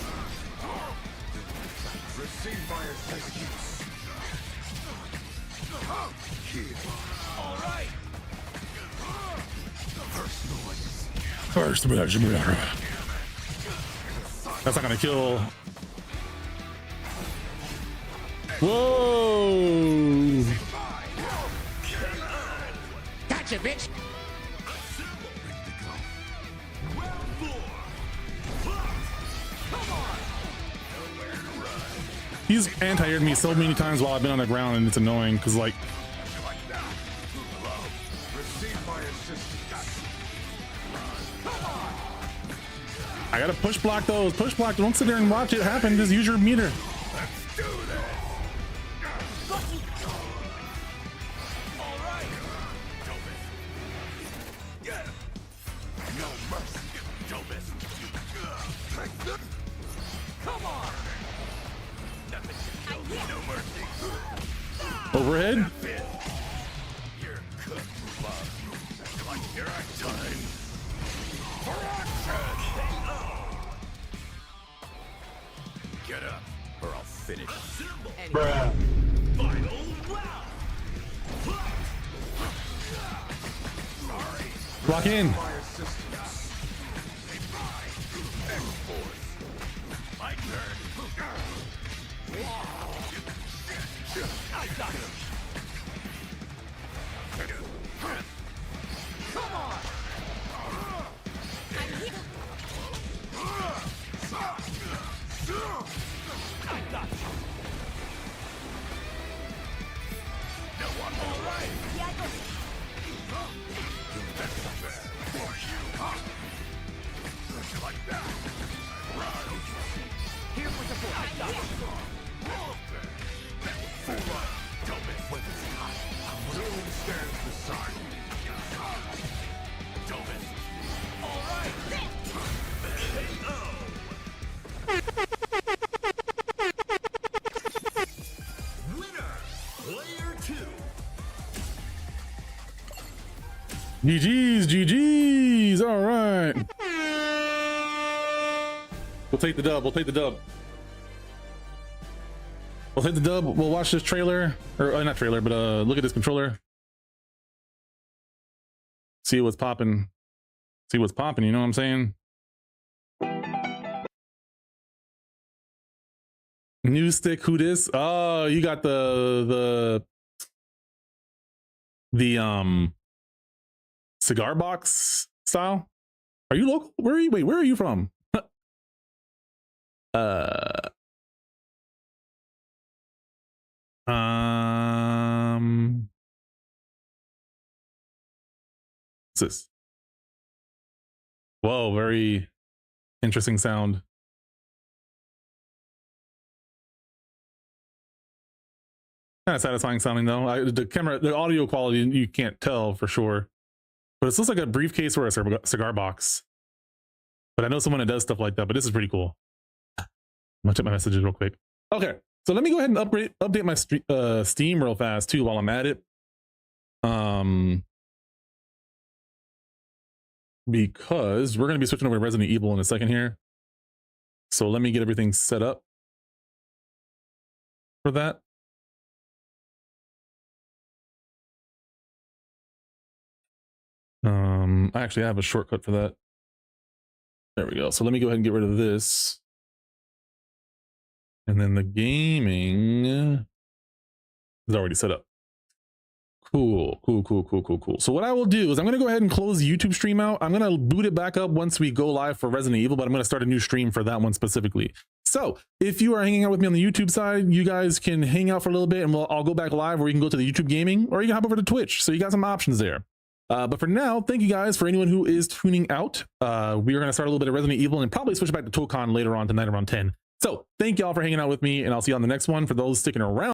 Receive my assistance. Here. All right. First, that's not gonna kill. Whoa! Gotcha, bitch. He's anti-aired me so many times while I've been on the ground, and it's annoying because, like, Receive my assistance. I gotta push block those. Push block. Don't sit there and watch it happen. Just use your meter. Let's do this. All right. Don't miss. Yeah. No mercy. Don't miss. Come on. Nothing can kill me. No mercy. Overhead. You're cooked, love. Like you're at time. For action. Get up, or I'll finish. Bruh. Final round. Block in. My assistance. My turn. I got him. Come on. I got you. No one all right. Yeah, I got For you. Like that. here for support. I got you. Full run. Don't miss when it's hot. Doom stands beside me. Don't miss. All right. Winner. Player 2. GG's, GG's. All right. We'll take the dub. We'll take the dub. We'll take the dub. We'll watch this trailer, or not trailer, but look at this controller. See what's popping. See what's popping. You know what I'm saying? New stick. Who this? Oh, you got the cigar box style. Are you local? Where are you? Wait, where are you from? What's this? Whoa, very interesting sound. Kind of satisfying sounding though. The camera, the audio quality, you can't tell for sure, but it looks like a briefcase or a cigar box. But I know someone that does stuff like that. But this is pretty cool. I'm gonna check my messages real quick. Okay, so let me go ahead and update my Steam real fast too while I'm at it. Because we're gonna be switching over to Resident Evil in a second here. So let me get everything set up for that. I actually have a shortcut for that. There we go. So let me go ahead and get rid of this. And then the gaming is already set up. Cool. So what I will do is I'm going to go ahead and close the YouTube stream out. I'm going to boot it back up once we go live for Resident Evil, but I'm going to start a new stream for that one specifically. So if you are hanging out with me on the YouTube side, you guys can hang out for a little bit and I'll go back live, or you can go to the YouTube gaming, or you can hop over to Twitch. So you got some options there. But for now, thank you guys. For anyone who is tuning out, we are going to start a little bit of Resident Evil and probably switch back to Tokon later on tonight around 10. So thank y'all for hanging out with me, and I'll see you on the next one. For those sticking around.